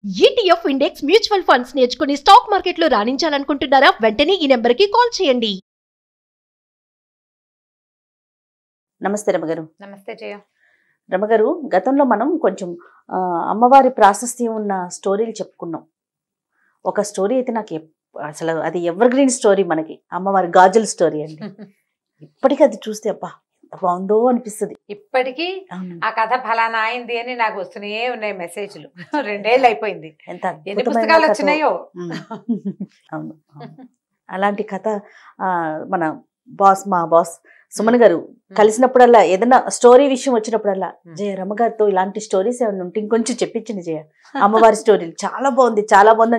ETF index mutual funds నేర్చుకుని stock మార్కెట్లో రాణించాలనుకుంటున్నారా? వెంటనే ఈ నెంబర్కి కాల్ చేయండి. నమస్తే రమగారు. నమస్తే జయ. రమగారు, గతంలో మనం కొంచెం అమ్మవారి ప్రాశస్త్యం ఉన్న స్టోరీలు చెప్పుకున్నాం. ఒక స్టోరీ అయితే నాకు అసలు అది ఎవర్ గ్రీన్ స్టోరీ, మనకి అమ్మవారి గాజుల స్టోరీ అండి. ఇప్పటికీ అది చూస్తే అబ్బా ఎంత బాగుందో అనిపిస్తుంది. ఇప్పటికీ ఆ కథ ఫలానా అయింది అని నాకు వస్తూనే ఉన్నాయి మెసేజ్లు. 2 ఏళ్ళు అయిపోయింది. ఎన్ని పుస్తకాలు వచ్చినాయో. అవును, అలాంటి కథ మన మా బాస్ సుమన్ గారు కలిసినప్పుడల్లా ఏదైనా స్టోరీ విషయం వచ్చినప్పుడల్లా, జయ రమగారితో ఇలాంటి స్టోరీస్ ఏమైనా ఉంటే ఇంకొంచెం చెప్పించండి జయ, అమ్మవారి స్టోరీలు చాలా బాగుంది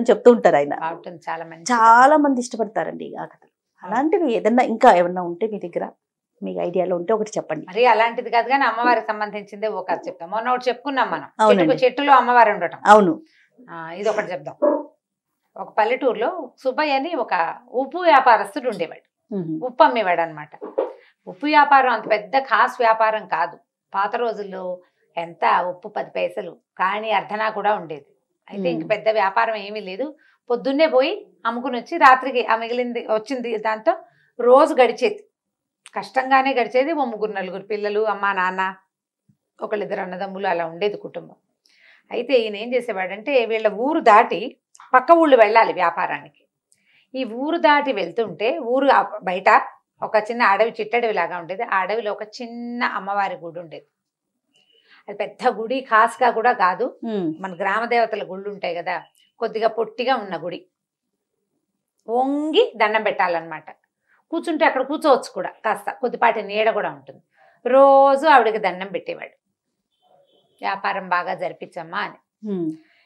అని చెప్తూ ఉంటారు ఆయన. చాలా మంది ఇష్టపడతారండి ఆ కథ. అలాంటివి ఏదన్నా ఇంకా ఏమన్నా ఉంటే మీ దగ్గర, మీకు ఐడియాలో ఉంటే ఒకటి చెప్పండి. మరి అలాంటిది కాదు కానీ అమ్మవారికి సంబంధించిందే ఒక కథ చెప్తాం. మొన్న ఒకటి చెప్పుకున్నాం మనం, చెట్టులో అమ్మవారు ఉండటం. అవును, ఇది ఒకటి చెప్దాం. ఒక పల్లెటూరులో సుబ్బయ్య అని ఒక ఉప్పు వ్యాపారస్తుడు ఉండేవాడు. ఉప్పు అమ్మేవాడు అనమాట. ఉప్పు వ్యాపారం అంత పెద్ద ఖాస్ వ్యాపారం కాదు. పాత రోజుల్లో ఎంత ఉప్పు 10 పైసలు, కానీ అర్ధనా కూడా ఉండేది. అయితే ఇంక పెద్ద వ్యాపారం ఏమీ లేదు. పొద్దున్నే పోయి అమ్ముకుని వచ్చి రాత్రికి ఆ మిగిలింది వచ్చింది దాంతో రోజు గడిచేది. కష్టంగానే గడిచేది. 3-4 పిల్లలు, అమ్మ నాన్న, 1-2 అన్నదమ్ములు, అలా ఉండేది కుటుంబం. అయితే ఈయన ఏం చేసేవాడంటే, వీళ్ళ ఊరు దాటి పక్క ఊళ్ళు వెళ్ళాలి వ్యాపారానికి. ఈ ఊరు దాటి వెళ్తుంటే ఊరు బయట ఒక చిన్న అడవి, చిట్టడవి లాగా ఉండేది. ఆ అడవిలో ఒక చిన్న అమ్మవారి గుడి ఉండేది. అది పెద్ద గుడి, ఖాస్గా కూడా కాదు. మన గ్రామ దేవతల గుళ్ళు ఉంటాయి కదా, కొద్దిగా పొట్టిగా ఉన్న గుడి. వంగి దండం పెట్టాలన్నమాట. కూర్చుంటే అక్కడ కూర్చోవచ్చు కూడా, కాస్త కొద్దిపాటి నీడ కూడా ఉంటుంది. రోజు ఆవిడకి దండం పెట్టేవాడు, వ్యాపారం బాగా జరిపించమ్మా అని.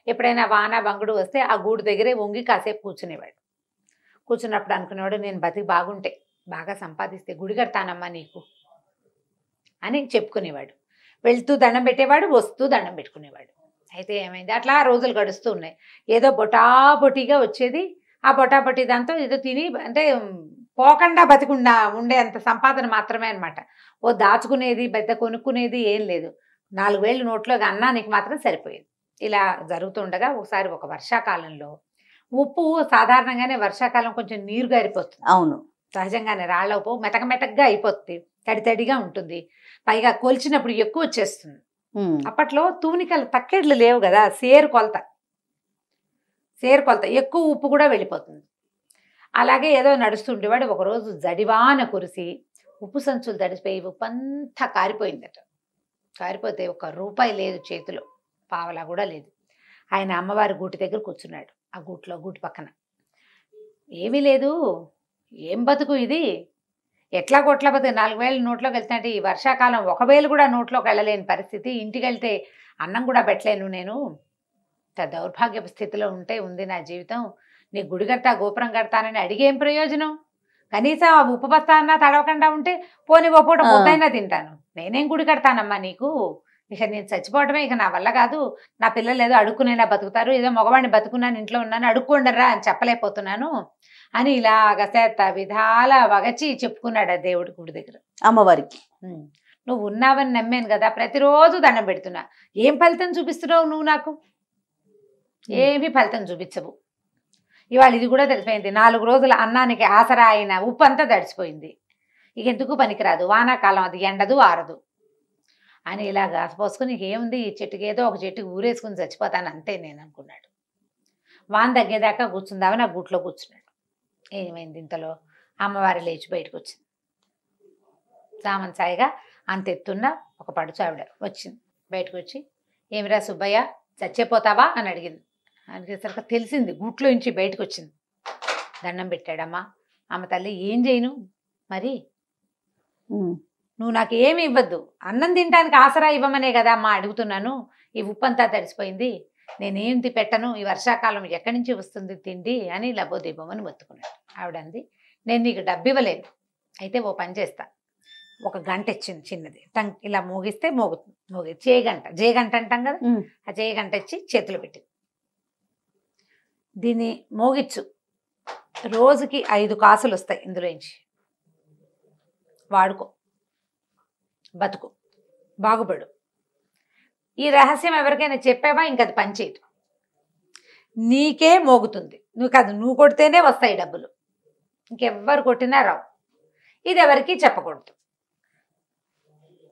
ఎప్పుడైనా వాన బంగుడు వస్తే ఆ గూడు దగ్గరే వంగి కాసేపు కూర్చునేవాడు. కూర్చున్నప్పుడు అనుకునేవాడు, నేను బతికి బాగుంటే, బాగా సంపాదిస్తే గుడి కడతానమ్మా నీకు అని చెప్పుకునేవాడు. వెళ్తూ దండం పెట్టేవాడు, వస్తూ దండం పెట్టుకునేవాడు. అయితే ఏమైంది, అట్లా రోజులు గడుస్తూ ఉన్నాయి. ఏదో బొటాబొటిగా వచ్చేది. ఆ బొటాబొటి దాంతో ఏదో తిని, అంటే పోకుండా బతికుండా ఉండే అంత సంపాదన మాత్రమే అనమాట. ఓ దాచుకునేది, పెద్ద కొనుక్కునేది ఏం లేదు. 4 వేలు నోట్లో అన్నానికి మాత్రం సరిపోయేది. ఇలా జరుగుతుండగా ఒకసారి ఒక వర్షాకాలంలో, ఉప్పు సాధారణంగానే వర్షాకాలం కొంచెం నీరు గారిపోతుంది. అవును, సహజంగానే రాళ్ళ ఉప్పు మెతకగా అయిపోతుంది, తడితడిగా ఉంటుంది. పైగా కొలిచినప్పుడు ఎక్కువ వచ్చేస్తుంది. అప్పట్లో తూనికలు తక్కెడ్లు లేవు కదా, సేరు కొలత ఎక్కువ ఉప్పు కూడా వెళ్ళిపోతుంది. అలాగే ఏదో నడుస్తుండేవాడు. ఒకరోజు జడివాన కురిసి ఉప్పు సంచులు తడిసిపోయి ఉప్పు అంతా కారిపోయిందట. కారిపోతే 1 రూపాయి లేదు చేతిలో, పావలా కూడా లేదు. ఆయన అమ్మవారి గూటి దగ్గర కూర్చున్నాడు. ఆ గూటి పక్కన ఏమీ లేదు. ఏం బతుకు ఇది, ఎట్లా కొట్ల బతుకు. 4 వేలు నోట్లోకి వెళ్తాంటే, ఈ వర్షాకాలం 1 వేలు కూడా నోట్లోకి వెళ్ళలేని పరిస్థితి. ఇంటికి వెళ్తే అన్నం కూడా పెట్టలేను నేను. దౌర్భాగ్యపు స్థితిలో ఉంది నా జీవితం. నీ గుడి కడతా, గోపురం కడతానని అడిగేం ప్రయోజనం? కనీసం ఆ ఉప్పు బస్తా అన్నా తడవకుండా ఉంటే పోనీ ఓ పూట ముద్దైనా తింటాను. నేనేం గుడి కడతానమ్మా నీకు? ఇక నేను చచ్చిపోవటమే, ఇక నా వల్ల కాదు. నా పిల్లలు ఏదో అడుక్కునైనా బతుకుతారు, ఏదో మగవాడిని బతుకున్నాను, ఇంట్లో ఉన్నాను, అడుక్కోండరా అని చెప్పలేకపోతున్నాను అని ఇలాగ చేత విధాల వగచి చెప్పుకున్నాడు ఆ దేవుడి గుడి దగ్గర అమ్మవారికి. నువ్వు ఉన్నావని నమ్మాను కదా, ప్రతిరోజు దండం పెడుతున్నా. ఏం ఫలితం చూపిస్తున్నావు నువ్వు నాకు? ఏమీ ఫలితం చూపించవు. ఇవాళ ఇది కూడా తెలిసిపోయింది. 4 రోజుల అన్నానికి ఆసరా అయిన ఉప్పు అంతా తడిసిపోయింది. ఇక ఎందుకు పనికిరాదు, వానాకాలం అది ఎండదు ఆరదు అని ఇలా గాసపోసుకుని, ఏముంది ఈ చెట్టుకి, ఏదో ఒక చెట్టుకి ఊరేసుకుని చచ్చిపోతాను అంతే నేను అనుకున్నాడు. వాన తగ్గేదాకా కూర్చుందామని ఆ గూట్లో కూర్చున్నాడు. ఏమైంది, ఇంతలో అమ్మవారి లేచి బయటకు వచ్చింది. సామన్ సాయిగా అంతెత్తున్న ఒక పడుచు ఆవిడ వచ్చింది. బయటకు వచ్చి, ఏమిరా సుబ్బయ్య చచ్చిపోతావా అని అడిగింది. అడిగేసరికి తెలిసింది, గూట్లో నుంచి బయటకు వచ్చింది. దండం పెట్టాడమ్మా. అమ్మ తల్లి, ఏం చేయను మరి, నువ్వు నాకు ఏమి ఇవ్వద్దు, అన్నం తినడానికి ఆసరా ఇవ్వమనే కదా అమ్మా అడుగుతున్నాను. ఈ ఉప్పు అంతా తడిసిపోయింది, నేనేంటి పెట్టను, ఈ వర్షాకాలం ఎక్కడి నుంచి వస్తుంది తిండి అని లబోదీపమని మొత్తుకున్నాడు. ఆవిడంది, నేను నీకు డబ్బు ఇవ్వలేను, అయితే ఓ పని చేస్తా. 1 గంట ఇచ్చింది చిన్నది, ఇలా మోగిస్తే మోగుతుంది. జేగంట అంటాం కదా, ఆ జేగంట ఇచ్చి చేతులు పెట్టింది. దీన్ని మోగిచ్చు, రోజుకి 5 కాసులు వస్తాయి ఇందులోంచి, వాడుకో, బతుకు, బాగుపడు. ఈ రహస్యం ఎవరికైనా చెప్పావా ఇంకది పనిచేయదు నీకే మోగుతుంది, నువ్వు కొడితేనే వస్తాయి డబ్బులు, ఇంకెవ్వరు కొట్టినా రావు, ఇది ఎవరికి చెప్పకూడదు.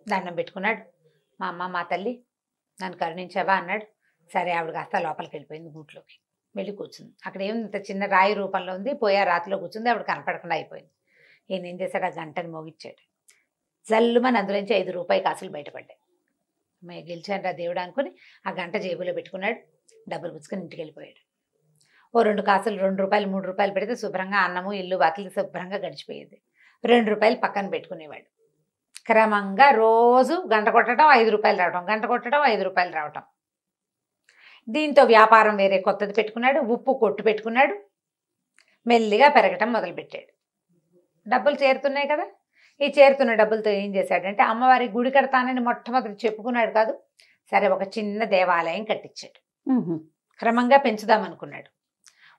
దండం పెట్టుకున్నాడు. మా అమ్మ మా తల్లి నన్ను కరుణించావా అన్నాడు. సరే ఆవిడ కాస్త లోపలికి వెళ్ళిపోయింది, గూట్లోకి వెళ్ళి కూర్చుంది. అక్కడ ఏముంది, చిన్న రాయి రూపంలో ఉంది, పోయా రాతిలో కూర్చుంది. ఆవిడ కనపడకుండా అయిపోయింది. ఈయన ఏం చేశాడు, ఆ గంటని మోగిచ్చాడు. జల్లుమని అందులోంచి 5 రూపాయి కాసులు బయటపడ్డాయి. మేము గెలిచాను రా దేవుడు అనుకుని ఆ గంట జేబులో పెట్టుకున్నాడు, డబ్బులు పుచ్చుకొని ఇంటికి వెళ్ళిపోయాడు. ఓ 2 కాసులు 2 రూపాయలు 3 రూపాయలు పెడితే శుభ్రంగా అన్నము ఇల్లు వాకిలి శుభ్రంగా గడిచిపోయేది. 2 రూపాయలు పక్కన పెట్టుకునేవాడు. క్రమంగా రోజు గంట కొట్టడం 5 రూపాయలు రావటం, గంట కొట్టడం 5 రూపాయలు రావటం. దీంతో వ్యాపారం వేరే కొత్తది పెట్టుకున్నాడు, ఉప్పు కొట్టు పెట్టుకున్నాడు. మెల్లిగా పెరగటం మొదలుపెట్టాడు. డబ్బులు చేరుతున్నాయి కదా, ఈ చేరుతున్న డబ్బులతో ఏం చేశాడంటే అమ్మవారి గుడి కడతానని మొట్టమొదటి చెప్పుకున్నాడు కాదు, సరే ఒక చిన్న దేవాలయం కట్టించాడు. క్రమంగా పెంచుదామనుకున్నాడు.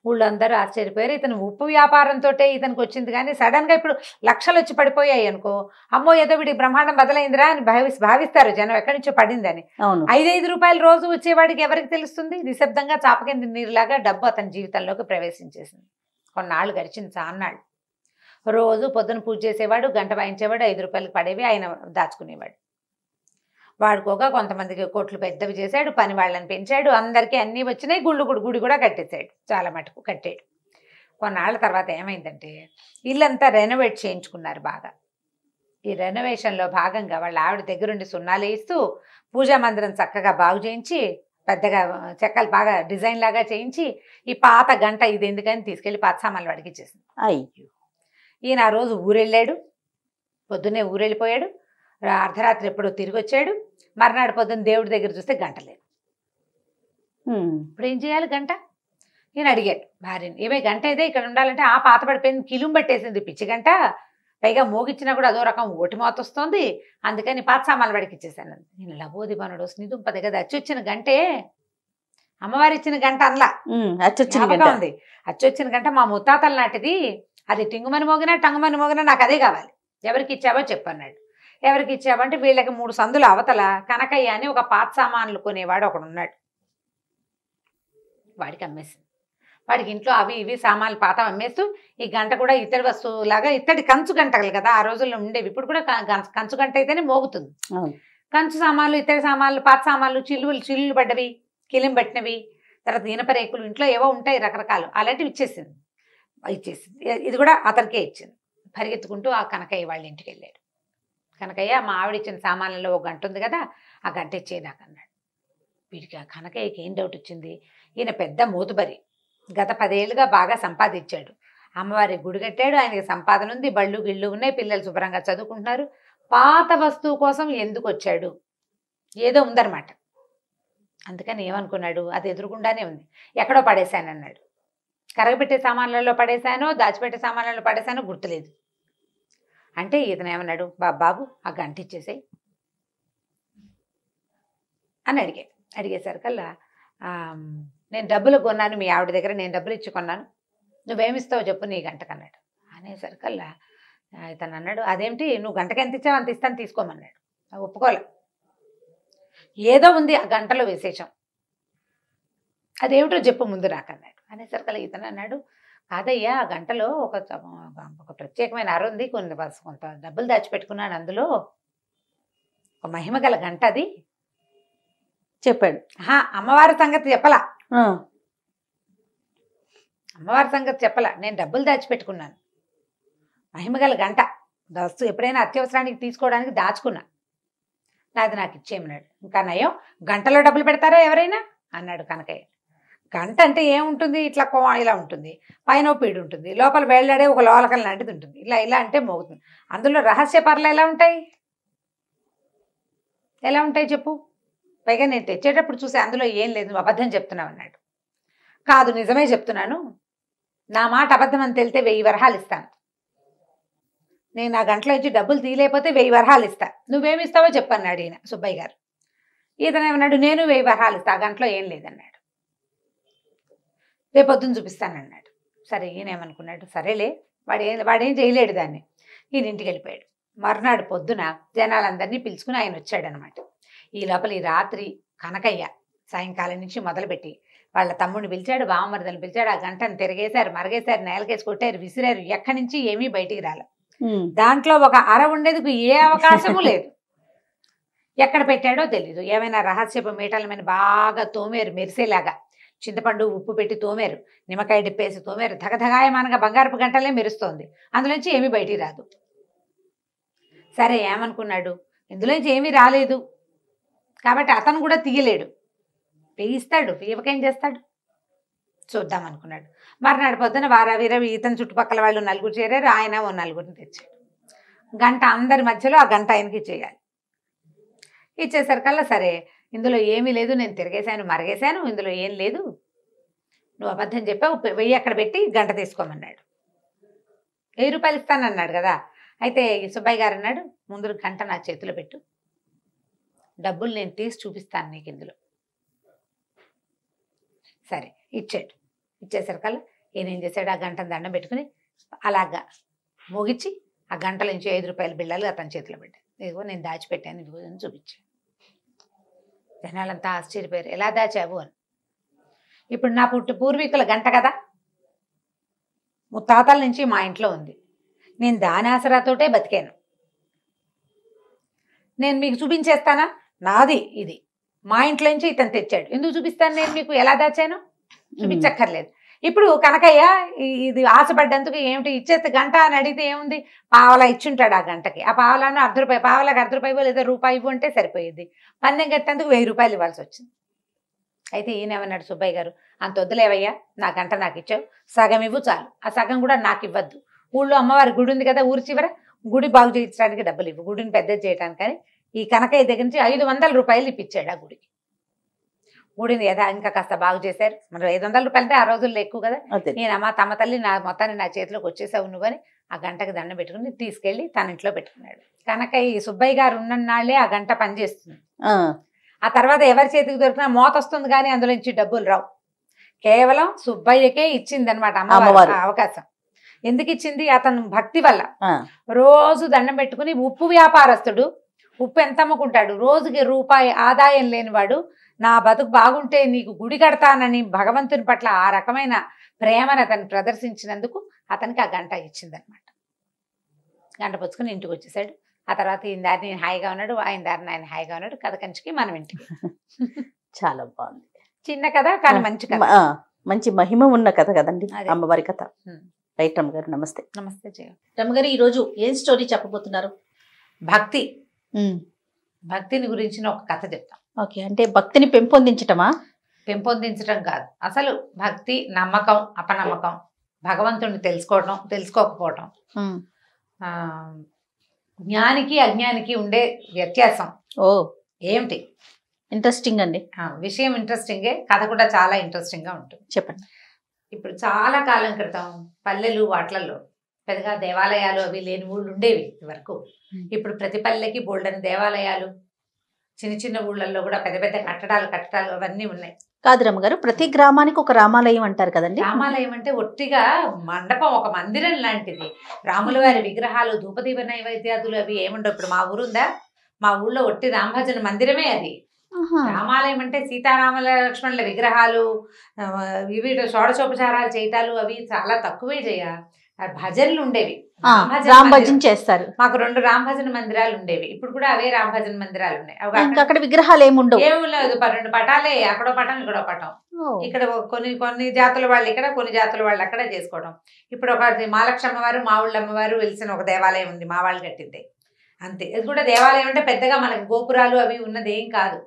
ఊళ్ళో అందరూ ఆశ్చర్యపోయారు. ఇతను ఉప్పు వ్యాపారంతో ఇతనికి వచ్చింది, కానీ సడన్గా ఇప్పుడు లక్షలు వచ్చి పడిపోయాయి అనుకో, అమ్మో ఏదో వీడికి బ్రహ్మాండం బదలైందిరా అని భావిస్తారు జనం, ఎక్కడి నుంచో పడిందని. 5 రూపాయలు రోజు వచ్చేవాడికి ఎవరికి తెలుస్తుంది? నిశ్శబ్దంగా చాపకింద నీరులాగా డబ్బు అతని జీవితంలోకి ప్రవేశించేసింది. కొన్నాళ్ళు గడిచింది, చాన్నాళ్ళు. రోజు పొద్దున పూజ చేసేవాడు, గంట వాయించేవాడు, 5 రూపాయలకు పడేవి, ఆయన దాచుకునేవాడు. వాడుకోగా కొంతమందికి కోట్లు పెద్దవి చేశాడు, పని వాళ్ళని పెంచాడు, అందరికీ అన్నీ వచ్చినాయి. గుడి కూడా కట్టేశాడు, చాలా మటుకు కట్టాడు. కొన్నాళ్ళ తర్వాత ఏమైందంటే ఇల్లంతా రెనోవేట్ చేయించుకున్నారు బాగా. ఈ రెనోవేషన్లో భాగంగా వాళ్ళ ఆవిడ దగ్గరుండి సున్నాలు వేస్తూ పూజా మందిరం చక్కగా బాగు చేయించి, పెద్దగా చెక్కలు బాగా డిజైన్ లాగా చేయించి, ఈ పాత గంట ఇది ఎందుకని తీసుకెళ్ళి పాత సామాన్లు వాడికి ఇచ్చేసింది. అయ్యో. ఈయన ఆ రోజు ఊరెళ్ళాడు, పొద్దున్నే ఊరెళ్ళిపోయాడు. అర్ధరాత్రి ఎప్పుడో తిరిగి వచ్చాడు. మర్నాడు పొద్దున్న దేవుడి దగ్గర చూస్తే గంట లేదు. ఇప్పుడు ఏం చేయాలి గంట? ఈయన అడిగాడు భార్యని, ఏమే గంట ఇదే ఇక్కడ ఉండాలంటే, ఆ పాత పడిపోయింది, కిలుం పట్టేసింది పిచ్చి గంట, పైగా మోగిచ్చినా కూడా అదో రకం ఓటి మోత వస్తుంది, అందుకని పాత సామాన్లు వాడికి ఇచ్చేసాను. నేను లబోదిబానుడు స్నిదుంపది కదా, అచ్చొచ్చిన గంటే అమ్మవారి ఇచ్చిన గంట అనలా, ఉంది అచ్చొచ్చిన గంట మా ముత్తాతల నాటిది, అది టింగుమని మోగినా టంగుమని మోగినా నాకు అదే కావాలి, ఎవరికి ఇచ్చావో చెప్పన్నాడు. ఎవరికి ఇచ్చావంటే వీళ్ళకి 3 సందులు అవతల కనకయ్య అని ఒక పాత సామాన్లు కొనేవాడు ఒకడు ఉన్నాడు, వాడికి అమ్మేసింది. వాడికి ఇంట్లో అవి ఇవి సామాన్లు పాత అమ్మేస్తూ ఈ గంట కూడా ఇత్తడి వస్తువులాగా, ఇత్తడి కంచు గంటలు కదా ఆ రోజుల్లో ఉండేవి, ఇప్పుడు కూడా కంచు గంట అయితేనే మోగుతుంది. కంచు సామాన్లు, ఇత్తడి సామాన్లు, పాత సామాన్లు, చిల్లులు పడ్డవి, కిలిం పట్టినవి, తర్వాత ఇనప రేకులు, ఇంట్లో ఏవో ఉంటాయి రకరకాలు, అలాంటివి ఇచ్చేసింది. ఇది కూడా అతనికే ఇచ్చింది. పరిగెత్తుకుంటూ ఆ కనకయ్య వాళ్ళ ఇంటికి వెళ్ళాడు. కనకయ్య, మా ఆవిడ ఇచ్చిన సామాన్లలో ఒక గంట ఉంది కదా, ఆ గంట ఇచ్చేది నాకు అన్నాడు. వీడికి ఆ కనకయ్యకి ఏం డౌట్ వచ్చింది, ఈయన పెద్ద మోతుబరి, గత 10 ఏళ్ళుగా బాగా సంపాదించాడు, అమ్మవారి గుడి కట్టాడు, ఆయనకి సంపాదన ఉంది, బళ్ళు గిళ్ళు ఉన్నాయి, పిల్లలు శుభ్రంగా చదువుకుంటున్నారు, పాత వస్తువు కోసం ఎందుకు వచ్చాడు, ఏదో ఉందన్నమాట. అందుకని ఏమనుకున్నాడు, అది ఎదురుగుండానే ఉంది, ఎక్కడో పడేశాను అన్నాడు. కరగబెట్టే సామాన్లలో పడేశానో దాచిపెట్టే సామాన్లలో పడేశానో గుర్తులేదు. అంటే ఇతను ఏమన్నాడు, బాబు ఆ గంట ఇచ్చేసాయి అని అడిగేసరికల్లా నేను డబ్బులు కొన్నాను మీ ఆవిడ దగ్గర, నేను డబ్బులు ఇచ్చి కొన్నాను, నువ్వేమిస్తావు చెప్పు నీ గంటకన్నాడు. అనేసరికల్లా ఇతను అన్నాడు, అదేమిటి నువ్వు గంటకి ఎంత ఇచ్చావు అంత ఇస్తాను తీసుకోమన్నాడు. ఒప్పుకోలే, ఏదో ఉంది ఆ గంటలో విశేషం, అదేమిటో చెప్పు ముందు నాకు అన్నాడు. అనేసరికల్లా ఇతను అన్నాడు, కాదయ్యా ఆ గంటలో ఒక ప్రత్యేకమైన అర ఉంది, కొంత డబ్బులు దాచిపెట్టుకున్నాను, అందులో ఒక మహిమ గల గంట అది చెప్పాడు. అమ్మవారి సంగతి చెప్పలా, అమ్మవారి సంగతి చెప్పలా, నేను డబ్బులు దాచిపెట్టుకున్నాను, మహిమగల గంట వస్తువు ఎప్పుడైనా అత్యవసరానికి తీసుకోవడానికి దాచుకున్నా, నాది నాకు ఇచ్చేయమన్నాడు. ఇంకా నయం, గంటలో డబ్బులు పెడతారా ఎవరైనా అన్నాడు కనకయ్య. గంట అంటే ఏముంటుంది, ఇట్లా ఇలా ఉంటుంది, పైన పీడు ఉంటుంది, లోపల వేళ్లాడే ఒక లోలకం లాంటిది ఉంటుంది, ఇలా అంటే మోగుతుంది. అందులో రహస్య పర్లు ఎలా ఉంటాయి చెప్పు, పైగా నేను తెచ్చేటప్పుడు చూసి అందులో ఏం లేదు, నువ్వు అబద్ధం చెప్తున్నావు అన్నాడు. కాదు నిజమే చెప్తున్నాను, నా మాట అబద్ధం అని తెలితే 1000 వరహాలు ఇస్తాను, నేను ఆ గంటలో ఇచ్చి డబ్బులు తీయలేకపోతే 1000 వరహాలు ఇస్తా, నువ్వేమిస్తావో చెప్పన్నాడు ఈయన సుబ్బయ్య గారు. ఈతను ఏమన్నాడు, నేను 1000 వరహాలు ఇస్తా, ఆ గంటలో ఏం లేదన్నాడు. రేపొద్దున చూపిస్తానన్నాడు. సరే ఈయన ఏమనుకున్నాడు, సరేలే వాడేం చేయలేడు దాన్ని, ఈయన ఇంటికి వెళ్ళిపోయాడు. మర్నాడు పొద్దున జనాలందరినీ పిలుచుకుని ఆయన వచ్చాడనమాట. ఈ లోపల ఈ రాత్రి కనకయ్య సాయంకాలం నుంచి మొదలుపెట్టి వాళ్ళ తమ్ముడిని పిలిచాడు, బావమరిదని పిలిచాడు. ఆ గంటను తిరిగేశారు, మరగేశారు, నేలకేసి కొట్టారు, విసిరారు. ఎక్కడి నుంచి ఏమీ బయటికి రాలే. దాంట్లో ఒక అర ఉండేందుకు ఏ అవకాశము లేదు. ఎక్కడ పెట్టాడో తెలీదు. ఏమైనా రహస్యపు మీటల మీద బాగా తోమేరు, మెరిసేలాగా చింతపండు ఉప్పు పెట్టి తోమేరు, నిమ్మకాయ డిప్పేసి తోమేరు. ధగధగాయమానంగా బంగారపు గంటలే మెరుస్తోంది. అందులోంచి ఏమీ బయటికి రాదు. సరే ఏమనుకున్నాడు, ఇందులోంచి ఏమీ రాలేదు కాబట్టి అతను కూడా తీయలేడు. వేయిస్తాడు, వేయకేం చేస్తాడు, చూద్దాం అనుకున్నాడు. మర్నాడు పొద్దున వీరవి ఇతని చుట్టుపక్కల వాళ్ళు నలుగురు చేరారు. ఆయన ఓ నలుగురిని తెచ్చాడు. గంట అందరి మధ్యలో ఆ గంట ఆయనకి ఇచ్చేయాలి. ఇచ్చేసరికల్లా సరే ఇందులో ఏమీ లేదు, నేను తిరిగేశాను, మరగేశాను, ఇందులో ఏం లేదు, నువ్వు అబద్ధం చెప్పావు, 1000 అక్కడ పెట్టి గంట తీసుకోమన్నాడు. 1000 రూపాయలు ఇస్తానన్నాడు కదా. అయితే ఈ సుబ్బయ్య గారు అన్నాడు, ముందు గంట నా చేతిలో పెట్టు, డబ్బులు నేను తీసి చూపిస్తాను నీకు ఇందులో. సరే ఇచ్చాడు. ఇచ్చేసరికల్లా ఈయన ఏం చేశాడు, ఆ గంటను దండం పెట్టుకుని అలాగా మోగిచ్చి ఆ గంటల నుంచి 5 రూపాయల బిళ్ళలు అతని చేతిలో పెట్టాను. ఇదిగో నేను దాచిపెట్టాను, ఇదిగో అని చూపించాను. జనాలంతా ఆశ్చర్యపోయారు, ఎలా దాచావు అని. ఇప్పుడు నా పూర్వీకుల గంట కదా, ముత్తాతల నుంచి మా ఇంట్లో ఉంది, నేను దాని ఆసరాతోటే బతికాను, నేను మీకు చూపించేస్తానా, నాది ఇది, మా ఇంట్లో నుంచి ఇతను తెచ్చాడు, ఎందుకు చూపిస్తాను నేను మీకు, ఎలా దాచాను చూపించక్కర్లేదు. ఇప్పుడు కనకయ్య ఇది ఆశపడ్డందుకు ఏమిటి ఇచ్చేస్తే గంట అని అడిగితే ఏముంది, పావలా ఇచ్చుంటాడు ఆ గంటకి. ఆ పావలాను ₹1 పావలాకి ₹1 లేదా రూపాయి ఇవ్వు అంటే సరిపోయేది. పందెం కట్టేందుకు 1000 రూపాయలు ఇవ్వాల్సి వచ్చింది. అయితే ఈయన ఏమన్నాడు, సుబ్బయ్య గారు అంత వద్దులేవయ్యా, నా గంట నాకు ఇచ్చావు, సగం ఇవ్వు చాలు, ఆ సగం కూడా నాకు ఇవ్వద్దు. ఊళ్ళో అమ్మవారి గుడి ఉంది కదా, ఊరి చివర, గుడి బాగు చేయించడానికి డబ్బులు ఇవ్వు, గుడిని పెద్దది చేయడానికి. కానీ ఈ కనకయ్య దగ్గర నుంచి 500 రూపాయలు ఇప్పించాడు ఆ గుడికి. గుడిని ఇంకా కాస్త బాగు చేశారు. మరి 500 రూపాయలు అంటే ఆ రోజుల్లో ఎక్కువ కదా. నేను అమ్మ తమ తల్లి నా మొత్తాన్ని నా చేతిలోకి వచ్చేసావు నువ్వు అని ఆ గంటకి దండం పెట్టుకుని తీసుకెళ్లి తన ఇంట్లో పెట్టుకున్నాడు. కనకయ్య సుబ్బయ్య గారు ఉన్ననాళ్లే ఆ గంట పనిచేస్తుంది. ఆ తర్వాత ఎవరి చేతికి దొరికినా మోత వస్తుంది కానీ అందులోంచి డబ్బులు రావు. కేవలం సుబ్బయ్యకే ఇచ్చింది అనమాట అమ్మవారు అవకాశం. ఎందుకు ఇచ్చింది, అతను భక్తి వల్ల. రోజు దండం పెట్టుకుని, ఉప్పు వ్యాపారస్తుడు, ఉప్పు ఎంత అమ్ముకుంటాడు, రోజుకి రూపాయి ఆదాయం లేనివాడు, నా బతుకు బాగుంటే నీకు గుడి కడతానని భగవంతుని పట్ల ఆ రకమైన ప్రేమను అతను ప్రదర్శించినందుకు అతనికి ఆ గంట ఇచ్చిందనమాట. గంట పుచ్చుకుని ఇంటికి వచ్చేసాడు. ఆ తర్వాత ఈయన దారిని హాయిగా ఉన్నాడు, ఆయన దారిని ఆయన హాయిగా ఉన్నాడు. కథ కంచికి మనం ఇంటికి. చాలా బాగుంది, చిన్న కథ కానీ మంచి కథ, మంచి మహిమ ఉన్న కథ కదండి అమ్మవారి కథ. రైట్ రమ్మగారు, నమస్తే. నమస్తే జయ. రమ్మగారు ఈరోజు ఏం స్టోరీ చెప్పబోతున్నారు? భక్తి, భక్తిని గురించిన ఒక కథ చెప్తాం. ఓకే, అంటే భక్తిని పెంపొందించటమా? పెంపొందించడం కాదు, అసలు భక్తి, నమ్మకం, అపనమ్మకం, భగవంతుడిని తెలుసుకోవటం, తెలుసుకోకపోవటం, జ్ఞానికి అజ్ఞానికి ఉండే వ్యత్యాసం ఏమిటి? ఇంట్రెస్టింగ్ అండి. విషయం ఇంట్రెస్టింగే, కథ కూడా చాలా ఇంట్రెస్టింగ్ గా ఉంటుంది. చెప్పండి. ఇప్పుడు చాలా కాలం క్రితం పల్లెలు వాట్లలో పెద్దగా దేవాలయాలు అవి లేని ఊళ్ళు ఉండేవి వరకు. ఇప్పుడు ప్రతి పల్లెకి బోల్డని దేవాలయాలు, చిన్న చిన్న ఊళ్ళల్లో కూడా పెద్ద పెద్ద కట్టడాలు అవన్నీ ఉన్నాయి. కాదు రమ్మగారు, ప్రతి గ్రామానికి ఒక రామాలయం అంటారు కదండి. రామాలయం అంటే ఒట్టిగా మండపం, ఒక మందిరం లాంటిది. రాముల వారి విగ్రహాలు, ధూపదీప నైవేద్యాదులు అవి ఏముండవు. ఇప్పుడు మా ఊరుందా, మా ఊళ్ళో ఒట్టి రామభజన మందిరమే అది. రామాలయం అంటే సీతారాముల లక్ష్మణుల విగ్రహాలు, ఇవి షోడశోపచారాలు చేయటాలు అవి చాలా తక్కువే చేయ. భజనలు ఉండేవి, రామభజన చేస్తారు. మాకు 2 రామభజన మందిరాలు ఉండేవి. ఇప్పుడు కూడా అవే రామభజన మందిరాలు ఉన్నాయి. అక్కడ విగ్రహాలు ఏముండవు, ఏమి లేదు, 2 పటాలే, అక్కడో పటం ఇక్కడో పటం. ఇక్కడ కొన్ని జాతుల వాళ్ళు ఇక్కడ, కొన్ని జాతుల వాళ్ళు అక్కడ చేసుకోవడం. ఇప్పుడు ఒక మహాలక్ష్మి అమ్మవారు, మా ఊళ్ళ అమ్మవారు వెలిసిన ఒక దేవాలయం ఉంది, మా వాళ్ళు కట్టింది అంతే. ఇది కూడా దేవాలయం అంటే పెద్దగా మనకి గోపురాలు అవి ఉన్నది ఏం కాదు.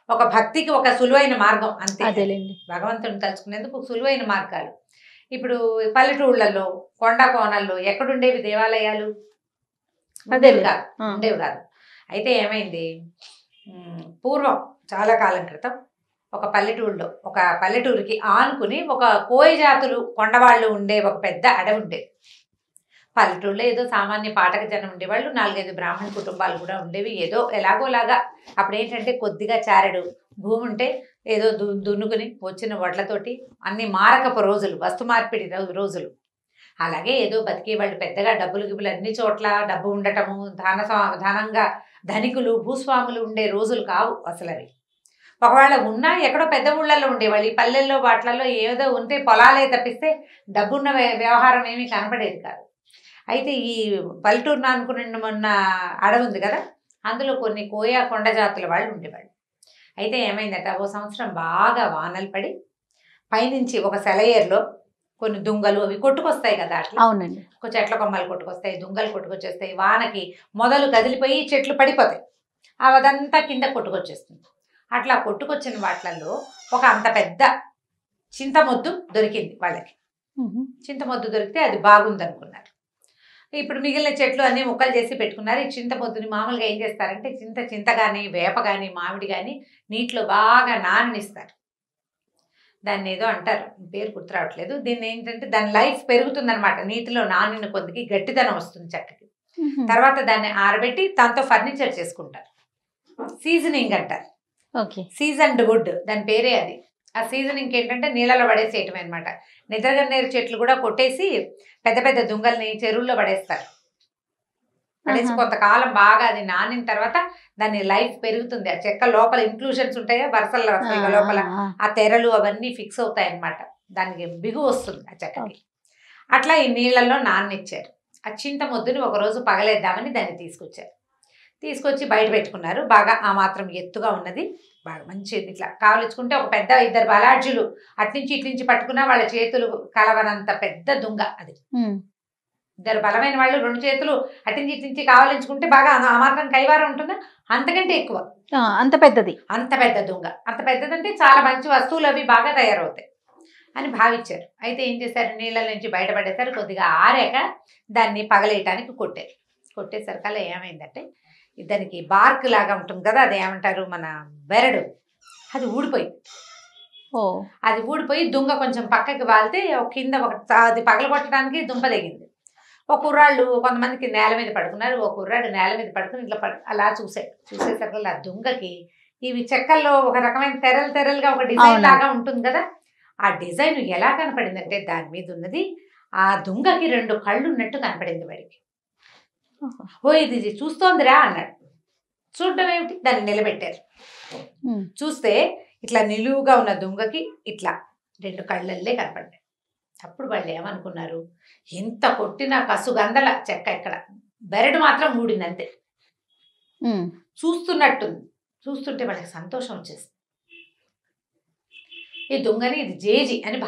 ఒక భక్తికి ఒక సులువైన మార్గం అంతే. భగవంతుని తలుచుకునేందుకు సులువైన మార్గాలు. ఇప్పుడు పల్లెటూళ్ళల్లో, కొండ కోణల్లో ఎక్కడుండేవి దేవాలయాలు? ఉండేవి కాదు. అయితే ఏమైంది, పూర్వం చాలా కాలం క్రితం ఒక పల్లెటూరికి ఆనుకుని ఒక కోయ జాతులు కొండవాళ్ళు ఉండే ఒక పెద్ద అడవి ఉండేది. పల్లెటూళ్ళలో ఏదో సామాన్య పాఠక జనం ఉండేవాళ్ళు, 4-5 బ్రాహ్మణ కుటుంబాలు కూడా ఉండేవి. ఏదో ఎలాగోలాగా అప్పుడు ఏంటంటే కొద్దిగా చారెడు భూమి ఉంటే ఏదో దున్నుకుని వచ్చిన వడ్లతోటి అన్ని మారకపు రోజులు, వస్తు మార్పిడి రోజులు. అలాగే ఏదో బతికేవాళ్ళు. పెద్దగా డబ్బులు గిబ్బులు అన్ని చోట్ల డబ్బు ఉండటము, ధనంగా ధనికులు భూస్వాములు ఉండే రోజులు కావు అసలు అవి. ఒకవేళ ఉన్నా ఎక్కడో పెద్ద ఊళ్ళల్లో ఉండేవాళ్ళు. ఈ పల్లెల్లో వాటిల్లో ఏదో ఉంటే పొలాలే తప్పిస్తే డబ్బున్న వ్యవహారం ఏమీ కనపడేది కాదు. అయితే ఈ పల్లెటూరున అనుకున్న అడవి ఉంది కదా, అందులో కొన్ని కోయా కొండ జాతుల వాళ్ళు ఉండేవాళ్ళు. అయితే ఏమైందట, ఓ సంవత్సరం బాగా వానలు పడి పైనుంచి ఒక సెలయేరులో కొన్ని దుంగలు అవి కొట్టుకొస్తాయి కదా, అట్లా అవునండి. చెట్ల కొమ్మలు కొట్టుకొస్తాయి, దుంగలు కొట్టుకొచ్చేస్తాయి. వానకి మొదలు కదిలిపోయి చెట్లు పడిపోతాయి, అదంతా కింద కొట్టుకొచ్చేస్తుంది. అట్లా కొట్టుకొచ్చిన వాటిల్లో ఒక అంత పెద్ద చింతమొద్దు దొరికింది వాళ్ళకి. చింతమొద్దు దొరికితే అది బాగుంది అనుకున్నారు. ఇప్పుడు మిగిలిన చెట్లు అన్ని ముక్కలు చేసి పెట్టుకున్నారు. ఈ చింతమొద్దుని మామూలుగా ఏం చేస్తారంటే చింత కానీ వేప కానీ మామిడి కానీ నీటిలో బాగా నాననిస్తారు. దాన్ని ఏదో అంటారు, పేరు గుర్తు రావట్లేదు. దీన్ని ఏంటంటే దాని లైఫ్ పెరుగుతుంది అనమాట. నీటిలో నానిన కొద్దికి గట్టిదనం వస్తుంది చక్కకి. తర్వాత దాన్ని ఆరబెట్టి దాంతో ఫర్నిచర్ చేసుకుంటారు. సీజనింగ్ అంటారు. సీజన్డ్ వుడ్ దాని పేరే అది. ఆ సీజనింగ్ ఏంటంటే నీళ్ళలో పడేసేయటం అనమాట. నిద్రగన్నేరు చెట్లు కూడా కొట్టేసి పెద్ద పెద్ద దుంగల్ని చెరువుల్లో పడేస్తారు. పడేసి కొంతకాలం బాగా అది నానిన తర్వాత దాని లైఫ్ పెరుగుతుంది. ఆ చెక్క లోపల ఇంక్లూషన్స్ ఉంటాయా, వరుసల లోపల ఆ తెరలు అవన్నీ ఫిక్స్ అవుతాయి అన్నమాట. దానికి బిగు వస్తుంది ఆ చెక్కకి. అట్లా ఈ నీళ్ళల్లో నాననిచ్చారు. ఆ చింతమొద్దుని ఒకరోజు పగలేద్దామని దాన్ని తీసుకొచ్చి బయట పెట్టుకున్నారు. బాగా ఆ మాత్రం ఎత్తుగా ఉన్నది, బాగా మంచిది. ఇట్లా కావలించుకుంటే ఒక పెద్ద 2 బలాఢ్యులు అట్నుంచి ఇట్నుంచి పట్టుకున్నా వాళ్ళ చేతులు కలవనంత పెద్ద దుంగ అది. 2 బలమైన వాళ్ళు 2 చేతులు అట్నుంచి ఇట్నుంచి కావలించుకుంటే బాగా ఆ మాత్రం కైవారం ఉంటుందా, అంతకంటే ఎక్కువ, అంత పెద్దది, అంత పెద్ద దుంగ. అంత పెద్దదంటే చాలా మంచి వస్తువులు అవి బాగా తయారవుతాయి అని భావించారు. అయితే ఏం చేశారు, నీళ్ళ నుంచి బయటపడేశారు. కొద్దిగా ఆరాక దాన్ని పగలేయటానికి కొట్టేసరికల్లా ఏమైందంటే దానికి బార్క్ లాగా ఉంటుంది కదా, అది ఏమంటారు మన బెరడు, అది ఊడిపోయింది. అది ఊడిపోయి దుంగ కొంచెం పక్కకి వాలితే కింద అది పగలగొట్టడానికి దుంప దిగింది. ఒక కుర్రాళ్ళు కొంతమందికి నేల మీద పడుకున్నారు. ఒక కుర్రాడు నేల మీద పడుకుని ఇట్లా అలా చూసేసరికి ఆ దుంగకి ఇవి చెక్కల్లో ఒక రకమైన తెరలుగా ఒక డిజైన్ లాగా ఉంటుంది కదా, ఆ డిజైన్ ఎలా కనపడిందంటే దాని మీద ఉన్నది ఆ దుంగకి 2 కళ్ళు ఉన్నట్టు కనపడింది వాడికి. ఓ ఇది చూస్తోందిరా అన్నాడు. చూడడం ఏమిటి, దాన్ని నిలబెట్టారు. చూస్తే ఇట్లా నిలువుగా ఉన్న దుంగకి ఇట్లా 2 కళ్ళల్లే కనపడ్డాయి. అప్పుడు వాళ్ళు ఏమనుకున్నారు, ఎంత కొట్టినా కసుగందల చెక్క ఎక్కడ, బెరడు మాత్రం ఊడింది అంతే. చూస్తున్నట్టుంది. చూస్తుంటే వాళ్ళకి సంతోషం వచ్చేసింది. ఈ దుంగని ఇది జేజి అని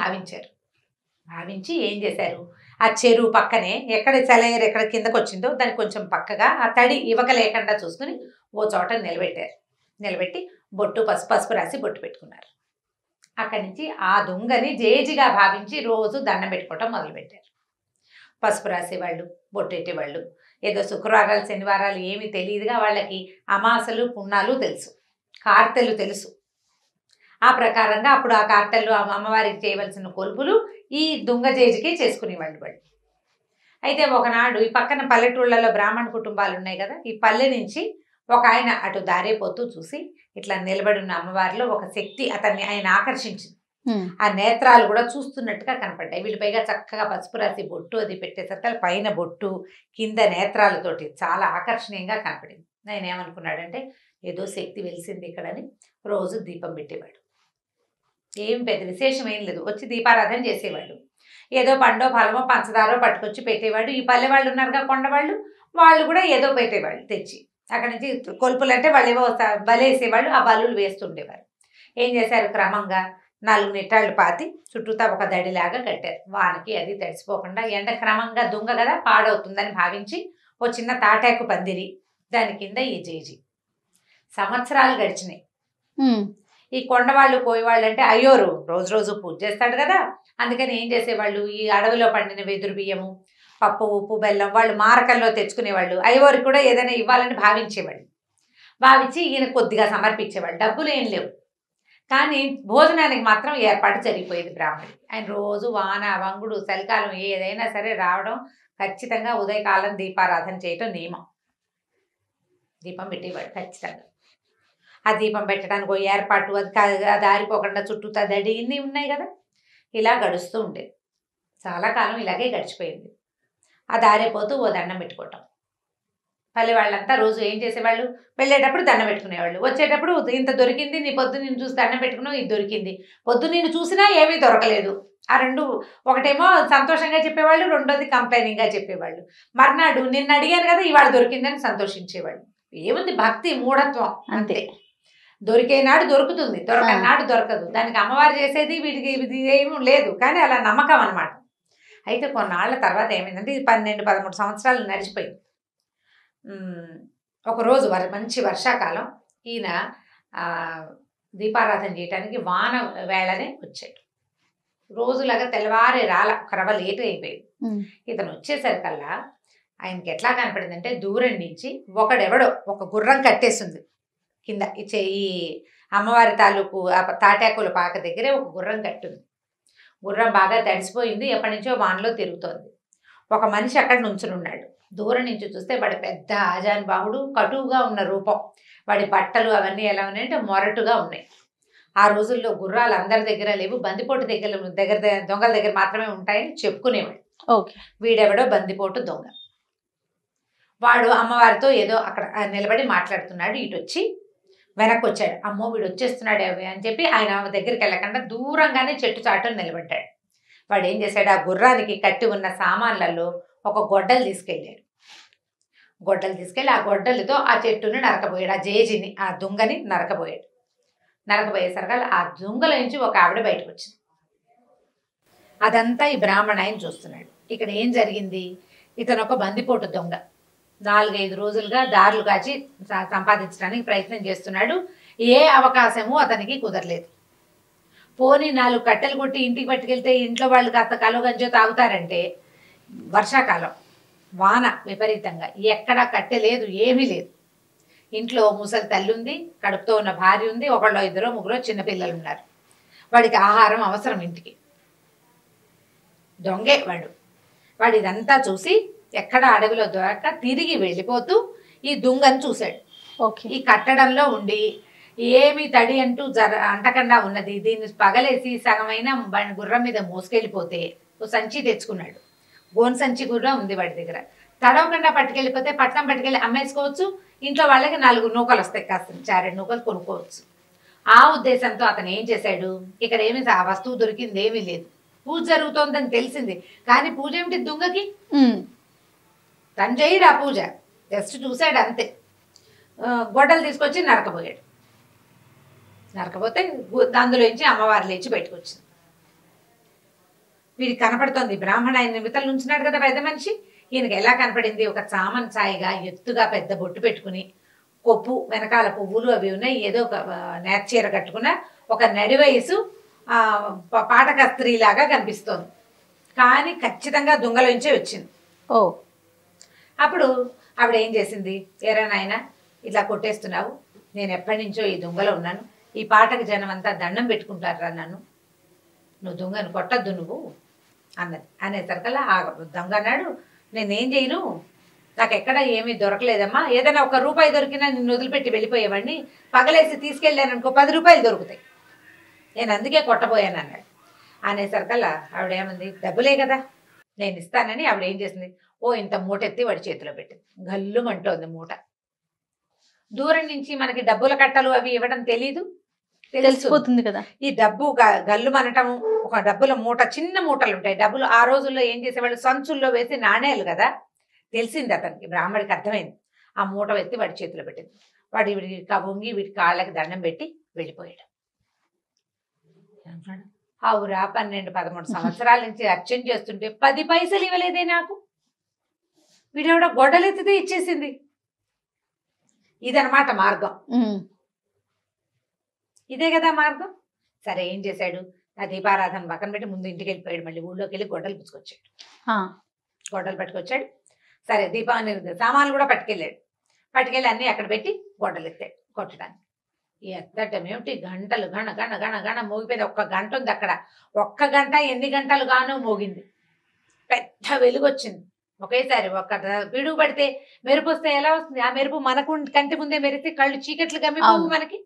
భావించి ఏం చేశారు, ఆ చెరువు పక్కనే ఎక్కడ సెలయేరు ఎక్కడ కిందకు వచ్చిందో దానికి కొంచెం పక్కగా ఆ తడి ఇవక లేకుండా చూసుకుని ఓ చోట నిలబెట్టి పసుపు రాసి బొట్టు పెట్టుకున్నారు. అక్కడి నుంచి ఆ దుంగని జేజిగా భావించి రోజు దండం పెట్టుకోవటం మొదలుపెట్టారు. పసుపు రాసేవాళ్ళు, బొట్టెట్టేవాళ్ళు. ఏదో శుక్రవారాలు శనివారాలు ఏమీ తెలియదుగా వాళ్ళకి, అమాసలు పుణ్యాలు తెలుసు, కార్తెలు తెలుసు. ఆ ప్రకారంగా అప్పుడు ఆ కార్తెలు అమ్మవారికి చేయవలసిన కొలుపులు ఈ దుంగ జేజికే చేసుకునేవాళ్ళు వాళ్ళు. అయితే ఒకనాడు ఈ పక్కన పల్లెటూళ్ళలో బ్రాహ్మణ కుటుంబాలు ఉన్నాయి కదా, ఈ పల్లె నుంచి ఒక ఆయన అటు దారిపోతూ చూసి ఇట్లా నిలబడి ఉన్న అమ్మవారిలో ఒక శక్తి ఆయన ఆకర్షించింది. ఆ నేత్రాలు కూడా చూస్తున్నట్టుగా కనపడ్డాయి. వీళ్ళు పైగా చక్కగా పసుపు రాసి బొట్టు అది పెట్టేసరికి పైన బొట్టు కింద నేత్రాలతోటి చాలా ఆకర్షణీయంగా కనపడింది. ఆయన ఏమనుకున్నాడంటే ఏదో శక్తి వెలిసింది ఇక్కడని రోజు దీపం పెట్టేవాడు. ఏం పెద్ద విశేషం ఏం లేదు, వచ్చి దీపారాధన చేసేవాడు. ఏదో పండో ఫలమో పంచదారో పట్టుకొచ్చి పెట్టేవాడు. ఈ పల్లె వాళ్ళు ఉన్నారుగా కొండవాళ్ళు, వాళ్ళు కూడా ఏదో పెట్టేవాళ్ళు తెచ్చి. అక్కడి నుంచి కొలుపులు అంటే వాళ్ళు ఏవో బలేసేవాళ్ళు, ఆ బలులు వేస్తుండేవారు. ఏం చేశారు, క్రమంగా 4 నిట్టాళ్ళు పాతి చుట్టూతా ఒక దడిలాగా కట్టారు. వానకి అది తడిసిపోకుండా. ఎండ క్రమంగా దుంగ కదా పాడవుతుందని భావించి ఓ చిన్న తాటాకు పందిరి, దాని కింద ఈ జేజి. సంవత్సరాలు గడిచినాయి. ఈ కొండవాళ్ళు కోయవాళ్ళు అంటే అయ్యోరు రోజు పూజ చేస్తాడు కదా, అందుకని ఏం చేసేవాళ్ళు, ఈ అడవిలో పండిన వెదురు బియ్యము, పప్పు, ఉప్పు, బెల్లం వాళ్ళు మారకల్లో తెచ్చుకునేవాళ్ళు. అయ్యవారికి కూడా ఏదైనా ఇవ్వాలని భావించేవాళ్ళు. భావించి ఈయన కొద్దిగా సమర్పించేవాళ్ళు. డబ్బులు ఏం లేవు, కానీ భోజనానికి మాత్రం ఏర్పాటు జరిగిపోయేది బ్రాహ్మణుడికి. ఆయన రోజు వాన వంగుడు చలికాలం ఏదైనా సరే రావడం, ఖచ్చితంగా ఉదయకాలం దీపారాధన చేయటం నియమం. దీపం పెట్టేవాడు ఖచ్చితంగా. ఆ దీపం పెట్టడానికి ఏర్పాటు, అది ఆరిపోకుండా చుట్టూతా దడి ఇన్ని ఉన్నాయి కదా, ఇలా గడుస్తూ ఉండేది. చాలా కాలం ఇలాగే గడిచిపోయింది. అది ఆరిపోతూ ఓ దండం పెట్టుకోవటం. పల్లె వాళ్ళంతా రోజు ఏం చేసేవాళ్ళు, వెళ్ళేటప్పుడు దండం పెట్టుకునేవాళ్ళు, వచ్చేటప్పుడు ఇంత దొరికింది, నీ పొద్దు నేను చూసి దండం పెట్టుకున్నావు, ఇది దొరికింది. పొద్దు నేను చూసినా ఏమీ దొరకలేదు. ఆ రెండు, ఒకటేమో సంతోషంగా చెప్పేవాళ్ళు, రెండోది కంప్లైనింగ్గా చెప్పేవాళ్ళు. మర్నాడు నిన్న అడిగాను కదా ఇవాళ దొరికిందని సంతోషించేవాళ్ళు. ఏముంది, భక్తి, మూఢత్వం అంతే. దొరికే నాడు దొరుకుతుంది, దొరకని నాడు దొరకదు. దానికి అమ్మవారు చేసేది వీటికి ఇది ఏమీ లేదు, కానీ అలా నమ్మకం అనమాట. అయితే కొన్నాళ్ళ తర్వాత ఏమైందంటే, ఇది 12-13 సంవత్సరాలు నడిచిపోయింది. ఒకరోజు మంచి వర్షాకాలం, ఈయన దీపారాధన చేయడానికి వాన వేళనే వచ్చాడు. రోజులాగా తెల్లవారే రాల, కరవ లేట్ అయిపోయింది. ఇతను వచ్చేసరికల్లా ఆయనకి ఎట్లా కనపడిందంటే, దూరం నుంచి ఒకడెవడో ఒక గుర్రం కట్టేసింది కింద. ఈ అమ్మవారి తాలూకు తాటాకుల పాక దగ్గరే ఒక గుర్రం కట్టుంది. గుర్రం బాగా తడిసిపోయింది, ఎప్పటి నుంచో వానలో తిరుగుతోంది. ఒక మనిషి అక్కడ నుంచుని ఉన్నాడు. దూరం నుంచి చూస్తే వాడి పెద్ద ఆజానుబాహుడు, కటువుగా ఉన్న రూపం. వాడి బట్టలు అవన్నీ ఎలా ఉన్నాయంటే మొరటుగా ఉన్నాయి. ఆ రోజుల్లో గుర్రాలు అందరి దగ్గర లేవు, బందిపోటు దగ్గర దొంగల దగ్గర మాత్రమే ఉంటాయని చెప్పుకునేవాడు. వీడెవడో బందిపోటు దొంగ. వాడు అమ్మవారితో ఏదో అక్కడ నిలబడి మాట్లాడుతున్నాడు. ఇటు వచ్చి వెనక్కి వచ్చాడు. అమ్మో వీడు వచ్చేస్తున్నాడు అవి అని చెప్పి ఆయన దగ్గరికి వెళ్ళకుండా దూరంగానే చెట్టు చాటును నిలబడ్డాడు. వాడు ఏం చేశాడు, ఆ గుర్రానికి కట్టి ఉన్న సామాన్లలో ఒక గొడ్డలు తీసుకెళ్ళాడు. గొడ్డలు తీసుకెళ్ళి ఆ గొడ్డలతో ఆ చెట్టుని నరకబోయాడు. ఆ జేజిని, ఆ దుంగని నరకబోయాడు. నరకబోయేసరికి ఆ దుంగల నుంచి ఒక ఆవిడ బయటకు వచ్చింది. అదంతా ఈ బ్రాహ్మణ ఆయన చూస్తున్నాడు. ఇక్కడ ఏం జరిగింది, ఇతను ఒక బందిపోటు దొంగ. 4-5 రోజులుగా దారులు కాచి సంపాదించడానికి ప్రయత్నం చేస్తున్నాడు. ఏ అవకాశము అతనికి కుదరలేదు. పోనీ 4 కట్టెలు కొట్టి ఇంటికి పట్టుకెళ్తే ఇంట్లో వాళ్ళు కాస్త కలుగంజో తాగుతారంటే, వర్షాకాలం, వాన విపరీతంగా, ఎక్కడా కట్టె లేదు, ఏమీ లేదు. ఇంట్లో ముసలి తల్లి ఉంది, కడుపుతో ఉన్న భార్య ఉంది, 1-2-3 చిన్నపిల్లలు ఉన్నారు. వాడికి ఆహారం అవసరం ఇంటికి. దొంగే వాడు ఇదంతా చూసి ఎక్కడ అడవిలో దొరక్క తిరిగి వెళ్ళిపోతూ ఈ దుంగను చూశాడు. ఈ కట్టడంలో ఉండి ఏమి తడి అంటూ అంటకుండా ఉన్నది. దీన్ని పగలేసి సగమైన గుర్రం మీద మోసుకెళ్ళిపోతే ఓ సంచి తెచ్చుకున్నాడు. గోన్ సంచి కూడా ఉంది వాడి దగ్గర. తడవకుండా పట్టుకెళ్ళిపోతే పట్నం పట్టుకెళ్ళి అమ్మేసుకోవచ్చు. ఇంట్లో వాళ్ళకి 4 నూకలు వస్తాయి, కాస్త 4 నూకలు కొనుక్కోవచ్చు. ఆ ఉద్దేశంతో అతను ఏం చేశాడు, ఇక్కడ ఏమి ఆ వస్తువు దొరికింది ఏమీ లేదు. పూజ జరుగుతోందని తెలిసింది, కానీ పూజ ఏమిటి దుంగకి, తను చేయడు ఆ పూజ, జస్ట్ చూశాడు అంతే. గొడ్డలు తీసుకొచ్చి నరకబోయాడు. నరకపోతే అందులోంచి అమ్మవారు లేచి బయటకు వచ్చింది. వీడికి కనపడుతోంది. బ్రాహ్మణ ఆయన నిమిత్తలు ఉంచినాడు కదా పెద్ద మనిషి, ఈయనకి ఎలా కనపడింది, ఒక చామన్ ఛాయిగా ఎత్తుగా పెద్ద బొట్టు పెట్టుకుని, కొప్పు వెనకాల పువ్వులు అవి ఉన్నాయి, ఏదో ఒక నేర్చీర కట్టుకున్న ఒక నడి వయసు పాటక స్త్రీలాగా కనిపిస్తోంది. కానీ ఖచ్చితంగా దుంగలోంచే వచ్చింది. అప్పుడు ఆవిడ ఏం చేసింది, ఏరా నాయన ఇట్లా కొట్టేస్తున్నావు, నేను ఎప్పటి నుంచో ఈ దుంగలో ఉన్నాను, ఈ పాటకు జనం అంతా దండం పెట్టుకుంటారా నన్ను, నువ్వు దుంగను కొట్టద్దు నువ్వు అన్నది. అనేసరికల్లా ఆ దొంగ అన్నాడు, నేనేం చేయను, నాకు ఎక్కడ ఏమీ దొరకలేదమ్మా, ఏదైనా ₹1 దొరికినా నిన్ను వదిలిపెట్టి వెళ్ళిపోయేవాడిని, పగలేసి తీసుకెళ్ళాను అనుకో ₹10 దొరుకుతాయి, నేను అందుకే కొట్టబోయాను అన్నాడు. అనేసరికల్లా ఆవిడేమంది, డబ్బులే కదా నేను ఇస్తానని ఆవిడ ఏం చేసింది, ఇంత మూట ఎత్తి వాడి చేతిలో పెట్టింది. గల్లుమంటోంది మూట. దూరం నుంచి మనకి డబ్బుల కట్టలు అవి ఇవ్వడం తెలిసిపోతుంది కదా. ఈ డబ్బు గల్లు మనటం, ఒక డబ్బుల మూట, చిన్న మూటలు ఉంటాయి డబ్బులు. ఆ రోజుల్లో ఏం చేసేవాళ్ళు, సంచుల్లో వేసి నాణేలు కదా. తెలిసింది అతనికి, బ్రాహ్మడికి అర్థమైంది. ఆ మూట ఎత్తి వాడి చేతిలో పెట్టింది. వాడి వీడికి వంగి వీడి కాళ్ళకి దండం పెట్టి వెళ్ళిపోయాడు. అవురా 12-13 సంవత్సరాల నుంచి అర్చన చేస్తుంటే 10 పైసలు ఇవ్వలేదే నాకు, వీడెవడ గొడ్డలెత్తితే ఇచ్చేసింది. ఇదనమాట మార్గం, ఇదే కదా మార్గం. సరే ఏం చేశాడు, ఆ దీపారాధన పక్కన పెట్టి ముందు ఇంటికి వెళ్ళిపోయాడు. మళ్ళీ ఊళ్ళోకి వెళ్ళి గొడ్డలు పుచ్చుకొచ్చాడు. గొడ్డలు పట్టుకొచ్చాడు. సరే దీపాన్ని సామాన్లు కూడా పట్టుకెళ్ళి అన్నీ అక్కడ పెట్టి గొడ్డలు ఎత్తాడు కొట్టడానికి. ఎత్తటం ఏమిటి, గంటలు గణ గణ గణ గణ మోగిపోయింది. 1 గంట ఉంది అక్కడ. 1 గంట ఎన్ని గంటలు గానో మోగింది. పెద్ద వెలుగు వచ్చింది ఒకేసారి. ఒక పిడుగు పడితే మెరుపు వస్తే ఎలా వస్తుంది, ఆ మెరుపు మనకు కంటి ముందే మెరిస్తే కళ్ళు చీకట్లు గమ్మిపోవు మనకి.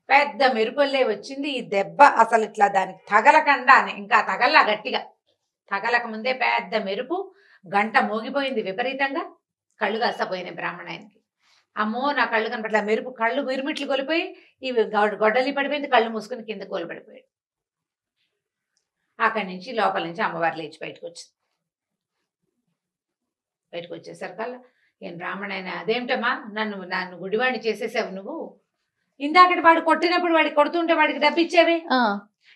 పెద్ద మెరుపుల్లే వచ్చింది. ఈ దెబ్బ అసలు ఇట్లా దానికి తగలకుండానే, ఇంకా తగల్లా గట్టిగా, తగలక ముందే పెద్ద మెరుపు, గంట మోగిపోయింది విపరీతంగా. కళ్ళు కాస్తా పోయినాయి బ్రాహ్మణాయనకి. అమ్మో నా కళ్ళు కనపట్ల, మెరుపు కళ్ళు మిరుమిట్లు కొలిపోయి ఇవి గొడ్డలి పడిపోయింది, కళ్ళు మూసుకుని కింద కోలుపడిపోయాడు. అక్కడి నుంచి లోపల నుంచి అమ్మవారు లేచి బయటకు వచ్చింది. బయటకు వచ్చేసరికల్లా ఏం బ్రాహ్మణాయన, అదేమిటమ్మా నన్ను గుడివాడిని చేసేసావు నువ్వు, ఇందాకటి వాడు కొట్టినప్పుడు వాడికి కొడుతుంటే వాడికి డబ్బిచ్చావే,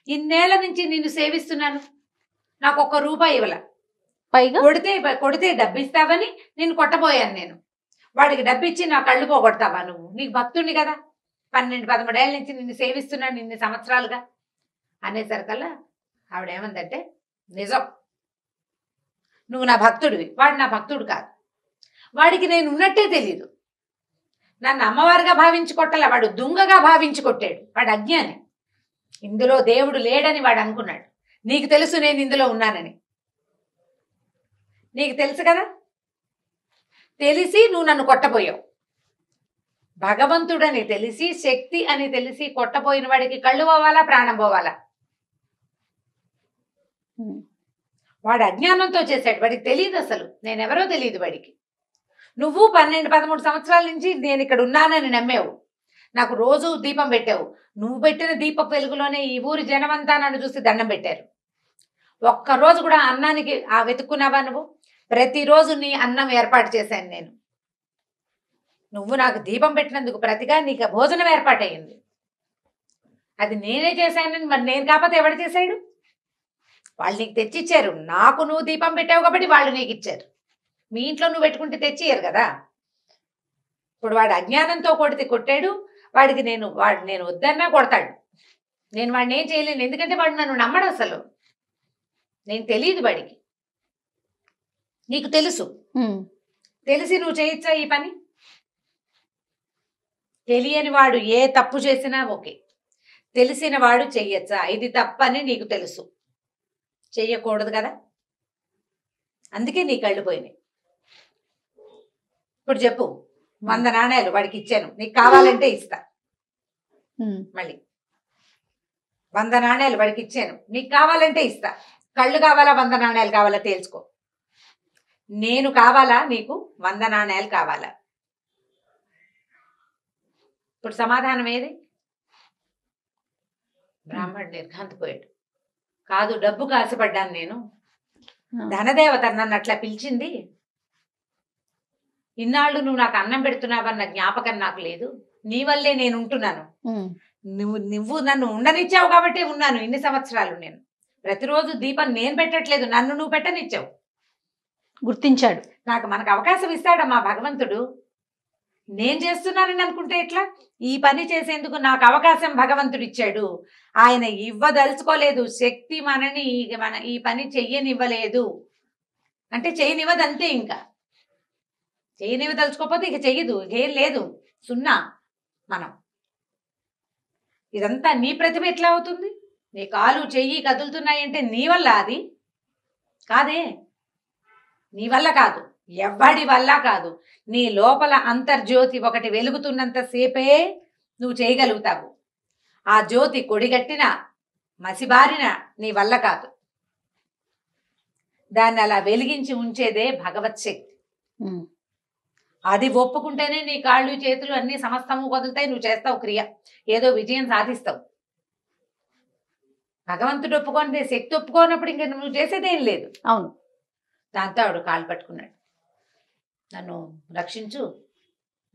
ఇన్నేళ్ల నుంచి నిన్ను సేవిస్తున్నాను, నాకు ₹1 ఇవ్వాల, పైగా కొడితే డబ్బిస్తావని నిన్ను కొట్టబోయాను నేను, వాడికి డబ్బిచ్చి నా కళ్ళు పోగొడతావా నువ్వు, నీకు భక్తుడిని కదా, 12-13 ఏళ్ళ నుంచి నిన్ను సేవిస్తున్నాను ఇన్ని సంవత్సరాలుగా అనేసరికల్లా ఆవిడేమందంటే, నిజం, నువ్వు నా భక్తుడివి, వాడు నా భక్తుడు కాదు, వాడికి నేను ఉన్నట్టే తెలీదు, నన్ను అమ్మవారిగా భావించి కొట్టలే, వాడు దుంగగా భావించి కొట్టాడు, వాడు అజ్ఞాని, ఇందులో దేవుడు లేడని వాడు అనుకున్నాడు, నీకు తెలుసు నేను ఇందులో ఉన్నానని, నీకు తెలుసు కదా, తెలిసి నువ్వు నన్ను కొట్టబోయావు, భగవంతుడని తెలిసి శక్తి అని తెలిసి కొట్టబోయిన వాడికి కళ్ళు పోవాలా ప్రాణం పోవాలా, వాడు అజ్ఞానంతో చేశాడు, వాడికి తెలియదు, అసలు నేనెవరో తెలియదు వాడికి, నువ్వు 12-13 సంవత్సరాల నుంచి నేను ఇక్కడ ఉన్నానని నమ్మేవు, నాకు రోజు దీపం పెట్టావు, నువ్వు పెట్టిన దీప వెలుగులోనే ఈ ఊరి జనమంతా నన్ను చూసి దండం పెట్టారు, ఒక్కరోజు కూడా అన్నానికి వెతుక్కున్నావా నువ్వు, ప్రతిరోజు నీ అన్నం ఏర్పాటు చేశాను నేను, నువ్వు నాకు దీపం పెట్టినందుకు ప్రతిగా నీకు భోజనం ఏర్పాటయ్యింది, అది నేనే చేశానని మరి నేను కాకపోతే ఎవడు చేశాడు, వాళ్ళు నీకు తెచ్చిచ్చారు, నాకు నువ్వు దీపం పెట్టావు కాబట్టి వాళ్ళు నీకు ఇచ్చారు, మీ ఇంట్లో నువ్వు పెట్టుకుంటే తెచ్చియ్యరు కదా, ఇప్పుడు వాడు అజ్ఞానంతో కొట్టాడు, వాడికి నేను వద్దన్నా కొడతాడు, నేను వాడిని ఏం చేయలేను, ఎందుకంటే వాడు నన్ను నమ్మడు, అసలు నేను తెలియదు వాడికి, నీకు తెలుసు, తెలిసి నువ్వు చేయొచ్చా ఈ పని, తెలియని వాడు ఏ తప్పు చేసినా ఓకే, తెలిసిన వాడు చెయ్యొచ్చా, ఇది తప్పని నీకు తెలుసు, చెయ్యకూడదు కదా, అందుకే నీ కళ్ళు పోయినాయి, ఇప్పుడు చెప్పు, 100 నాణేలు వాడికి ఇచ్చాను, నీకు కావాలంటే ఇస్తా, మళ్ళీ 100 నాణేలు వాడికి ఇచ్చాను, నీకు కావాలంటే ఇస్తా, కళ్ళు కావాలా 100 నాణేలు కావాలా తేల్చుకో, నేను కావాలా నీకు 100 నాణేలు కావాలా, ఇప్పుడు సమాధానం ఏది, బ్రాహ్మణుడు నిర్ఘాంతపోయాడు, కాదు డబ్బుకు ఆశపడ్డాను నేను, ధనదేవత నన్ను అట్లా పిలిచింది, ఇన్నాళ్ళు నువ్వు నాకు అన్నం పెడుతున్నావన్న జ్ఞాపకం నాకు లేదు, నీ వల్లే నేను ఉంటున్నాను, నువ్వు నన్ను ఉండనిచ్చావు కాబట్టి ఉన్నాను ఇన్ని సంవత్సరాలు, నేను ప్రతిరోజు దీపం నేను పెట్టట్లేదు, నన్ను నువ్వు పెట్టనిచ్చావు, గుర్తించాడు, మనకు అవకాశం ఇస్తాడమ్మా భగవంతుడు, నేను చేస్తున్నానని అనుకుంటే ఎట్లా, ఈ పని చేసేందుకు నాకు అవకాశం భగవంతుడు ఇచ్చాడు, ఆయన ఇవ్వదలుచుకోలేదు, శక్తి మనని ఈ పని చెయ్యనివ్వలేదు అంటే చెయ్యనివ్వదు, అంతే, ఇంకా చెయ్యనివ్వదలుచుకోకపోతే ఇక చెయ్యదు, ఏం లేదు, సున్నా, మనం ఇదంతా నీ ప్రతిభ ఎట్లా అవుతుంది, నీ కాలు చెయ్యి కదులుతున్నాయంటే నీ వల్ల, అది కాదే, నీ వల్ల కాదు, ఎవ్వడి వల్ల కాదు, నీ లోపల అంతర్జ్యోతి ఒకటి వెలుగుతున్నంత సేపే నువ్వు చేయగలుగుతావు, ఆ జ్యోతి కొడిగట్టిన మసిబారిన నీ వల్ల కాదు, దాన్ని అలా వెలిగించి ఉంచేదే భగవత్ శక్తి, అది ఒప్పుకుంటేనే నీ కాళ్ళు చేతులు అన్ని సమస్తము వదులుతాయి, నువ్వు చేస్తావు క్రియ, ఏదో విజయం సాధిస్తావు, భగవంతుడు ఒప్పుకోనిదే, శక్తి ఒప్పుకోనప్పుడు ఇంకా నువ్వు చేసేదేం లేదు, అవును, దాంతో ఆవిడ కాళ్ళు పట్టుకున్నాడు, నన్ను రక్షించు,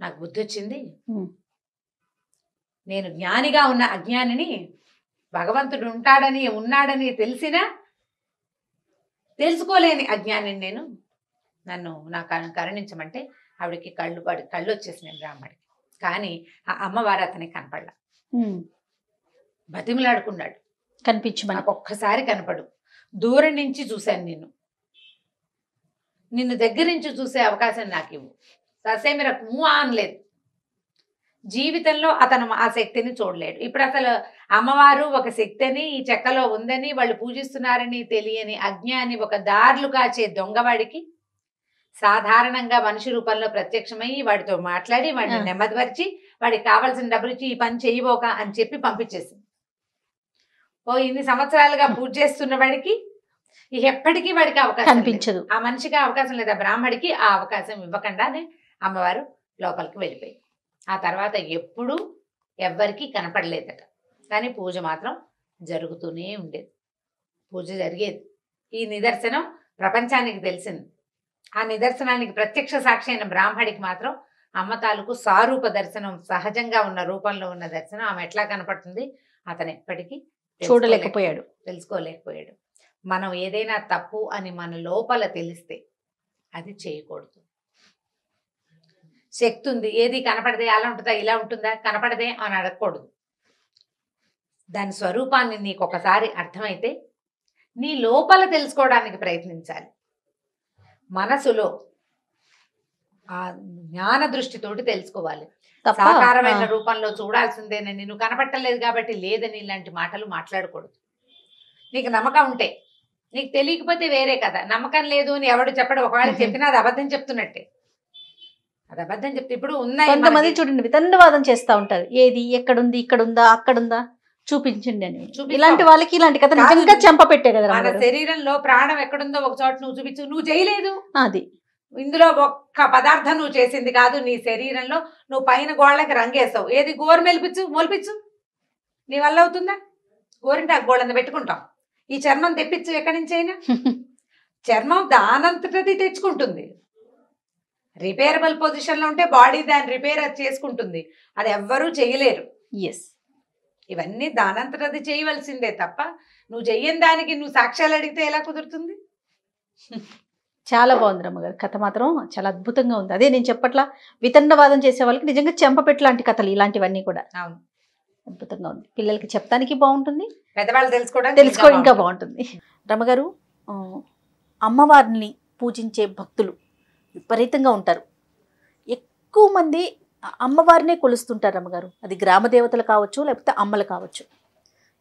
నాకు బుద్ధి వచ్చింది, నేను జ్ఞానిగా ఉన్న అజ్ఞానిని, భగవంతుడు ఉన్నాడని తెలిసినా తెలుసుకోలేని అజ్ఞానిని నేను, నన్ను నాకు కరుణించమంటే ఆవిడకి కళ్ళు వచ్చేసినాయి బ్రాహ్మడికి, కానీ ఆ అమ్మవారు అతనికి కనపడలా, బతిమలాడుకున్నాడు, కనిపించమని, నాకు ఒక్కసారి కనపడు, దూరం నుంచి చూశాను నిన్ను దగ్గర నుంచి చూసే అవకాశం నాకు ఇవ్వు, ససేమిర అనలేదు, జీవితంలో అతను ఆ శక్తిని చూడలేడు, ఇప్పుడు అసలు అమ్మవారు ఒక శక్తి అని ఈ చెక్కలో ఉందని వాళ్ళు పూజిస్తున్నారని తెలియని అజ్ఞాని, ఒక దారులు కాచే దొంగవాడికి సాధారణంగా మనిషి రూపంలో ప్రత్యక్షమయ్యి వాడితో మాట్లాడి వాడిని నెమ్మదిపరిచి వాడికి కావాల్సిన డబ్బులు ఇచ్చి ఈ పని చేయబోక అని చెప్పి పంపించేసింది, ఇన్ని సంవత్సరాలుగా పూజ చేస్తున్న వాడికి ఇక ఎప్పటికీ వాడికి అవకాశం కనిపించదు. లేదు. ఆ మనిషికి అవకాశం లేదు, ఆ బ్రాహ్మడికి ఆ అవకాశం ఇవ్వకుండానే అమ్మవారు లోపలికి వెళ్ళిపోయింది. ఆ తర్వాత ఎప్పుడూ ఎవ్వరికీ కనపడలేదట, కానీ పూజ మాత్రం జరుగుతూనే ఉండేది. పూజ జరిగేది. ఈ నిదర్శనం ప్రపంచానికి తెలిసింది. ఆ నిదర్శనానికి ప్రత్యక్ష సాక్షి అయిన బ్రాహ్మడికి మాత్రం అమ్మ తాలూకు సారూప దర్శనం, సహజంగా ఉన్న రూపంలో ఉన్న దర్శనం ఆమె ఎట్లా కనపడుతుంది అతను ఎప్పటికీ తెలుసుకోలేకపోయాడు. మనం ఏదైనా తప్పు అని మన లోపల తెలిస్తే అది చేయకూడదు. శక్తి ఉంది, ఏది కనపడదే అలా ఉంటుందా ఇలా ఉంటుందా కనపడదే అని అడగకూడదు. దాని స్వరూపాన్ని నీకు ఒకసారి అర్థమైతే నీ లోపల తెలుసుకోవడానికి ప్రయత్నించాలి. మనసులో ఆ జ్ఞాన దృష్టితోటి తెలుసుకోవాలి. సాకారమైన రూపంలో చూడాల్సిందేనని, నువ్వు కనపట్టలేదు కాబట్టి లేదని ఇలాంటి మాటలు మాట్లాడకూడదు. నీకు నమ్మకం ఉంటే, నీకు తెలియకపోతే వేరే కదా. నమ్మకం లేదు అని ఎవడు చెప్పడు, ఒకవేళ చెప్పినా అది అబద్ధం చెప్తున్నట్టే. అది అబద్ధం చెప్తే ఇప్పుడు ఉన్నాయి కొంతమంది చూడండి వితండవాదం చేస్తా ఉంటారు, ఏది ఎక్కడుంది ఇక్కడుందా అక్కడుందా చూపించండి అని. ఇలాంటి వాళ్ళకి ఇలాంటి కథ నిజంగా చెంప పెట్టే కదా. మన శరీరంలో ప్రాణం ఎక్కడుందో ఒక చోట నువ్వు చూపించు, నువ్వు చేయలేదు. అది ఇందులో ఒక్క పదార్థం నువ్వు చేసింది కాదు. నీ శరీరంలో నువ్వు పైన గోళ్ళకి రంగేసావు, ఏది గోరు మొలిపించు, నీ వల్ల అవుతుందా? గోరింటాకు గోళ్ళని పెట్టుకుంటాం. ఈ చర్మం తెప్పించు ఎక్కడి నుంచి అయినా. చర్మం దానంతటది తెచ్చుకుంటుంది. రిపేరబుల్ పొజిషన్లో ఉంటే బాడీ దాన్ని రిపేర్ చేసుకుంటుంది. అది ఎవ్వరూ చేయలేరు. ఇవన్నీ దానంతటది చేయవలసిందే తప్ప నువ్వు చెయ్యని దానికి నువ్వు సాక్ష్యాలు అడిగితే ఎలా కుదురుతుంది? చాలా బాగుంది రమ్మగారు, కథ మాత్రం చాలా అద్భుతంగా ఉంది. అదే నేను చెప్పట్లా, వితండవాదం చేసే వాళ్ళకి నిజంగా చెంపపెట్టు లాంటి కథలు ఇలాంటివన్నీ కూడా అద్భుతంగా ఉంది. పిల్లలకి చెప్తానికి బాగుంటుంది, పెద్దవాళ్ళు తెలుసుకో ఇంకా బాగుంటుంది. రమ్మగారు, అమ్మవారిని పూజించే భక్తులు విపరీతంగా ఉంటారు. ఎక్కువ మంది అమ్మవారినే కొలుస్తుంటారు రమ్మగారు. అది గ్రామ దేవతలు కావచ్చు, లేకపోతే అమ్మలు కావచ్చు.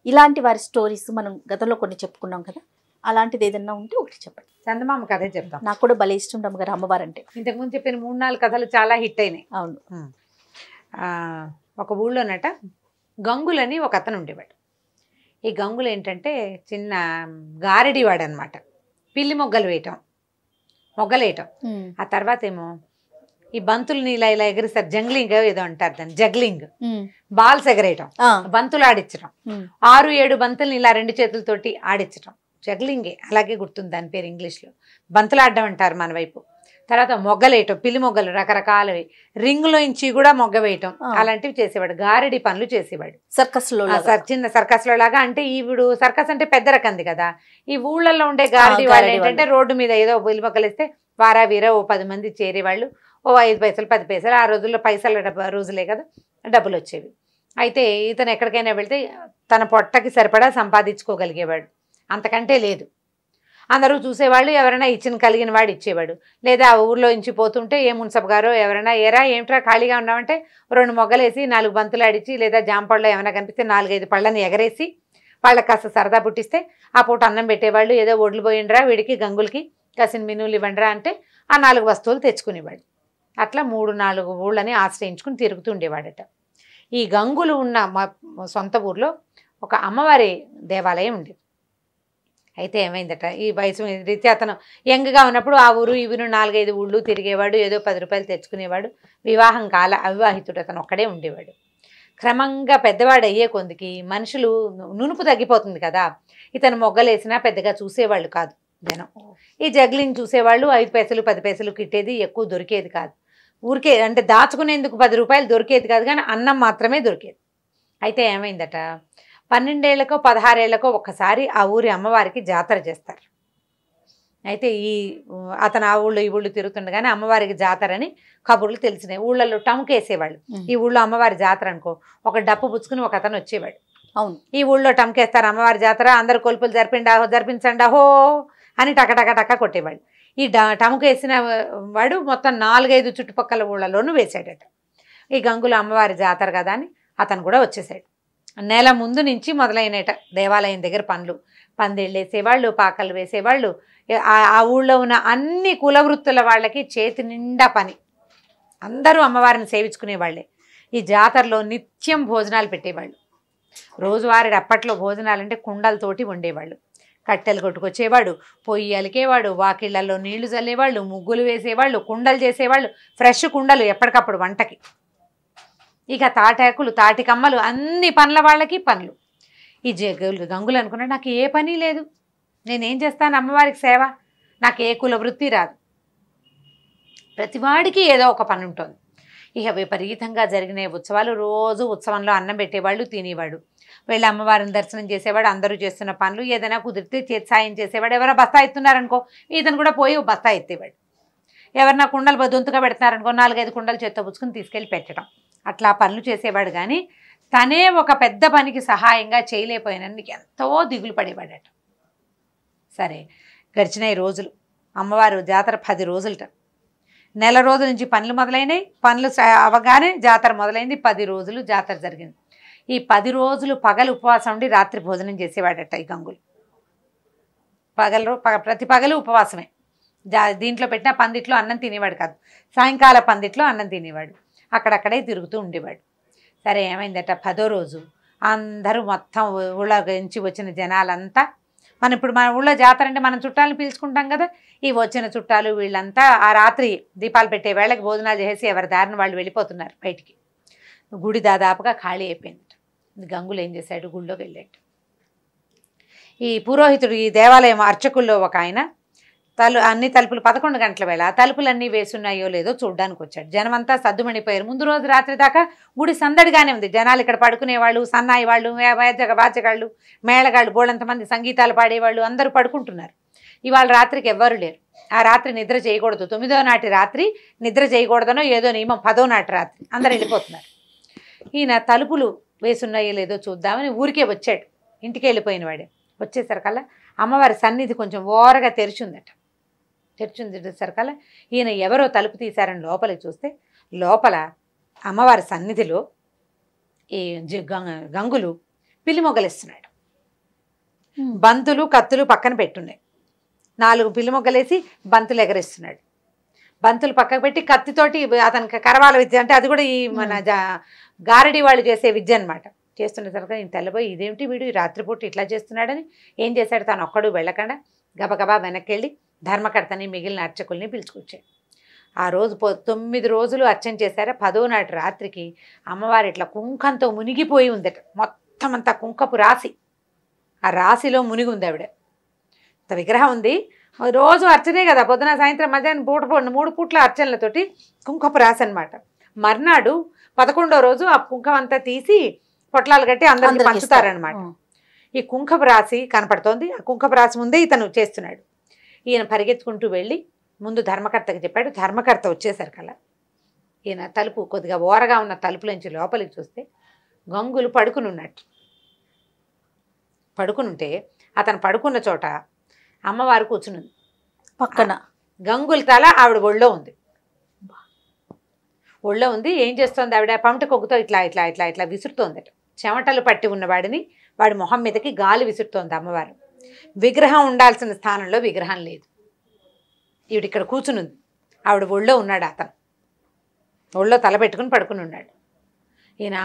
ఇలాంటి వారి స్టోరీస్ మనం గతంలో కొన్ని చెప్పుకున్నాం కదా, అలాంటిది ఏదన్నా ఉంటే ఒకటి చెప్పండి. చందమామ కథే చెప్తాం. నాకు కూడా భలే ఇష్టం రమ్మగారు అమ్మవారు అంటే. ఇంతకుముందు చెప్పిన 3-4 కథలు చాలా హిట్ అయినాయి. అవును. ఒక ఊళ్ళోనట గంగులని ఒక అతను ఉండేవాడు. ఈ గంగులు ఏంటంటే చిన్న గారడివాడు అనమాట. పిల్లి మొగ్గలేయటం. ఆ తర్వాత ఏమో ఈ బంతుల్ని ఇలా ఇలా ఎగిరిస్తారు, జంగ్లింగ్ ఏదో అంటారు దాన్ని, జగ్లింగ్. బాల్స్ ఎగరేయటం, బంతులు ఆడించడం. 6-7 బంతుల్ని ఇలా 2 చేతులతోటి ఆడించడం, జగ్లింగే, అలాగే గుర్తుంది దాని పేరు ఇంగ్లీష్లో. బంతులు ఆడడం అంటారు మన వైపు. తర్వాత మొగ్గలేయటం, పిల్లి మొగ్గలు రకరకాలవి, రింగులోంచి కూడా మొగ్గ వేయటం, అలాంటివి చేసేవాడు. గారడి పనులు చేసేవాడు చిన్న సర్కస్ లో లాగా. అంటే ఈవిడు సర్కస్ అంటే పెద్ద రకంది కదా. ఈ ఊళ్ళల్లో ఉండే గారడి వాళ్ళు ఏంటంటే రోడ్డు మీద ఏదో పిల్లి మొగ్గలు వేస్తే వారా వీరా ఓ 10 మంది చేరేవాళ్ళు. ఓ 5 పైసలు 10 పైసలు, ఆ రోజుల్లో పైసల రోజులే కదా, డబ్బులు వచ్చేవి. అయితే ఇతను ఎక్కడికైనా వెళ్తే తన పొట్టకి సరిపడా సంపాదించుకోగలిగేవాడు, అంతకంటే లేదు. అందరూ చూసేవాళ్ళు, ఎవరైనా కలిగిన వాడు ఇచ్చేవాడు. లేదా ఆ ఊర్లో ఇంచి పోతుంటే ఏ మున్సబ్ గారో ఎవరైనా ఏరా ఏమిట్రా ఖాళీగా ఉన్నామంటే 2 మొగ్గలేసి 4 బంతులు ఆడిచి, లేదా జాంపళ్ళు ఏమైనా కనిపిస్తే 4-5 పళ్ళని ఎగరేసి వాళ్ళకి కాస్త సరదా పుట్టిస్తే ఆ పూట అన్నం పెట్టేవాళ్ళు. ఏదో ఒడ్లు పోయిండ్రా వీడికి గంగులకి కాసిన మినువులు ఇవ్వండిరా అంటే ఆ 4 వస్తువులు తెచ్చుకునేవాడు. అట్లా 3-4 ఊళ్ళని ఆశ్రయించుకుని తిరుగుతుండేవాడట. ఈ గంగులు ఉన్న మా సొంత ఊర్లో ఒక అమ్మవారి దేవాలయం ఉండేది. అయితే ఏమైందట, ఈ వయసు రీత్యా అతను యంగ్గా ఉన్నప్పుడు ఆ ఊరు ఈ ఊరు 4-5 ఊళ్ళు తిరిగేవాడు, ఏదో 10 రూపాయలు తెచ్చుకునేవాడు. వివాహం కాల, అవివాహితుడు అతను ఒక్కడే ఉండేవాడు. క్రమంగా పెద్దవాడు అయ్యే కొందికి మనుషులు నునుపు తగ్గిపోతుంది కదా. ఇతను మొగ్గలేసినా పెద్దగా చూసేవాళ్ళు కాదు జనం. ఈ జగ్లింగ్ చూసేవాళ్ళు 5 పైసలు 10 పైసలు కిట్టేది, ఎక్కువ దొరికేది కాదు. ఊరికే అంటే దాచుకునేందుకు 10 రూపాయలు దొరికేది కాదు, కానీ అన్నం మాత్రమే దొరికేది. అయితే ఏమైందట, 12 ఏళ్లకో 16 ఏళ్లకో ఒక్కసారి ఆ ఊరి అమ్మవారికి జాతర చేస్తారు. అయితే అతను ఆ ఊళ్ళో ఈ ఊళ్ళు తిరుగుతుండగానే అమ్మవారికి జాతర అని కబుర్లు తెలిసినాయి. ఊళ్ళల్లో టముకేసేవాళ్ళు. ఈ ఊళ్ళో అమ్మవారి జాతర అనుకో, ఒక డప్పు పుచ్చుకుని ఒక అతను వచ్చేవాడు. అవును, ఈ ఊళ్ళో టముకేస్తారు అమ్మవారి జాతర, అందరు కొలుపులు జరిపించండి అహో అని టక కొట్టేవాడు. ఈ టముకేసిన వాడు మొత్తం 4-5 చుట్టుపక్కల ఊళ్ళలోనూ వేసాడట. ఈ గంగుల అమ్మవారి జాతర కదా అని అతను కూడా వచ్చేసాడు. నెల ముందు నుంచి మొదలైనట దేవాలయం దగ్గర పనులు. పందిళ్ళు వేసేవాళ్ళు, పాకలు వేసేవాళ్ళు. ఆ ఊళ్ళో ఉన్న అన్ని కులవృత్తుల వాళ్ళకి చేతి నిండా పని. అందరూ అమ్మవారిని సేవించుకునేవాళ్ళే. ఈ జాతరలో నిత్యం భోజనాలు పెట్టేవాళ్ళు. రోజువారీ అప్పట్లో భోజనాలంటే కుండలతోటి వండేవాళ్ళు. కట్టెలు కొట్టుకొచ్చేవాడు, పొయ్యి అలికేవాడు, వాకిళ్లలో నీళ్లు చల్లేవాళ్ళు, ముగ్గులు వేసేవాళ్ళు, కుండలు చేసేవాళ్ళు, ఫ్రెష్ కుండలు ఎప్పటికప్పుడు వంటకి. ఇక తాటాకులు, తాటి కమ్మలు, అన్ని పనుల వాళ్ళకి పనులు. ఈ గంగులు అనుకున్నాడు, నాకు ఏ పని లేదు, నేనేం చేస్తాను అమ్మవారికి సేవ, నాకు ఏ కుల వృత్తి రాదు. ప్రతివాడికి ఏదో ఒక పని ఉంటుంది. ఇక విపరీతంగా జరిగిన ఉత్సవాలు, రోజు ఉత్సవంలో అన్నం పెట్టేవాళ్ళు, తినేవాడు, వెళ్ళి అమ్మవారిని దర్శనం చేసేవాడు, అందరూ చేస్తున్న పనులు, ఏదైనా కుదిరితే చేతి సాయం చేసేవాడు. ఎవరైనా బస్తా ఎత్తున్నారనుకో ఇతను కూడా పోయి బస్తా ఎత్తేవాడు. ఎవరన్నా కుండలు దొంతుగా పెడతారనుకో 4-5 కుండలు చేత్తో పుచ్చుకుని తీసుకెళ్ళి పెట్టడం, అట్లా పనులు చేసేవాడు. కానీ తనే ఒక పెద్ద పనికి సహాయంగా చేయలేకపోయినందుకు ఎంతో దిగులు పడేవాడట. సరే, గడిచినాయి రోజులు. అమ్మవారు జాతర 10 రోజులట. నెల రోజుల నుంచి పనులు మొదలైనవి. పనులు అవగానే జాతర మొదలైంది. 10 రోజులు జాతర జరిగింది. ఈ 10 రోజులు పగలు ఉపవాసం ఉండి రాత్రి భోజనం చేసేవాడట ఈ గంగులు. ప్రతి పగలు ఉపవాసమే. దీంట్లో పెట్టిన పందిట్లో అన్నం తినేవాడు కాదు, సాయంకాల పందిట్లో అన్నం తినేవాడు, అక్కడక్కడే తిరుగుతూ ఉండేవాడు. సరే, ఏమైందట 10వ రోజు అందరూ మొత్తం ఊళ్ళో నుంచి వచ్చిన జనాలంతా, ఇప్పుడు మన ఊళ్ళో జాతర అంటే మనం చుట్టాలను పిలుచుకుంటాం కదా, ఈ వచ్చిన చుట్టాలు వీళ్ళంతా ఆ రాత్రి దీపాలు పెట్టే వేళకి భోజనాలు చేసి ఎవరి దారిని వాళ్ళు వెళ్ళిపోతున్నారు బయటికి. గుడి దాదాపుగా ఖాళీ అయిపోయింది. గంగులు ఏం చేశాడు, గుడిలోకి వెళ్ళాడు. ఈ పురోహితుడు, ఈ దేవాలయం అర్చకుల్లో ఒక ఆయన అన్ని తలుపులు 11 గంటల వేళ తలుపులన్నీ వేసున్నాయో లేదో చూడడానికి వచ్చాడు. జనమంతా సద్దుమణిపోయారు. ముందు రోజు రాత్రి దాకా గుడి సందడిగానే ఉంది. జనాలు ఇక్కడ పడుకునేవాళ్ళు, సన్నాయి వాళ్ళు, వాద్యగాళ్ళు, మేళగాళ్ళు, బోళంతమంది సంగీతాలు పాడేవాళ్ళు అందరూ పడుకుంటున్నారు. ఇవాళ రాత్రికి ఎవ్వరు లేరు. ఆ రాత్రి నిద్ర చేయకూడదు, 9వ నాటి రాత్రి నిద్ర చేయకూడదనో ఏదో నియమం. 10వ నాటి రాత్రి అందరు వెళ్ళిపోతున్నారు. ఈయన తలుపులు వేసున్నాయో లేదో చూద్దామని ఊరికే వచ్చాడు. ఇంటికి వెళ్ళిపోయిన వాడే. వచ్చేసరికల్లా అమ్మవారి సన్నిధి కొంచెం ఓరగా తెరిచిందట. తెరిచేసరికల్లా ఈయన ఎవరో తలుపు తీశారని లోపలికి చూస్తే, లోపల అమ్మవారి సన్నిధిలో ఈ గంగులు పిల్లి మొగ్గలేస్తున్నాడు. బంతులు, కత్తులు పక్కన పెట్టున్నాయి. 4 పిల్లి మొగ్గలేసి బంతులు ఎగరేస్తున్నాడు. బంతులు పక్కకు పెట్టి కత్తితోటి అతనికి కరవాల విద్య, అంటే అది కూడా ఈ మన గారడి వాళ్ళు చేసే విద్య అనమాట. చేస్తున్న తర్వాత ఈయన తెల్లబోయి, ఇదేమిటి వీడు ఈ రాత్రిపూట ఇట్లా చేస్తున్నాడని ఏం చేశాడు, తాను ఒక్కడు వెళ్ళకుండా గబగబా వెనక్కి వెళ్ళి ధర్మకర్తని మిగిలిన అర్చకుల్ని పిలుచుకొచ్చాడు. ఆ రోజు 9 రోజులు అర్చన చేశారా. 10వ నాటి రాత్రికి అమ్మవారు ఇట్లా కుంకంతో మునిగిపోయి ఉందట. మొత్తం అంతా కుంకపు రాశి, ఆ రాశిలో మునిగి ఉంది ఆవిడ. ఇంత విగ్రహం ఉంది. రోజు అర్చనే కదా, పొద్దున సాయంత్రం మధ్యాహ్నం 3 పూట్ల అర్చనలతోటి కుంకపు రాశి అనమాట. మర్నాడు 11వ రోజు ఆ కుంకం అంతా తీసి పొట్లాలు కట్టి అందరికీ పంచుతారనమాట. ఈ కుంకపు రాశి కనపడుతోంది. ఆ కుంకపు రాశి ముందే ఇతను చేస్తున్నాడు. ఈయన పరిగెత్తుకుంటూ వెళ్ళి ముందు ధర్మకర్తకి చెప్పాడు. ధర్మకర్త వచ్చేసరికల్లా ఈయన తలుపు కొద్దిగా ఓరగా ఉన్న తలుపులోంచి లోపలికి చూస్తే గంగులు పడుకుని ఉన్నట్టు. పడుకునుంటే అతను పడుకున్న చోట అమ్మవారు కూర్చునుంది. పక్కన గంగుల తల ఆవిడ ఒళ్ళో ఉంది. ఒళ్ళో ఉంది. ఏం చేస్తోంది ఆవిడ, పమట కొగ్గుతో ఇట్లా ఇట్లా ఇట్లా ఇట్లా విసురుతోందట. చెమటలు పట్టి ఉన్నవాడిని వాడి మొహం మీదకి గాలి విసురుతోంది అమ్మవారు. విగ్రహం ఉండాల్సిన స్థానంలో విగ్రహం లేదు. ఈవిడ ఇక్కడ కూర్చునుంది, ఆవిడ ఒళ్ళో ఉన్నాడు. అతను ఒళ్ళో తల పెట్టుకుని పడుకుని ఉన్నాడు. ఈయన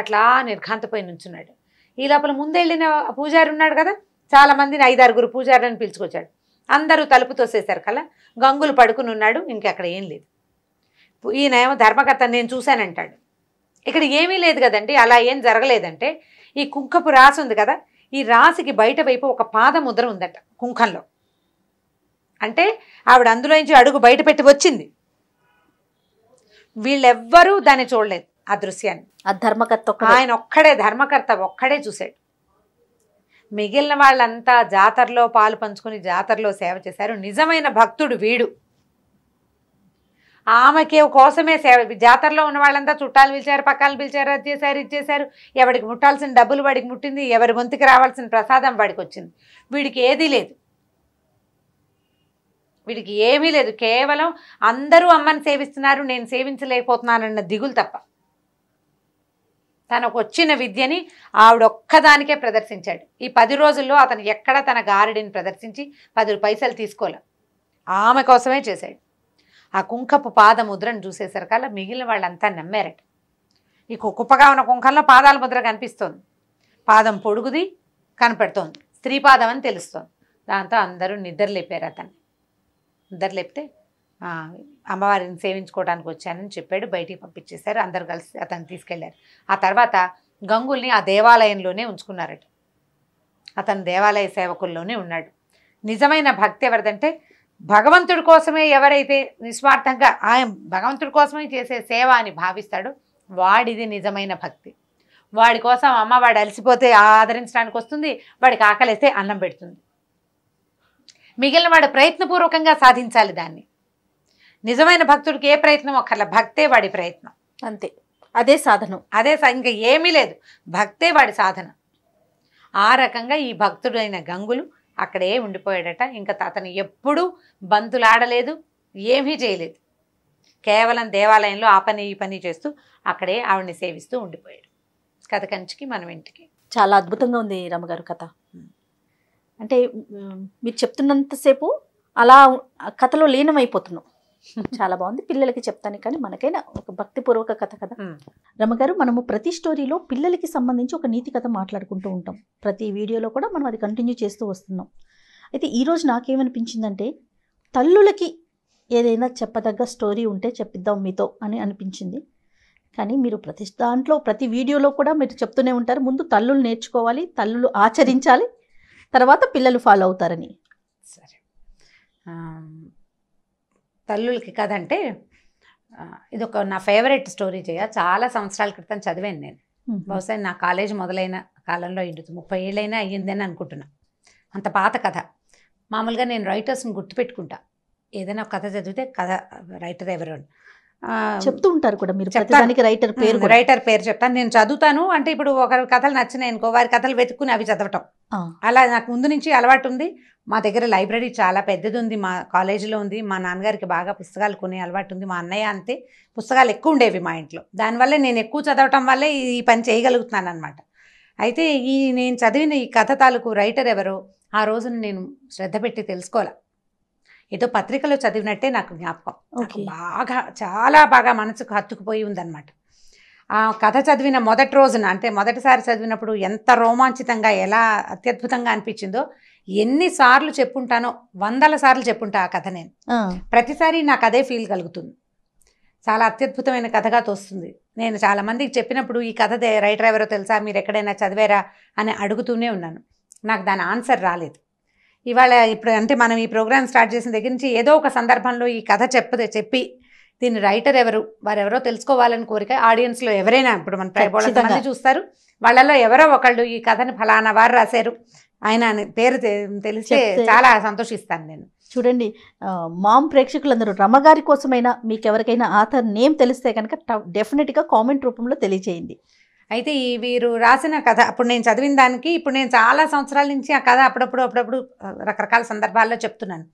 అట్లా నిర్ఘాంతపోయి నుంచున్నాడు. ఈ లోపల ముందెళ్ళిన పూజారి ఉన్నాడు కదా, చాలా మందిని 5-6 పూజారులను పిలుచుకొచ్చాడు. అందరూ తలుపు తోసేశారు కల్లా గంగులు పడుకుని ఉన్నాడు. ఇంకెక్కడ ఏం లేదు. ఈయన ఏమో ధర్మకర్త నేను చూశానంటాడు. ఇక్కడ ఏమీ లేదు కదండి, అలా ఏం జరగలేదంటే ఈ కుంకపు రాసి ఉంది కదా, ఈ రాశికి బయట వైపు ఒక పాదముద్ర ఉందట కుంకంలో. అంటే ఆవిడ అందులోంచి అడుగు బయట పెట్టి వచ్చింది. వీళ్ళెవ్వరూ దాన్ని చూడలేదు ఆ దృశ్యాన్ని. ఆ ధర్మకర్త ఆయన ఒక్కడే, ధర్మకర్త ఒక్కడే చూశాడు. మిగిలిన వాళ్ళంతా జాతరలో పాలు పంచుకొని జాతరలో సేవ చేశారు. నిజమైన భక్తుడు వీడు. ఆమెకి కోసమే సేవ. జాతరలో ఉన్న వాళ్ళంతా చుట్టాలు పిలిచారు, పక్కాలు పిలిచారు, అది చేశారు, ఇది చేశారు. ఎవడికి ముట్టాల్సిన డబ్బులు వాడికి ముట్టింది, ఎవరి గొంతుకి రావాల్సిన ప్రసాదం వాడికి వచ్చింది. వీడికి ఏదీ లేదు, వీడికి ఏమీ లేదు. కేవలం అందరూ అమ్మని సేవిస్తున్నారు, నేను సేవించలేకపోతున్నానన్న దిగులు తప్ప. తనకు వచ్చిన విద్యని ఆవిడొక్కదానికే ప్రదర్శించాడు. ఈ 10 రోజుల్లో అతను ఎక్కడ తన గారడిని ప్రదర్శించి 10 పైసలు తీసుకోలే. ఆమె కోసమే చేశాడు. ఆ కుంకపు పాదముద్రను చూసేసరికల్లా మిగిలిన వాళ్ళంతా నమ్మారట. ఈ కుప్పగా ఉన్న కుంకంలో పాదాల ముద్ర కనిపిస్తోంది. పాదం పొడుగుది కనపడుతోంది, స్త్రీ పాదం అని తెలుస్తోంది. దాంతో అందరూ నిద్రలేపారు అతన్ని. నిద్రలేపితే అమ్మవారిని సేవించుకోవడానికి వచ్చానని చెప్పాడు. బయటికి పంపించేశారు. అందరు కలిసి అతన్ని తీసుకెళ్లారు. ఆ తర్వాత గంగుల్ని ఆ దేవాలయంలోనే ఉంచుకున్నారట. అతను దేవాలయ సేవకుల్లోనే ఉన్నాడు. నిజమైన భక్తి ఎవరిదంటే భగవంతుడి కోసమే ఎవరైతే నిస్వార్థంగా ఆయన భగవంతుడి కోసమే చేసే సేవ అని భావిస్తాడో వాడిది నిజమైన భక్తి. వాడి కోసం అమ్మ వాడు అలసిపోతే ఆదరించడానికి వస్తుంది, వాడికి ఆకలిస్తే అన్నం పెడుతుంది. మిగిలిన వాడు ప్రయత్నపూర్వకంగా సాధించాలి దాన్ని. నిజమైన భక్తుడికి ఏ ప్రయత్నం ఒక్కర్ల, భక్తే వాడి ప్రయత్నం, అంతే, అదే సాధనం, అదే ఇంకా ఏమీ లేదు, భక్తే వాడి సాధన. ఆ రకంగా ఈ భక్తుడైన గంగులు అక్కడే ఉండిపోయాడట. ఇంకా అతను ఎప్పుడూ బంతులాడలేదు, ఏమీ చేయలేదు. కేవలం దేవాలయంలో ఆ పని ఈ పని చేస్తూ అక్కడే ఆవిడని సేవిస్తూ ఉండిపోయాడు. కథ కంచికి మనం ఇంటికి. చాలా అద్భుతంగా ఉంది రమ్మగారు కథ. అంటే మీరు చెప్తున్నంతసేపు అలా కథలో లీనమైపోతున్నాం. చాలా బాగుంది. పిల్లలకి చెప్తాను కానీ మనకైనా ఒక భక్తిపూర్వక కథ కదా. రమ్మగారు, మనము ప్రతి స్టోరీలో పిల్లలకి సంబంధించి ఒక నీతి కథ మాట్లాడుకుంటూ ఉంటాం. ప్రతి వీడియోలో కూడా మనం అది కంటిన్యూ చేస్తూ వస్తున్నాం. అయితే ఈరోజు నాకేమనిపించిందంటే తల్లులకి ఏదైనా చెప్పదగ్గ స్టోరీ ఉంటే చెప్పిద్దాం మీతో అని అనిపించింది. కానీ మీరు ప్రతి దాంట్లో ప్రతి వీడియోలో కూడా మీరు చెప్తూనే ఉంటారు, ముందు తల్లులు నేర్చుకోవాలి, తల్లులు ఆచరించాలి, తర్వాత పిల్లలు ఫాలో అవుతారని. సరే, తల్లులకి కథ అంటే ఇది ఒక నా ఫేవరెట్ స్టోరీ. చాలా సంవత్సరాల క్రితం చదివాను నేను. బహుశా నా కాలేజ్ మొదలైన కాలంలో 30 ఏళ్ళైనా అయ్యిందని అనుకుంటున్నా. అంత పాత కథ. మామూలుగా నేను రైటర్స్ని గుర్తుపెట్టుకుంటా. ఏదైనా కథ చదివితే కథ రైటర్ ఎవరు చెప్తూ ఉంటారు కూడా మీరు. ప్రతిదానికి రైటర్ పేరు చెప్తాను. నేను చదువుతాను అంటే ఇప్పుడు ఒకరి కథలు నచ్చినాయి అనుకో, వారి కథలు వెతుక్కుని అవి చదవటం, అలా నాకు ముందు నుంచి అలవాటు ఉంది. మా దగ్గర లైబ్రరీ చాలా పెద్దది ఉంది, మా కాలేజీలో ఉంది. మా నాన్నగారికి బాగా పుస్తకాలు కొనే అలవాటు ఉంది. మా అన్నయ్య అంతే, పుస్తకాలు ఎక్కువ ఉండేవి మా ఇంట్లో. దానివల్ల నేను ఎక్కువ చదవటం వల్లే ఈ పని చేయగలుగుతున్నాను అనమాట. అయితే నేను చదివిన ఈ కథ తాలూకు రైటర్ ఎవరో ఆ రోజున నేను శ్రద్ధ పెట్టి తెలుసుకోవాలి. ఏదో పత్రికలో చదివినట్టే నాకు జ్ఞాపకం. బాగా చాలా బాగా మనసుకు హత్తుకుపోయి ఉందన్నమాట. ఆ కథ చదివిన మొదటి రోజున, అంటే మొదటిసారి చదివినప్పుడు ఎంత రోమాంచితంగా ఎలా అత్యద్భుతంగా అనిపించిందో ఎన్నిసార్లు చెప్పుంటానో, 100 సార్లు చెప్పుంటా ఆ కథ. నేను ప్రతిసారి నాకు అదే ఫీల్ కలుగుతుంది. చాలా అత్యద్భుతమైన కథగా తోస్తుంది. నేను చాలా మందికి చెప్పినప్పుడు ఈ కథ రైటర్ ఎవరో తెలుసా, మీరు ఎక్కడైనా చదివారా అని అడుగుతూనే ఉన్నాను. నాకు దాని ఆన్సర్ రాలేదు. ఇవాళ ఇప్పుడు అంటే మనం ఈ ప్రోగ్రామ్ స్టార్ట్ చేసిన దగ్గర నుంచి ఏదో ఒక సందర్భంలో ఈ కథ చెప్పి దీని రైటర్ ఎవరు, వారెవరో తెలుసుకోవాలని కోరిక ఆడియన్స్లో ఎవరైనా, ఇప్పుడు మన మంది చూస్తారు, వాళ్ళలో ఎవరో ఒకళ్ళు ఈ కథని ఫలానా వారు రాశారు ఆయన పేరు తెలిస్తే చాలా సంతోషిస్తాను నేను. చూడండి, మామ్ ప్రేక్షకులందరూ రమ్మగారి కోసమైనా మీకు ఎవరికైనా ఆథర్ నేమ్ తెలిస్తే కనుక డెఫినెట్గా కామెంట్ రూపంలో తెలియజేయండి. అయితే వీరు రాసిన కథ అప్పుడు నేను చదివిన దానికి ఇప్పుడు నేను చాలా సంవత్సరాల నుంచి ఆ కథ అప్పుడప్పుడు రకరకాల సందర్భాల్లో చెప్తున్నాను.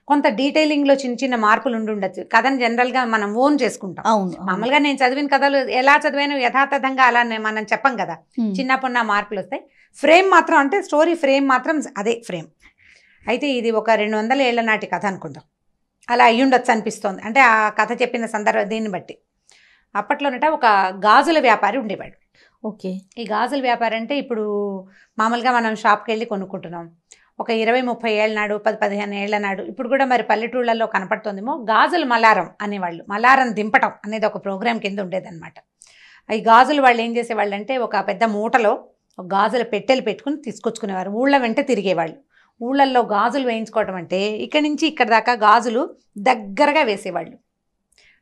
కొంత డీటెయిలింగ్లో చిన్న మార్పులు ఉండొచ్చు. కథను జనరల్గా మనం ఓన్ చేసుకుంటాం. మామూలుగా నేను చదివిన కథలు ఎలా చదివాను యథాతథంగా అలా మనం చెప్పం కదా, చిన్నప్పుడు మార్పులు వస్తాయి. ఫ్రేమ్ మాత్రం, అంటే స్టోరీ ఫ్రేమ్ మాత్రం అదే ఫ్రేమ్. అయితే ఇది ఒక 200 ఏళ్ల నాటి కథ అనుకుందాం, అలా అయ్యుండొచ్చు అనిపిస్తోంది. అంటే ఆ కథ చెప్పిన సందర్భం దీన్ని బట్టి. అప్పట్లోనట ఒక గాజుల వ్యాపారి ఉండేవాడు. ఓకే. ఈ గాజుల వ్యాపారం అంటే ఇప్పుడు మామూలుగా మనం షాప్కి వెళ్ళి కొనుక్కుంటున్నాం. ఒక 20-30 ఏళ్ళ నాడు, 10-15 ఏళ్ల నాడు, ఇప్పుడు కూడా మరి పల్లెటూళ్ళల్లో కనపడుతుందేమో, గాజులు మలారం అనేవాళ్ళు. మలారం దింపటం అనేది ఒక ప్రోగ్రాం కింద ఉండేదన్నమాట. ఈ గాజులు వాళ్ళు ఏం చేసేవాళ్ళు అంటే ఒక పెద్ద మూటలో ఒక గాజుల పెట్టెలు పెట్టుకుని తీసుకొచ్చుకునేవారు. ఊళ్ళ వెంట తిరిగేవాళ్ళు. ఊళ్ళల్లో గాజులు వేయించుకోవటం అంటే ఇక్కడి నుంచి ఇక్కడ దాకా గాజులు దగ్గరగా వేసేవాళ్ళు.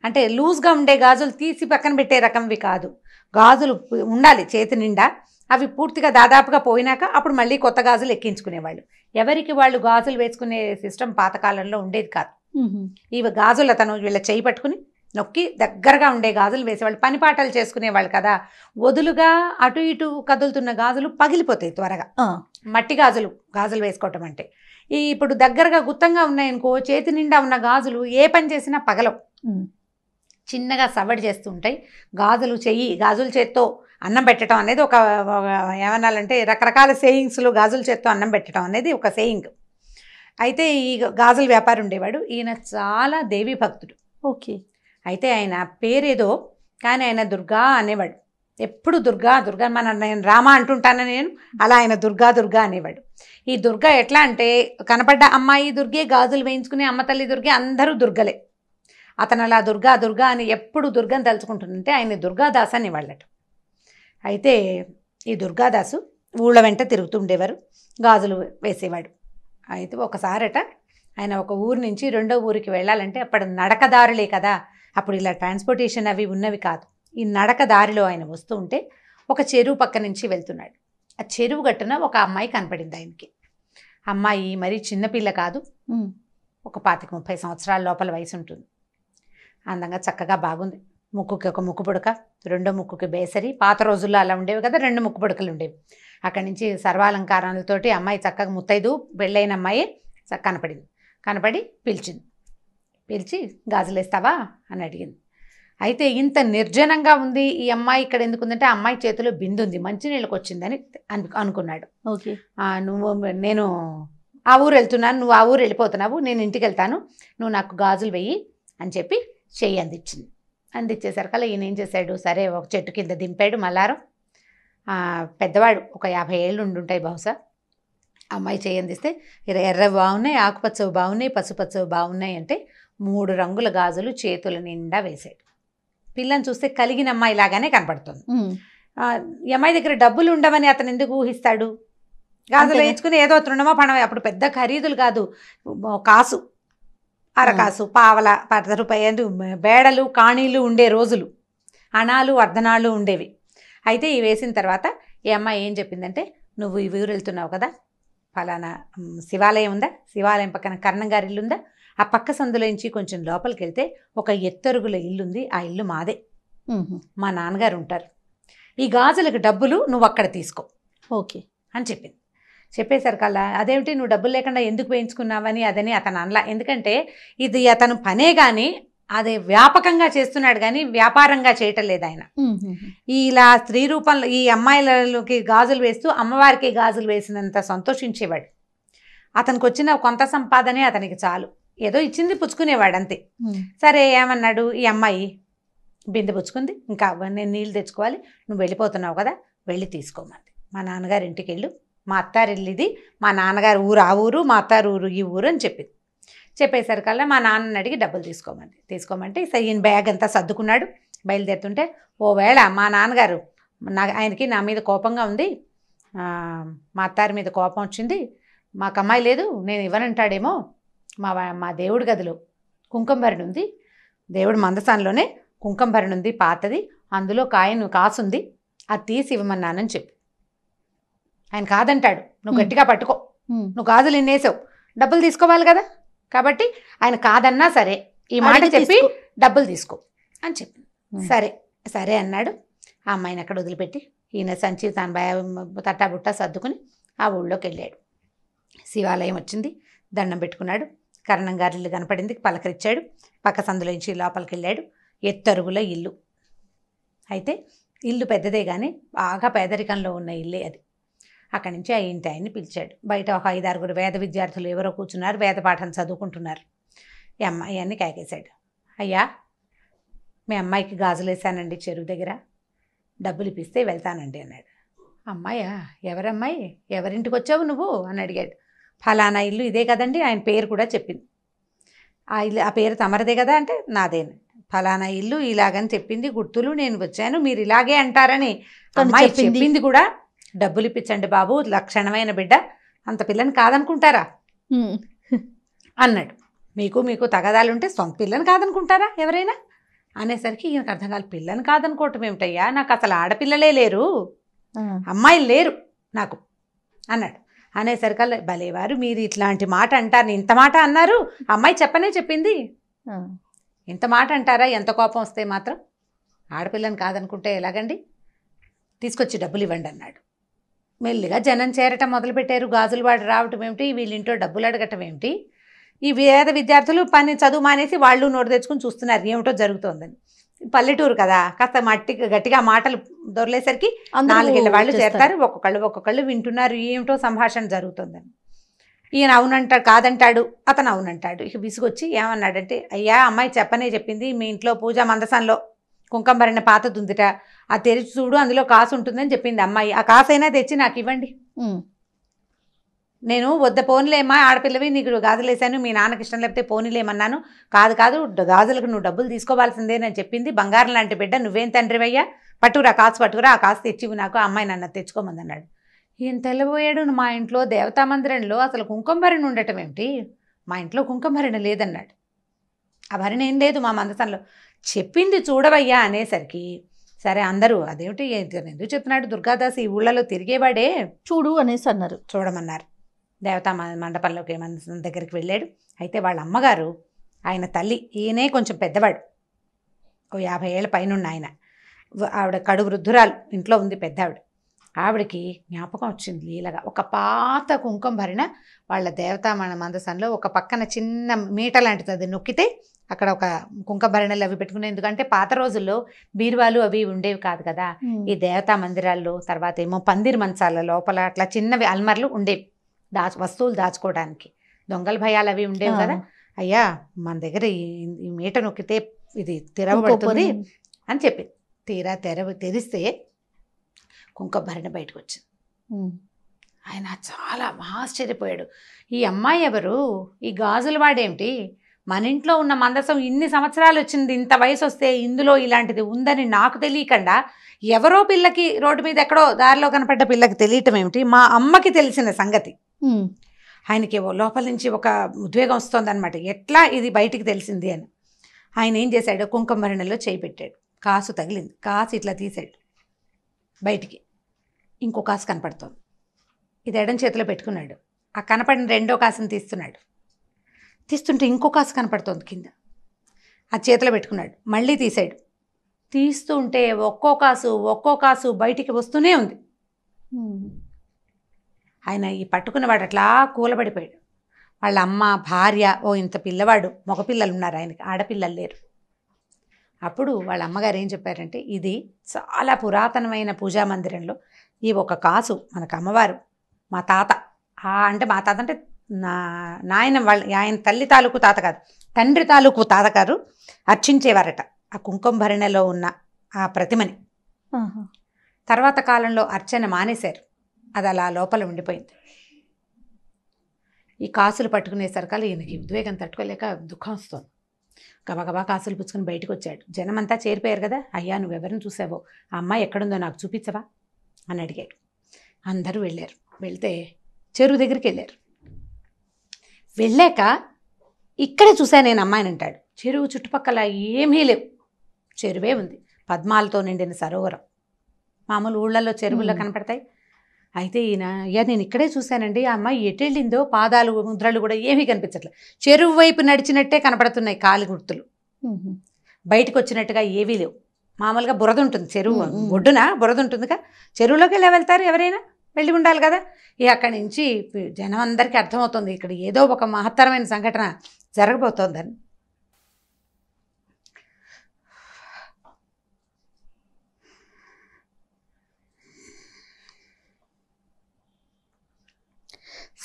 అంటే లూజ్గా ఉండే గాజులు తీసి పక్కన పెట్టే రకంవి కాదు, గాజులు ఉండాలి చేతి నిండా. అవి పూర్తిగా దాదాపుగా పోయినాక అప్పుడు మళ్ళీ కొత్త గాజులు ఎక్కించుకునేవాళ్ళు. ఎవరికి వాళ్ళు గాజులు వేసుకునే సిస్టమ్ పాతకాలంలో ఉండేది కాదు. ఇవి గాజులు అతను వీళ్ళ చేయి పట్టుకుని నొక్కి దగ్గరగా ఉండే గాజులు వేసేవాళ్ళు. పనిపాటలు చేసుకునేవాళ్ళు కదా, వదులుగా అటు ఇటు కదులుతున్న గాజులు పగిలిపోతాయి త్వరగా. మట్టి గాజులు వేసుకోవటం అంటే ఇప్పుడు దగ్గరగా గుత్తంగా ఉన్నాయనుకో, చేతి నిండా ఉన్న గాజులు ఏ పని చేసినా పగలవు, చిన్నగా సవడి చేస్తూ ఉంటాయి. గాజుల చేత్తో అన్నం పెట్టడం అనేది ఒక ఏమనాలంటే రకరకాల సేయింగ్స్లో గాజుల చేత్తో అన్నం పెట్టడం అనేది ఒక సేయింగ్. అయితే ఈ గాజుల వ్యాపారి ఉండేవాడు. ఈయన చాలా దేవీ భక్తుడు. ఓకే. అయితే ఆయన పేరేదో కానీ ఆయన దుర్గా అనేవాడు. ఎప్పుడు దుర్గా దుర్గా నేను రామ అంటుంటాను నేను, అలా ఆయన దుర్గా దుర్గా అనేవాడు. ఈ దుర్గా ఎట్లా అంటే కనపడ్డ అమ్మాయి దుర్గే, గాజులు వేయించుకునే అమ్మ తల్లి దుర్గే, అందరూ దుర్గలే. అతను అలా దుర్గా దుర్గా అని ఎప్పుడు దుర్గని తలుచుకుంటుంటే ఆయన దుర్గాదాస్ అనేవాళ్ళట. అయితే ఈ దుర్గాదాసు ఊళ్ళ వెంట తిరుగుతుండేవారు, గాజులు వేసేవాడు. అయితే ఒకసారట ఆయన ఒక ఊరు నుంచి రెండో ఊరికి వెళ్ళాలంటే అప్పుడు నడకదారులే కదా, అప్పుడు ఇలా ట్రాన్స్పోర్టేషన్ అవి ఉన్నవి కాదు. ఈ నడక దారిలో ఆయన వస్తూ ఉంటే ఒక చెరువు పక్క నుంచి వెళ్తున్నాడు. ఆ చెరువు గట్టున ఒక అమ్మాయి కనపడింది ఆయనకి. అమ్మాయి మరీ చిన్నపిల్ల కాదు, ఒక 25-30 సంవత్సరాల లోపల వయసు ఉంటుంది. అందంగా చక్కగా బాగుంది. ముక్కుకి ఒక ముక్కు పుడక, రెండో ముక్కుకి బేసరి. పాత రోజుల్లో అలా ఉండేవి కదా, 2 ముక్కు పుడకలు ఉండేవి. అక్కడి నుంచి సర్వాలంకారాలతోటి అమ్మాయి చక్కగా ముత్తైదు పెళ్ళైన అమ్మాయి కనపడింది. కనపడి పిలిచి గాజులేస్తావా అని అడిగింది. అయితే ఇంత నిర్జనంగా ఉంది ఈ అమ్మాయి ఇక్కడ ఎందుకు ఉందంటే ఆ అమ్మాయి చేతిలో బిందు ఉంది, మంచినీళ్ళకి వచ్చిందని అనుకున్నాడు. ఓకే, నేను ఆ ఊరు వెళ్తున్నాను, నువ్వు ఆ ఊరు వెళ్ళిపోతున్నావు, నేను ఇంటికి వెళ్తాను, నువ్వు నాకు గాజులు వెయ్యి అని చెప్పి చెయ్యి అందించింది. అందించేసరికల్లా ఈయన ఏం చేశాడు, సరే ఒక చెట్టు కింద దింపాడు. మల్లారం పెద్దవాడు, ఒక 50 ఏళ్ళు ఉండుంటాయి బహుశా. అమ్మాయి చెయ్యి అందిస్తే ఎర్రవి బాగున్నాయి, ఆకుపచ్చవి బాగున్నాయి, పసుపచ్చవి బాగున్నాయి అంటే 3 రంగుల గాజులు చేతుల నిండా వేశాడు. పిల్లని చూస్తే కలిగిన అమ్మాయి లాగానే కనపడుతుంది. ఈ అమ్మాయి దగ్గర డబ్బులు ఉండవని అతను ఎందుకు ఊహిస్తాడు? గాజులు వేయించుకుని ఏదో తృణమో పణమో, అప్పుడు పెద్ద ఖరీదులు కాదు, కాసు, అరకాసు, పావల, 10 రూపాయలు బేడలు కాణీలు ఉండే రోజులు, అణాలు అర్ధనాళ్ళు ఉండేవి. అయితే ఇవి వేసిన తర్వాత ఈ అమ్మాయి ఏం చెప్పిందంటే, నువ్వు ఈ ఊరు వెళ్తున్నావు కదా, ఫలానా శివాలయం ఉందా, శివాలయం పక్కన కర్ణం గారి ఇల్లు ఉందా, ఆ పక్క సందులోంచి కొంచెం లోపలికి వెళ్తే ఒక ఎత్తరుగుల ఇల్లు ఉంది, ఆ ఇల్లు మాదే, మా నాన్నగారు ఉంటారు, ఈ గాజులకు డబ్బులు నువ్వు అక్కడ తీసుకో ఓకే అని చెప్పింది. చెప్పేసరికల్లా అదేమిటి నువ్వు డబ్బులు లేకుండా ఎందుకు వేయించుకున్నావని అదని అతను అనలా. ఎందుకంటే ఇది అతను పనే కానీ అది వ్యాపకంగా చేస్తున్నాడు కానీ వ్యాపారంగా చేయటం లేదు ఆయన. ఇలా స్త్రీ రూపంలో ఈ అమ్మాయిలకి గాజులు వేస్తూ అమ్మవారికి గాజులు వేసినంత సంతోషించేవాడు. అతనికి వచ్చిన కొంత సంపాదనే అతనికి చాలు, ఏదో ఇచ్చింది పుచ్చుకునేవాడు అంతే. సరే ఏమన్నాడు, ఈ అమ్మాయి బిందె పుచ్చుకుంది, ఇంకా నేను నీళ్ళు తెచ్చుకోవాలి, నువ్వు వెళ్ళిపోతున్నావు కదా, వెళ్ళి తీసుకోమంది. మా నాన్నగారి ఇంటికి వెళ్ళు, మా అత్తారిల్లు ఇది, మా నాన్నగారు ఊరు ఆ ఊరు, మా అత్తారు ఊరు ఈ ఊరు అని చెప్పింది. చెప్పేసరికల్లా మా నాన్నని అడిగి డబ్బులు తీసుకోమంటే ఈయన బ్యాగ్ అంతా సర్దుకున్నాడు. బయలుదేరుతుంటే ఓవేళ మా నాన్నగారు ఆయనకి నా మీద కోపంగా ఉంది, మా అత్తారి మీద కోపం వచ్చింది, మాకు అమ్మాయి లేదు నేను ఇవ్వనంటాడేమో, మా దేవుడి గదిలో కుంకుమ భరణి ఉంది, దేవుడి మందసాన్లోనే కుంకుమ భరణి ఉంది పాతది, అందులో కాసుంది, అది తీసి ఇవ్వమన్నానని చెప్పి. ఆయన కాదంటాడు, నువ్వు గట్టిగా పట్టుకో, నువ్వు గాజులు ఇన్నేసావు, డబ్బులు తీసుకోవాలి కదా, కాబట్టి ఆయన కాదన్నా సరే ఈ మాట చెప్పి డబ్బులు తీసుకో అని చెప్పింది. సరే అన్నాడు. ఆ అమ్మాయిని అక్కడ వదిలిపెట్టి ఈయన సంచి తన తట్టాబుట్ట సర్దుకుని ఆ ఊళ్ళోకి వెళ్ళాడు. శివాలయం వచ్చింది, దండం పెట్టుకున్నాడు, కర్ణం గారి ఇల్లు కనపడింది, పలకరించాడు, పక్క సందులోంచి లోపలికి వెళ్ళాడు. ఎత్తరుగుల ఇల్లు. అయితే ఇల్లు పెద్దదే కానీ బాగా పేదరికంలో ఉన్న ఇల్లే అది. అక్కడి నుంచి ఆ ఇంటి ఆయన్ని పిలిచాడు. బయట ఒక 5-6 వేద విద్యార్థులు ఎవరో కూర్చున్నారు, వేద పాఠం చదువుకుంటున్నారు. ఈ అమ్మాయి అన్ని కాకేశాడు. అయ్యా మీ అమ్మాయికి గాజులు వేసానండి చెరువు దగ్గర, డబ్బులు ఇప్పిస్తే వెళ్తానండి అన్నాడు. అమ్మాయా, ఎవరమ్మాయి, ఎవరింటికి వచ్చావు నువ్వు అని అడిగాడు. ఫలానా ఇల్లు ఇదే కదండి, ఆయన పేరు కూడా చెప్పింది. ఆ పేరు తమరదే కదా అంటే నాదేనా. ఫలానా ఇల్లు ఇలాగని చెప్పింది, గుర్తులు, నేను వచ్చాను, మీరు ఇలాగే అంటారని అమ్మాయి చెప్పింది కూడా. డబ్బులు ఇప్పించండి బాబు, లక్షణమైన బిడ్డ, అంత పిల్లని కాదనుకుంటారా అన్నాడు. మీకు తగదాలుంటే సొంత పిల్లని కాదనుకుంటారా ఎవరైనా అనేసరికి ఈయనకు అర్థం కాదు. పిల్లని కాదనుకోవటం ఏమిటయ్యా, నాకు అసలు ఆడపిల్లలే లేరు, అమ్మాయిలు లేరు నాకు అన్నాడు. అనేసరికల్లా భలేవారు మీరు ఇట్లాంటి మాట అంటారు, ఇంత మాట అన్నారు, అమ్మాయి చెప్పింది, ఇంత మాట అంటారా, ఎంత కోపం వస్తే మాత్రం, ఆడపిల్లని కాదనుకుంటే ఎలాగండి, తీసుకొచ్చి డబ్బులు ఇవ్వండి అన్నాడు. మెల్లిగా జనం చేరటం మొదలుపెట్టారు. గాజులు వాడు రావటం ఏమిటి, వీళ్ళింటో డబ్బులు అడగటం ఏమిటి, ఈ వేద విద్యార్థులు చదువు మానేసి వాళ్ళు నోటు తెచ్చుకుని చూస్తున్నారు ఏమిటో జరుగుతోందని. పల్లెటూరు కదా, కాస్త గట్టిగా మాటలు దొరలేసరికి 4 ఇళ్ళ వాళ్ళు చేరతారు, ఒక్కొక్కళ్ళు వింటున్నారు ఏమిటో సంభాషణ జరుగుతుందని. ఈయన అవునంటాడు, కాదంటాడు, అతను అవునంటాడు. ఇక విసుగొచ్చి ఏమన్నాడంటే, అయ్యా అమ్మాయి చెప్పింది, మీ ఇంట్లో పూజా మందసంలో కుంకంబరిన పాతది ఉందిట, అది తెరిచి చూడు అందులో కాసు ఉంటుందని చెప్పింది అమ్మాయి. ఆ కాసైనా తెచ్చి నాకు ఇవ్వండి. నేను వద్ద పోనీలేమ్మా, ఆడపిల్లవి, నీకు గాజులు వేసాను, మీ నాన్నకి ఇష్టం లేకపోతే పోనీలేమన్నాను. కాదు గాజులకు నువ్వు డబ్బులు తీసుకోవాల్సిందే అని చెప్పింది. బంగారం లాంటి బిడ్డ, నువ్వేం తండ్రివయ్యా, పట్టుకురా కాసు పట్టుకురా, ఆ కాసు తెచ్చివి నాకు. ఆ అమ్మాయి నన్ను తెచ్చుకోమంది అన్నాడు. ఈయన తెల్లబోయాడు. మా ఇంట్లో దేవతా మందిరంలో అసలు కుంకుమభరణి ఉండటం ఏమిటి, మా ఇంట్లో కుంకుమభరణి లేదన్నాడు. ఆ భరణి ఏం లేదు మా మందసంలో, చెప్పింది చూడవయ్యా అనేసరికి సరే అందరూ అదేమిటి ఎందుకు చెప్తున్నాడు దుర్గాదాస్, ఈ ఊళ్ళలో తిరిగేవాడే, చూడు అనేసి అన్నారు. చూడమన్నారు. దేవతా మండపంలోకి మందసం దగ్గరికి వెళ్ళాడు. అయితే వాళ్ళ అమ్మగారు, ఆయన తల్లి, ఈయనే కొంచెం పెద్దవాడు, ఓ 50 ఏళ్ళ పైన ఆయన. ఆవిడ కడు వృద్ధురాలు, ఇంట్లో ఉంది పెద్ద ఆవిడ. ఆవిడకి జ్ఞాపకం వచ్చింది లీలగా. ఒక పాత కుంకుమ భరిణ వాళ్ళ దేవతా మందసంలో ఒక పక్కన చిన్న మీట లాంటిది, అది నొక్కితే అక్కడ ఒక కుంకుమ భరణలు అవి పెట్టుకునే, ఎందుకంటే పాత రోజుల్లో బీరువాలు అవి ఉండేవి కాదు కదా. ఈ దేవతా మందిరాల్లో తర్వాత ఏమో పందిరి మంచాల లోపల అట్లా చిన్నవి అల్మర్లు ఉండేవి, వస్తువులు దాచుకోవడానికి. దొంగల భయాలు అవి ఉండేవి కదా. అయ్యా మన దగ్గర ఈ మీట నొక్కితే ఇది తెరవబడుతుంది అని చెప్పింది. తీరా తెరిస్తే కుంకుమ భరణ బయటకు వచ్చింది. ఆయన చాలా ఆశ్చర్యపోయాడు. ఈ అమ్మాయి ఎవరు, ఈ గాజులు వాడేమిటి, మన ఇంట్లో ఉన్న మందసం ఇన్ని సంవత్సరాలు వచ్చింది, ఇంత వయసు వస్తే ఇందులో ఇలాంటిది ఉందని నాకు తెలియకుండా ఎవరో పిల్లకి రోడ్డు మీద ఎక్కడో దారిలో కనపడ్డ పిల్లకి తెలియటం ఏమిటి, మా అమ్మకి తెలిసిన సంగతి. ఆయనకి లోపల నుంచి ఒక ఉద్వేగం వస్తుంది అనమాట, ఎట్లా ఇది బయటికి తెలిసింది అని. ఆయన ఏం చేశాడు, కుంకుమ భరణలో చేయి పెట్టాడు, కాసు తగిలింది, కాసు ఇట్లా తీసాడు బయటికి. ఇంకో కాసు కనపడుతోంది, ఇది ఎడం చేతిలో పెట్టుకున్నాడు. ఆ కనపడిన రెండో కాసుని తీస్తుంటే ఇంకో కాసు కనపడుతోంది కింద, ఆ చేతిలో పెట్టుకున్నాడు. మళ్ళీ తీసాడు, తీస్తుంటే ఒక్కో కాసు బయటికి వస్తూనే ఉంది. ఆయన ఈ పట్టుకున్నవాడు అట్లా కూలబడిపోయాడు. వాళ్ళ అమ్మ, భార్య, ఓ ఇంత పిల్లవాడు, మగపిల్లలు ఉన్నారు ఆయనకి, ఆడపిల్లలు లేరు. అప్పుడు వాళ్ళ అమ్మగారు ఏం చెప్పారంటే, ఇది చాలా పురాతనమైన పూజా మందిరంలో ఈ ఒక కాసు మనకు అమ్మవారు, మా తాత అంటే మా తాత అంటే నాయన వాళ్ళ ఆయన తల్లి తాలూకు తాత కాదు, తండ్రి తాలూకు తాతగారు అర్చించేవారట ఆ కుంకుమ భరణలో ఉన్న ఆ ప్రతిమని. తర్వాత కాలంలో అర్చన మానేశారు, అది అలా లోపల ఉండిపోయింది. ఈ కాసులు పట్టుకునేసరికల్లా ఈయనకి ఉద్వేగం తట్టుకోలేక దుఃఖం వస్తుంది. గబగబా కాసులు పుచ్చుకొని బయటకు వచ్చాడు. జనమంతా చేరిపోయారు కదా. అయ్యా నువ్వెవరిని చూసావో, ఆ అమ్మాయి ఎక్కడుందో నాకు చూపించవా అని అడిగాడు. అందరూ వెళ్ళారు. వెళ్తే చెరువు దగ్గరికి వెళ్ళారు. వెళ్ళాక ఇక్కడే చూసా నేను అమ్మాయిని అంటాడు. చెరువు చుట్టుపక్కల ఏమీ లేవు, చెరువే ఉంది, పద్మాలతో నిండిన సరోవరం. మామూలు ఊళ్ళల్లో చెరువుల్లో కనపడతాయి. అయితే ఈయన, అయ్యా నేను ఇక్కడే చూశానండి, ఆ అమ్మాయి ఎటు వెళ్ళిందో, పాదాలు ముద్రలు కూడా ఏమీ కనిపించట్లేదు, చెరువు వైపు నడిచినట్టే కనపడుతున్నాయి కాలి గుర్తులు, బయటకు వచ్చినట్టుగా ఏవీ లేవు. మామూలుగా బురద ఉంటుంది చెరువు ఒడ్డున, బురద ఉంటుందిగా, చెరువులోకి వెళ్ళి వెళ్తారు ఎవరైనా, వెళ్ళి ఉండాలి కదా. అక్కడి నుంచి జనం అందరికీ అర్థమవుతుంది ఇక్కడ ఏదో ఒక మహత్తరమైన సంఘటన జరగబోతోందని.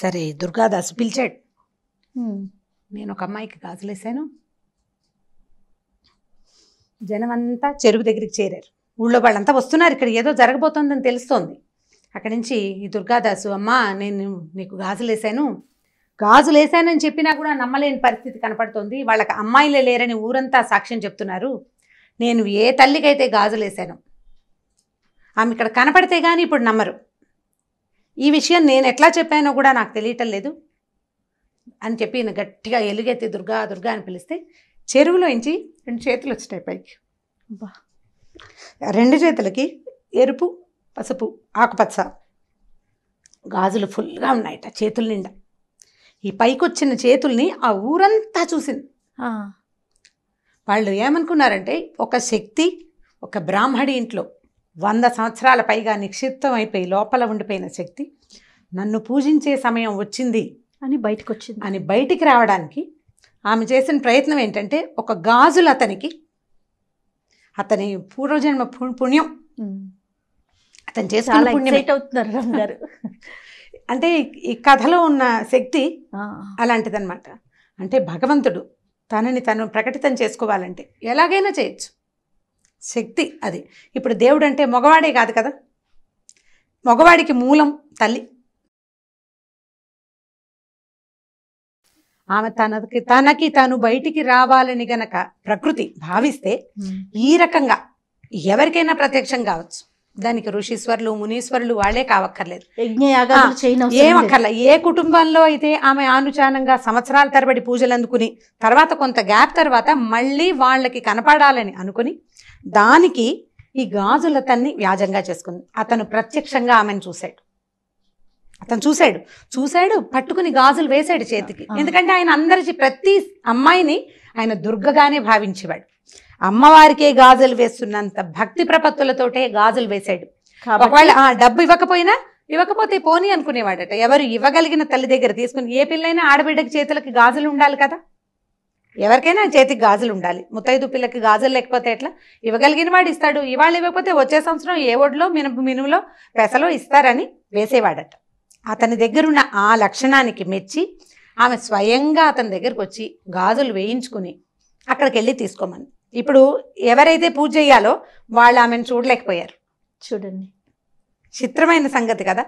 సరే దుర్గాదాసు పిలిచాడు. నేను ఒక అమ్మాయికి గాజులు వేసాను. జనమంతా చెరువు దగ్గరికి చేరారు. ఊళ్ళో వాళ్ళంతా వస్తున్నారు, ఇక్కడ ఏదో జరగబోతోందని తెలుస్తోంది. అక్కడి నుంచి ఈ దుర్గాదాసు, అమ్మా నేను నీకు గాజులు వేసానని చెప్పినా కూడా నమ్మలేని పరిస్థితి కనపడుతోంది. వాళ్ళకి అమ్మాయిలే లేరని ఊరంతా సాక్ష్యం చెప్తున్నారు. నేను ఏ తల్లికైతే గాజులు వేసాను ఆమె ఇక్కడ కనపడితే కానీ ఇప్పుడు నమ్మరు. ఈ విషయం నేను ఎట్లా చెప్పానో కూడా నాకు తెలియటం లేదు అని చెప్పి గట్టిగా ఎలుగెత్తి దుర్గా దుర్గా అని పిలిస్తే చెరువులోంచి 2 చేతులు వచ్చినాయి పైకి. రెండు చేతులకి ఎరుపు, పసుపు, ఆకుపచ్చ గాజులు ఫుల్గా ఉన్నాయట చేతుల నిండా. ఈ పైకి వచ్చిన చేతుల్ని ఆ ఊరంతా చూసింది. వాళ్ళు ఏమనుకున్నారంటే ఒక శక్తి ఒక బ్రాహ్మడి ఇంట్లో 100 సంవత్సరాల పైగా నిక్షిప్తం అయిపోయి లోపల ఉండిపోయిన శక్తి నన్ను పూజించే సమయం వచ్చింది అని బయటికి రావడానికి ఆమె చేసిన ప్రయత్నం ఏంటంటే, ఒక గాజులు అతని పూర్వజన్మ పుణ్యం, అతను చేసుకున్న పుణ్యం. అంటే ఈ కథలో ఉన్న శక్తి అలాంటిదన్నమాట. అంటే భగవంతుడు తనని తను ప్రకటితం చేసుకోవాలంటే ఎలాగైనా చేయొచ్చు. శక్తి అది. ఇప్పుడు దేవుడు అంటే మగవాడే కాదు కదా, మగవాడికి మూలం తల్లి. ఆమె తనకి తాను బయటికి రావాలని గనక ప్రకృతి భావిస్తే ఈ రకంగా ఎవరికైనా ప్రత్యక్షం కావచ్చు. దానికి ఋషీశ్వరులు మునీశ్వరులు వాళ్ళే కావక్కర్లేదు, ఏమక్కర్ల. ఏ కుటుంబంలో అయితే ఆమె ఆనుచానంగా సంవత్సరాల తరబడి పూజలు అందుకుని తర్వాత కొంత గ్యాప్ తర్వాత మళ్ళీ వాళ్ళకి కనపడాలని అనుకుని దానికి ఈ గాజుల తన్ని వ్యాజంగా చేసుకుంది. అతను ప్రత్యక్షంగా ఆమెను చూశాడు, చూశాడు పట్టుకుని గాజులు వేశాడు చేతికి. ఎందుకంటే ఆయన అందరి ప్రతి అమ్మాయిని ఆయన దుర్గగానే భావించేవాడు. అమ్మవారికే గాజులు వేస్తున్నంత భక్తి ప్రపత్తులతోటే గాజులు వేశాడు. ఒకవేళ డబ్బు ఇవ్వకపోతే పోనీ అనుకునేవాడట. ఎవరు ఇవ్వగలిగిన తల్లి దగ్గర తీసుకుని, ఏ పిల్లైనా ఆడబిడ్డకి చేతులకి గాజులు ఉండాలి కదా, ఎవరికైనా చేతికి గాజులు ఉండాలి. ముత్తైదు పిల్లకి గాజులు లేకపోతే ఎట్లా? ఇవ్వగలిగిన వాడు ఇస్తాడు. ఇవాళ ఇవ్వకపోతే వచ్చే సంవత్సరం ఏ ఒడిలో మినుములో పెసలో ఇస్తారని వేసేవాడట. అతని దగ్గరున్న ఆ లక్షణానికి మెచ్చి ఆమె స్వయంగా అతని దగ్గరకు వచ్చి గాజులు వేయించుకుని అక్కడికి వెళ్ళి తీసుకోమని. ఇప్పుడు ఎవరైతే పూజ చేయాలో వాళ్ళు ఆమెను చూడలేకపోయారు. చూడండి, చిత్రమైన సంగతి కదా.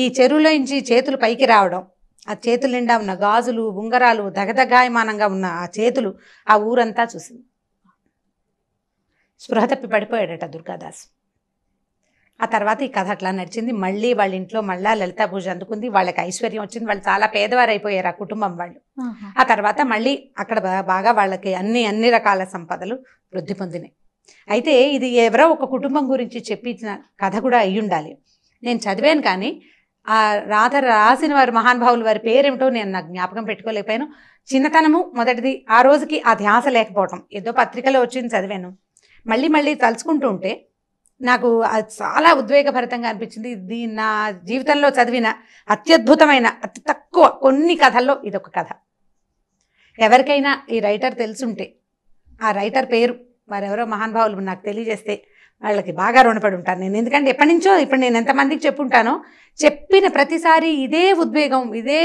ఈ చెరువులో నుంచి చేతులు పైకి రావడం, ఆ చేతుల నిండా ఉన్న గాజులు ఉంగరాలు దగదగాయమానంగా ఉన్న ఆ చేతులు ఆ ఊరంతా చూసింది. స్పృహ తప్పి పడిపోయాడట దుర్గాదాస్. ఆ తర్వాత ఈ కథ అట్లా నడిచింది. మళ్ళీ వాళ్ళ ఇంట్లో మళ్ళా లలితా పూజ అందుకుంది, వాళ్ళకి ఐశ్వర్యం వచ్చింది. వాళ్ళు చాలా పేదవారు అయిపోయారు ఆ కుటుంబం వాళ్ళు. ఆ తర్వాత మళ్ళీ అక్కడ బాగా వాళ్ళకి అన్ని రకాల సంపదలు వృద్ధి పొందినాయి. అయితే ఇది ఎవరో ఒక కుటుంబం గురించి చెప్పించిన కథ కూడా అయ్యి ఉండాలి. నేను చదివాను కానీ ఆ రాసిన వారి మహానుభావులు వారి పేరేమిటో నేను నాకు జ్ఞాపకం పెట్టుకోలేకపోయాను. చిన్నతనము మొదటిది, ఆ రోజుకి ఆ ధ్యాస లేకపోవటం. ఏదో పత్రికలో వచ్చింది చదివాను. మళ్ళీ తలుచుకుంటూ ఉంటే నాకు అది చాలా ఉద్వేగభరితంగా అనిపించింది. ఇది నా జీవితంలో చదివిన అత్యద్భుతమైన అతి తక్కువ కొన్ని కథల్లో ఇదొక కథ. ఎవరికైనా ఈ రైటర్ తెలుసుంటే ఆ రైటర్ పేరు వారెవరో మహానుభావులు నాకు తెలియజేస్తే వాళ్ళకి బాగా రుణపడి ఉంటాను నేను. ఎందుకంటే ఎప్పటి నుంచో ఇప్పుడు నేను ఎంతమందికి చెప్పుంటానో, చెప్పిన ప్రతిసారి ఇదే ఉద్వేగం, ఇదే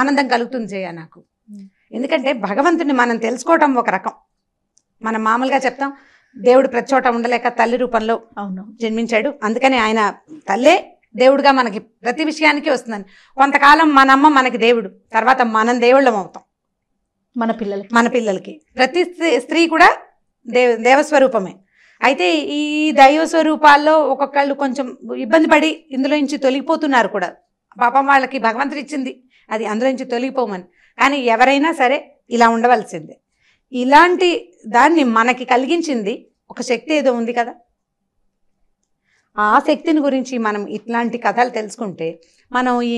ఆనందం కలుగుతుంది చేయ నాకు. ఎందుకంటే భగవంతుని మనం తెలుసుకోవటం ఒక రకం. మనం మామూలుగా చెప్తాం దేవుడు ప్రతి చోట ఉండలేక తల్లి రూపంలో జన్మించాడు, అందుకని ఆయన తల్లే దేవుడుగా మనకి ప్రతి విషయానికి వస్తుందని. కొంతకాలం మన అమ్మ మనకి దేవుడు, తర్వాత మనం దేవుళ్ళం అవుతాం మన పిల్లలకి. ప్రతి స్త్రీ కూడా దేవస్వరూపమే. అయితే ఈ దైవ స్వరూపాల్లో ఒక్కొక్కళ్ళు కొంచెం ఇబ్బంది పడి ఇందులో నుంచి తొలగిపోతున్నారు కూడా. పాపం వాళ్ళకి భగవంతుడు ఇచ్చింది అది అందులో నుంచి తొలగిపోమని. కానీ ఎవరైనా సరే ఇలా ఉండవలసిందే. ఇలాంటి దాన్ని మనకి కలిగించింది ఒక శక్తి ఏదో ఉంది కదా. ఆ శక్తిని గురించి మనం ఇట్లాంటి కథలు తెలుసుకుంటే మనం ఈ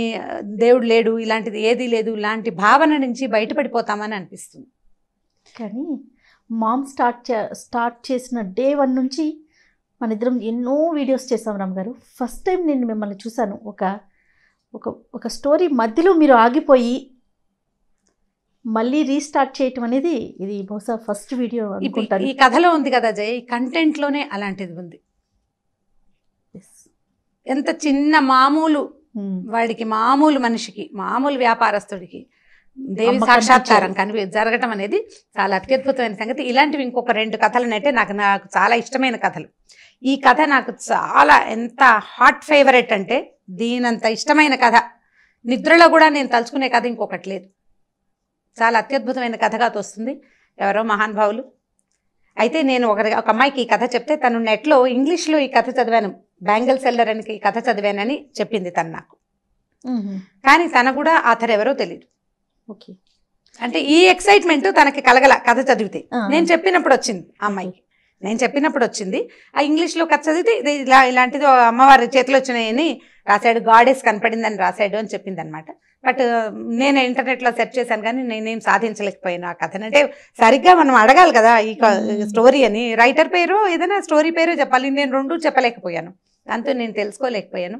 దేవుడు లేడు, ఇలాంటిది ఏదీ లేదు, ఇలాంటి భావన నుంచి బయటపడిపోతామని అనిపిస్తుంది. కానీ మామ్ స్టార్ట్ చేసిన డే 1 నుంచి మన ఇద్దరం ఎన్నో వీడియోస్ చేసాం రామ్ గారు. ఫస్ట్ టైం నేను మిమ్మల్ని చూశాను. ఒక స్టోరీ మధ్యలో మీరు ఆగిపోయి మళ్ళీ రీస్టార్ట్ చేయటం అనేది ఇది బహుశా ఫస్ట్ వీడియో అనుకుంటాను. ఈ కథలో ఉంది కదా జయ, కంటెంట్లోనే అలాంటిది ఉంది. ఎంత చిన్న మామూలు వాడికి, మామూలు మనిషికి, మామూలు వ్యాపారస్తుడికి దేవి సాక్షాత్కారం జరగటం అనేది చాలా అత్యద్భుతమైన సంగతి. ఇలాంటివి ఇంకొక 2 కథలనైతే నాకు చాలా ఇష్టమైన కథలు. ఈ కథ నాకు చాలా ఎంత హాట్ ఫేవరెట్ అంటే, దీనంత ఇష్టమైన కథ నిద్రలో కూడా నేను తలుచుకునే కథ ఇంకొకటి లేదు. చాలా అత్యద్భుతమైన కథగా వస్తుంది. ఎవరో మహానుభావులు. అయితే నేను ఒక అమ్మాయికి ఈ కథ చెప్తే తను నెట్లో ఇంగ్లీష్లో ఈ కథ చదివాను, బ్యాంగిల్ సెల్లర్ అని ఈ కథ చదివానని చెప్పింది తను నాకు. కానీ తన కూడా ఆథర్ ఎవరో తెలియదు. ఓకే, అంటే ఈ ఎక్సైట్మెంట్ తనకి కలగల కథ చదివితే. నేను చెప్పినప్పుడు వచ్చింది ఆ అమ్మాయికి, నేను చెప్పినప్పుడు వచ్చింది. ఆ ఇంగ్లీష్లో కథ చదివితే ఇది ఇలాంటిది అమ్మవారి చేతిలో వచ్చినాయని రాశాడు, గాడెస్ కనపడిందని రాశాడు అని చెప్పింది అనమాట. బట్ నేను ఇంటర్నెట్లో సెర్చ్ చేశాను కానీ నేనేం సాధించలేకపోయాను ఆ కథను. అంటే సరిగ్గా మనం అడగాలి కదా ఈ స్టోరీ అని, రైటర్ పేరు ఏదైనా స్టోరీ పేరు చెప్పాలి. నేను 2 చెప్పలేకపోయాను, దాంతో నేను తెలుసుకోలేకపోయాను.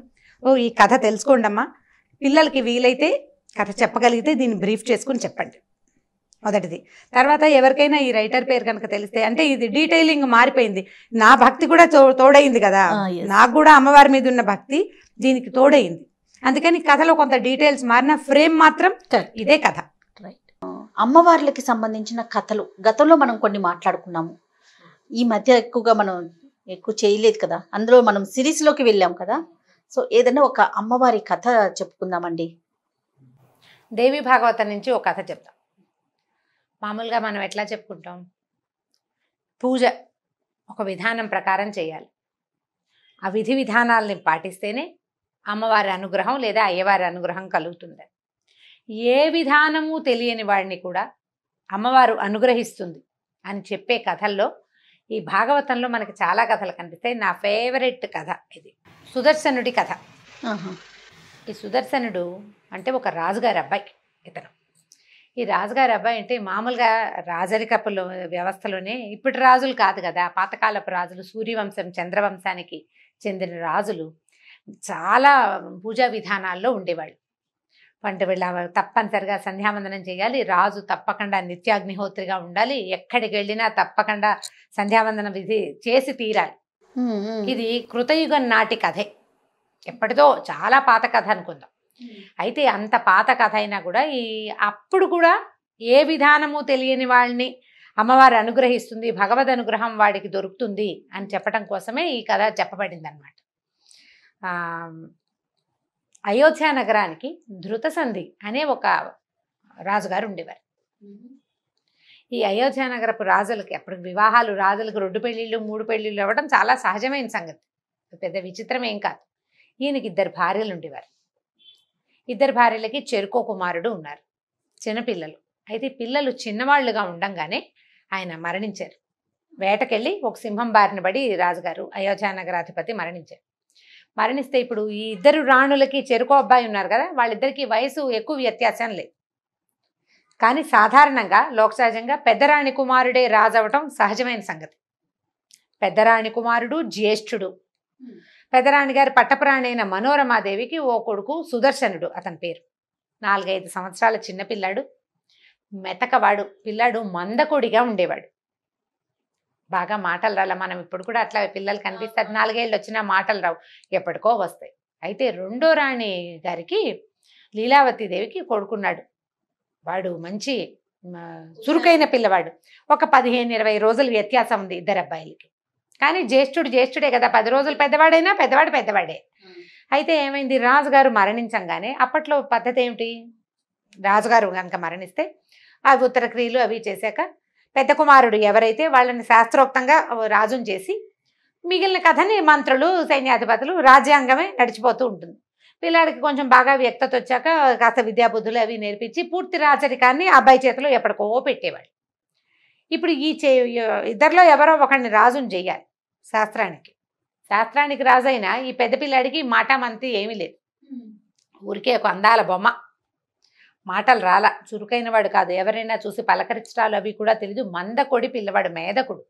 ఈ కథ తెలుసుకోండి అమ్మా, పిల్లలకి వీలైతే కథ చెప్పగలిగితే దీన్ని బ్రీఫ్ చేసుకుని చెప్పండి మొదటిది. తర్వాత ఎవరికైనా ఈ రైటర్ పేరు కనుక తెలిస్తే, అంటే ఇది డీటెయిలింగ్ మారిపోయింది. నా భక్తి కూడా తోడైంది కదా, నాకు కూడా అమ్మవారి మీద ఉన్న భక్తి దీనికి తోడైంది. అందుకని కథలో కొంత డీటెయిల్స్ మారిన, ఫ్రేమ్ మాత్రం ఇదే కథ. రైట్. అమ్మవార్లకి సంబంధించిన కథలు గతంలో మనం కొన్ని మాట్లాడుకున్నాము. ఈ మధ్య ఎక్కువగా మనం ఎక్కువ చేయలేదు కదా, అందులో మనం సిరీస్లోకి వెళ్ళాం కదా. సో ఏదైనా ఒక అమ్మవారి కథ చెప్పుకుందామండి. దేవి భాగవతం నుంచి ఒక కథ చెప్తాం. మామూలుగా మనం ఎట్లా చెప్పుకుంటాం, పూజ ఒక విధానం ప్రకారం చేయాలి. ఆ విధి విధానాలని పాటిస్తేనే అమ్మవారి అనుగ్రహం లేదా అయ్యవారి అనుగ్రహం కలుగుతుంది. ఏ విధానము తెలియని వాడిని కూడా అమ్మవారు అనుగ్రహిస్తుంది అని చెప్పే కథల్లో ఈ భాగవతంలో మనకి చాలా కథలు కనిపిస్తాయి. నా ఫేవరెట్ కథ ఇది సుదర్శనుడి కథ. ఈ సుదర్శనుడు అంటే ఒక రాజుగారి అబ్బాయి. ఇతను ఈ రాజుగారి అబ్బాయి అంటే మామూలుగా రాజరికపులో వ్యవస్థలోనే ఇప్పటి రాజులు కాదు కదా, పాతకాలపు రాజులు, సూర్యవంశం చంద్రవంశానికి చెందిన రాజులు చాలా పూజా విధానాల్లో ఉండేవాళ్ళు. అంటే వీళ్ళ తప్పనిసరిగా సంధ్యావందనం చేయాలి, రాజు తప్పకుండా నిత్యాగ్నిహోత్రిగా ఉండాలి, ఎక్కడికి వెళ్ళినా తప్పకుండా సంధ్యావందన విధి చేసి తీరాలి. ఇది కృతయుగం నాటి కథే, ఎప్పటిదో చాలా పాత కథ అనుకుందాం. అయితే అంత పాత కథ అయినా కూడా అప్పుడు కూడా ఏ విధానము తెలియని వాళ్ళని అమ్మవారు అనుగ్రహిస్తుంది, భగవద్ అనుగ్రహం వాడికి దొరుకుతుంది అని చెప్పడం కోసమే ఈ కథ చెప్పబడింది అనమాట. అయోధ్య నగరానికి ధృతసంధి అనే ఒక రాజుగారు ఉండేవారు. ఈ అయోధ్య నగరపు రాజులకి అప్పుడు వివాహాలు, రాజులకు 2 పెళ్ళిళ్ళు 3 పెళ్ళిళ్ళు అవ్వడం చాలా సహజమైన సంగతి, పెద్ద విచిత్రం ఏం కాదు. ఈయనకి 2 భార్యలు ఉండేవారు. 2 భార్యలకి చెరుకో కుమారుడు ఉన్నారు, చిన్నపిల్లలు. అయితే పిల్లలు చిన్నవాళ్లుగా ఉండంగానే ఆయన మరణించారు. వేటకెళ్ళి ఒక సింహం బారిన పడి రాజుగారు అయోధ్య నగరాధిపతి మరణించారు. మరణిస్తే ఇప్పుడు ఈ 2 రాణులకి చెరుకో అబ్బాయి ఉన్నారు కదా, వాళ్ళిద్దరికి వయసు ఎక్కువ వ్యత్యాసం లేదు. కానీ సాధారణంగా లోకసహజంగా పెద్దరాణి కుమారుడే రాజు అవటం సహజమైన సంగతి. పెద్దరాణి కుమారుడు జ్యేష్ఠుడు. పెద్దరాణి గారి పట్టపురాణి అయిన మనోరమాదేవికి ఓ కొడుకు సుదర్శనుడు, అతని పేరు. 4-5 సంవత్సరాల చిన్నపిల్లాడు, మెతకవాడు పిల్లాడు, మందకొడిగా ఉండేవాడు. బాగా మాటలు రాల. మనం ఇప్పుడు కూడా అట్లా పిల్లలు కనిపిస్తారు, 4 ఏళ్ళు వచ్చినా మాటలు రావు, ఎప్పటికో వస్తాయి. అయితే రెండో రాణి గారికి లీలావతి దేవికి కొడుకున్నాడు. వాడు మంచి చురుకైన పిల్లవాడు. ఒక 15-20 రోజుల వ్యత్యాసం ఉంది 2 అబ్బాయిలకి. కానీ జ్యేష్ఠుడే కదా, 10 రోజులు పెద్దవాడైనా పెద్దవాడే. అయితే ఏమైంది, రాజుగారు మరణించంగానే అప్పట్లో పద్ధతి ఏమిటి, రాజుగారు కనుక మరణిస్తే ఆ ఉత్తర క్రియలు అవి చేశాక పెద్ద కుమారుడు ఎవరైతే వాళ్ళని శాస్త్రోక్తంగా రాజుని చేసి మిగిలిన కథని మంత్రులు, సైన్యాధిపతులు, రాజ్యాంగమే నడిచిపోతూ ఉంటుంది. పిల్లాడికి కొంచెం బాగా వ్యక్తత వచ్చాక కాస్త విద్యాబుద్ధులు అవి నేర్పించి పూర్తి రాజరికాన్ని అబ్బాయి చేతిలో ఎప్పటికో పెట్టేవాడు. ఇప్పుడు ఈ 2లో ఎవరో ఒకరిని రాజుని చెయ్యాలి. శాస్త్రానికి రాజు అయినా ఈ పెద్ద పిల్లాడికి మాటామంతి ఏమీ లేదు, ఊరికే ఒక అందాల బొమ్మ, మాటలు రాలా, చురుకైన వాడు కాదు, ఎవరైనా చూసి పలకరించడాలు అవి కూడా తెలీదు, మందకొడి పిల్లవాడు, మేధకుడు.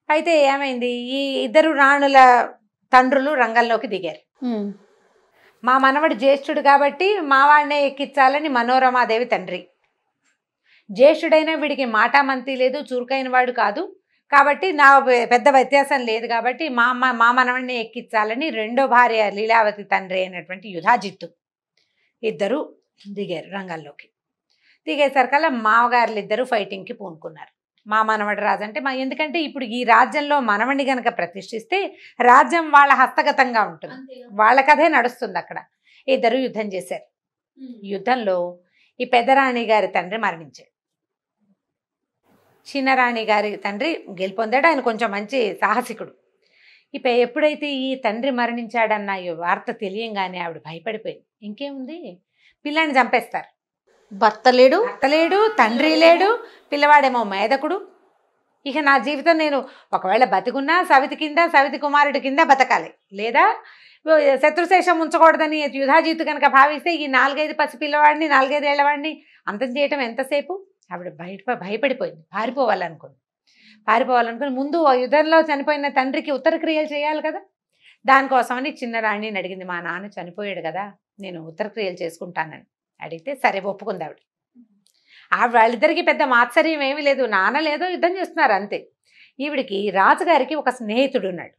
అయితే ఏమైంది, ఈ 2 రాణుల తండ్రులు రంగంలోకి దిగారు. మా మనవడు జ్యేష్ఠుడు కాబట్టి మా వాడినే ఎక్కించాలని మనోరమాదేవి తండ్రి. జ్యేష్ఠుడైనా వీడికి మాటామంతి లేదు, చురుకైన వాడు కాదు కాబట్టి నా పెద్ద వ్యత్యాసం లేదు కాబట్టి మా మనవడిని ఎక్కించాలని రెండో భార్య లీలావతి తండ్రి అయినటువంటి యుధాజిత్తు 2 దిగారు రంగంలోకి. దిగేసరికల్లా మామగారులు 2 ఫైటింగ్కి పూనుకున్నారు. మా మనవడి రాజు అంటే ఎందుకంటే ఇప్పుడు ఈ రాజ్యంలో మనవడిని గనక ప్రతిష్ఠిస్తే రాజ్యం వాళ్ళ హస్తగతంగా ఉంటుంది, వాళ్ళ కథే నడుస్తుంది. అక్కడ 2 యుద్ధం చేశారు. యుద్ధంలో ఈ పెద్దరాణి గారి తండ్రి మరణించాడు. చిన్నరాణి గారి తండ్రి గెలుపొందాడు. ఆయన కొంచెం మంచి సాహసికుడు. ఎప్పుడైతే ఈ తండ్రి మరణించాడన్న ఈ వార్త తెలియంగానే ఆవిడ భయపడిపోయింది. ఇంకేముంది, పిల్లాన్ని చంపేస్తారు. భర్త లేడు, తండ్రి లేడు, పిల్లవాడేమో మేధకుడు. ఇక నా జీవితం నేను ఒకవేళ బతికున్నా సవితి కుమారుడి కింద బతకాలి, లేదా శత్రుశేషం ఉంచకూడదని యుధాజీతు కనుక భావిస్తే ఈ 4-5 పసిపిల్లవాడిని 4-5 ఏళ్లవాడిని అంతం చేయటం ఎంతసేపు. ఆవిడ భయపడిపోయింది. పారిపోవాలనుకుని ముందు యుద్ధంలో చనిపోయిన తండ్రికి ఉత్తర క్రియలు చేయాలి కదా. దానికోసమని చిన్నరాణిని అడిగింది. మా నాన్న చనిపోయాడు కదా, నేను ఉత్తర క్రియలు చేసుకుంటానని అడిగితే సరే ఒప్పుకుంది ఆవిడ. వాళ్ళిద్దరికి పెద్ద మాత్సర్యం ఏమీ లేదు, నాన్న లేదో యుద్ధం చేస్తున్నారు అంతే. ఈవిడికి రాజుగారికి ఒక స్నేహితుడు ఉన్నాడు,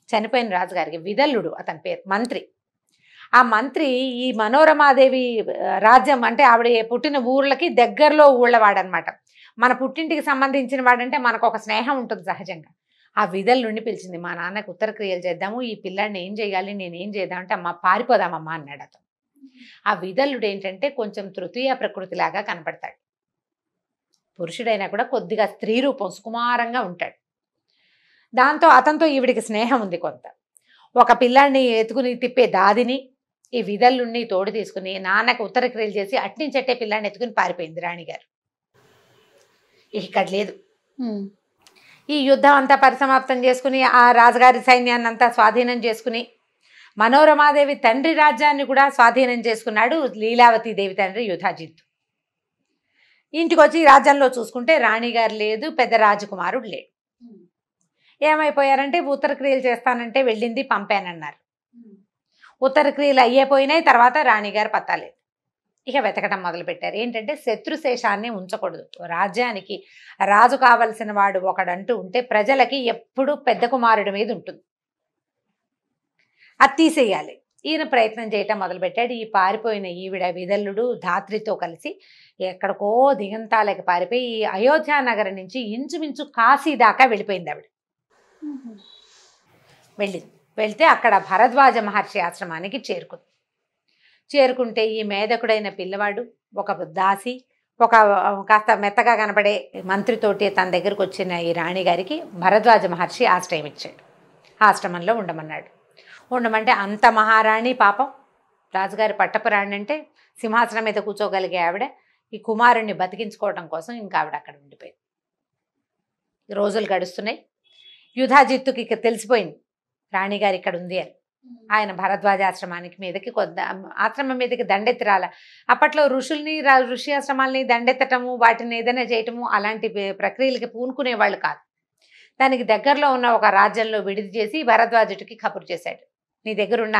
చనిపోయిన రాజుగారికి విదల్లుడు అతని పేరు, మంత్రి. ఆ మంత్రి ఈ మనోరమాదేవి రాజ్యం అంటే ఆవిడ పుట్టిన ఊర్లకి దగ్గరలో ఊళ్ళవాడనమాట. మన పుట్టింటికి సంబంధించిన వాడంటే మనకు ఒక స్నేహం ఉంటుంది సహజంగా. ఆ విదల్లుండి పిలిచింది, మా నాన్నకు ఉత్తర క్రియలు చేద్దాము, ఈ పిల్లాడిని ఏం చేయాలి, నేనేం చేద్దామంటే అమ్మ పారిపోదామమ్మా అన్నాడు అతను. ఆ విదల్లుడు ఏంటంటే కొంచెం తృతీయ ప్రకృతిలాగా కనపడతాడు. పురుషుడైనా కూడా కొద్దిగా స్త్రీ రూపం, సుకుమారంగా ఉంటాడు. దాంతో అతనితో ఈవిడికి స్నేహం ఉంది కొంత. ఒక పిల్లాడిని ఎత్తుకుని తిప్పే దాదిని ఈ విదల్లుణ్ణి తోడు తీసుకుని నాన్నకు ఉత్తర క్రియలు చేసి అట్టించట్టే పిల్లాడిని ఎత్తుకుని పారిపోయింది రాణిగారు. ఇక్కడ లేదు. ఈ యుద్ధం అంతా పరిసమాప్తం చేసుకుని ఆ రాజుగారి సైన్యాన్ని అంతా స్వాధీనం చేసుకుని మనోరమాదేవి తండ్రి రాజ్యాన్ని కూడా స్వాధీనం చేసుకున్నాడు లీలావతీదేవి తండ్రి యుధాజిత్తు. ఇంటికి వచ్చి రాజ్యంలో చూసుకుంటే రాణిగారు లేదు, పెద్ద రాజకుమారుడు లేడు. ఏమైపోయారంటే ఉత్తర క్రియలు చేస్తానంటే వెళ్ళింది, పంపానన్నారు. ఉత్తర క్రియలు అయ్యేపోయినాయి. తర్వాత రాణిగారు పత్తాలేదు. ఇక వెతకటం మొదలుపెట్టారు. ఏంటంటే శత్రుశేషాన్ని ఉంచకూడదు. రాజ్యానికి రాజు కావలసిన వాడు ఒకడంటూ ఉంటే ప్రజలకి ఎప్పుడూ పెద్ద కుమారుడి మీద ఉంటుంది, అది తీసేయాలి. ఈయన ప్రయత్నం చేయటం మొదలుపెట్టాడు. ఈ పారిపోయిన ఈవిడ విదల్లుడు ధాత్రితో కలిసి ఎక్కడికో దిగంతాలకి పారిపోయి ఈ అయోధ్య నగరం నుంచి ఇంచుమించు కాశీ దాకా వెళ్ళిపోయింది ఆవిడ. వెళ్తే అక్కడ భరద్వాజ మహర్షి ఆశ్రమానికి చేరుకుంటే ఈ మేధకుడైన పిల్లవాడు, ఒక దాసి, ఒక కాస్త మెత్తగా కనపడే మంత్రితోటి తన దగ్గరకు వచ్చిన ఈ రాణిగారికి భరద్వాజ మహర్షి ఆశ్రయం ఇచ్చాడు. ఆశ్రమంలో ఉండమన్నాడు. ఉండమంటే అంత మహారాణి పాపం, రాజుగారి పట్టపురాణి అంటే సింహాసనం మీద కూర్చోగలిగే ఆవిడ ఈ కుమారుణ్ణి బతికించుకోవడం కోసం ఇంకా ఆవిడ అక్కడ ఉండిపోయింది. రోజులు గడుస్తున్నాయి. యుధాజిత్తుకి ఇక తెలిసిపోయింది రాణిగారు ఇక్కడ ఉంది అని. ఆయన భరద్వాజాశ్రమానికి మీదకి ఆశ్రమం మీదకి దండెత్తిరాల. అప్పట్లో ఋషి ఆశ్రమాలని దండెత్తటము, వాటిని ఏదైనా చేయటము అలాంటి ప్రక్రియలకి పూనుకునేవాళ్ళు కాదు. దానికి దగ్గరలో ఉన్న ఒక రాజ్యంలో విడిది చేసి భరద్వాజుడికి కబురు చేశాడు, నీ దగ్గరున్న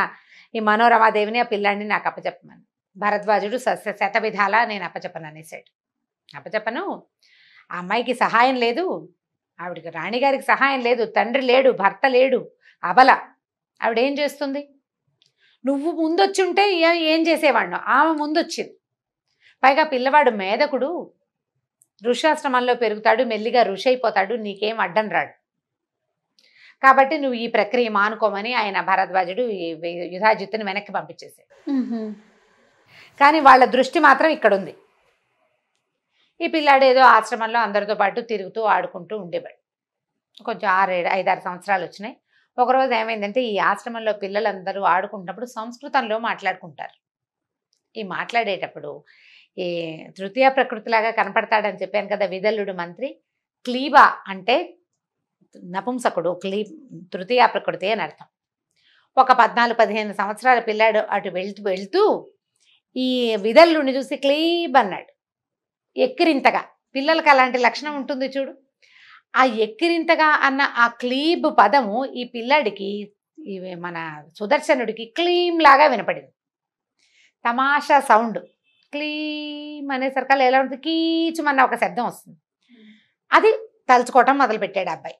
ఈ మనోరమాదేవిని ఆ పిల్లాడిని నాకు అప్పచెప్పమని. భరద్వాజుడు శతవిధాలా నేను అప్పచెప్పను అనేసాడు. అప్పచెప్పను, ఆ అమ్మాయికి సహాయం లేదు, ఆవిడికి రాణిగారికి సహాయం లేదు, తండ్రి లేడు, భర్త లేడు, అబల. ఆవిడేం చేస్తుంది? నువ్వు ముందొచ్చుంటే ఏం చేసేవాడినో, ఆమె ముందొచ్చింది. పైగా పిల్లవాడు మేధకుడు, ఋషాశ్రమంలో పెరుగుతాడు, మెల్లిగా ఋషి అయిపోతాడు, నీకేం అడ్డం రాడు. కాబట్టి నువ్వు ఈ ప్రక్రియ మానుకోమని ఆయన భరద్వాజుడు యుధాజిత్తుని వెనక్కి పంపించేశాడు. కానీ వాళ్ళ దృష్టి మాత్రం ఇక్కడ ఉంది. ఈ పిల్లాడు ఏదో ఆశ్రమంలో అందరితో పాటు తిరుగుతూ ఆడుకుంటూ ఉండేవాడు. కొంచెం 5-6 సంవత్సరాలు వచ్చినాయి. ఒకరోజు ఏమైందంటే ఈ ఆశ్రమంలో పిల్లలందరూ ఆడుకుంటున్నప్పుడు సంస్కృతంలో మాట్లాడుకుంటారు. ఈ మాట్లాడేటప్పుడు ఈ తృతీయ ప్రకృతిలాగా కనపడతాడని చెప్పాను కదా విదల్లుడు మంత్రి. క్లీబా అంటే నపుంసకుడు, తృతీయ ప్రకృతి అని అర్థం. ఒక 14-15 సంవత్సరాల పిల్లాడు అటు వెళ్తూ ఈ విదల్లుడిని చూసి క్లీబ్ అన్నాడు. ఎక్కిరింతగా, పిల్లలకి అలాంటి లక్షణం ఉంటుంది చూడు. ఆ ఎక్కిరింతగా అన్న ఆ క్లీబ్ పదము ఈ పిల్లాడికి, మన సుదర్శనుడికి క్లీమ్ లాగా వినపడింది. తమాషా సౌండ్, క్లీమ్ అనేసరికల్లా ఎలా ఉంటుంది, కీచుమన్న ఒక శబ్దం వస్తుంది. అది తలుచుకోవటం మొదలుపెట్టాడు అబ్బాయి.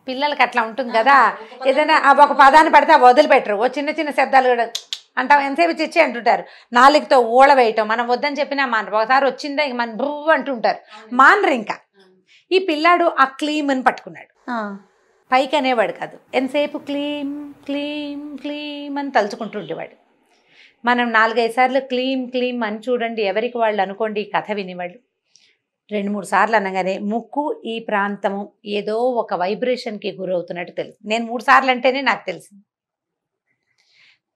పిల్లలకి అట్లా ఉంటుంది కదా, ఏదైనా ఒక పదాన్ని పడితే వదిలిపెట్టరు. ఓ చిన్న చిన్న శబ్దాలు కూడా అంటాం, ఎంతసేపు చిచ్చి అంటుంటారు. నాలుగుతో ఊళ వేయటం, మనం వద్దని చెప్పినా మానరు. ఒకసారి వచ్చిందా ఇక మన భూ అంటుంటారు, మానరు. ఇంకా ఈ పిల్లాడు ఆ క్లీమ్ అని పట్టుకున్నాడు. పైకి అనేవాడు కాదు, ఎంతసేపు క్లీమ్ క్లీమ్ క్లీమ్ అని తలుచుకుంటుండేవాడు. మనం 4-5 సార్లు క్లీమ్ క్లీమ్ అని చూడండి, ఎవరికి వాళ్ళు అనుకోండి. ఈ కథ వినేవాళ్ళు 2-3 సార్లు అనగానే ముక్కు ఈ ప్రాంతము ఏదో ఒక వైబ్రేషన్కి గురవుతున్నట్టు తెలుసు. నేను 3 సార్లు అంటేనే నాకు తెలిసింది.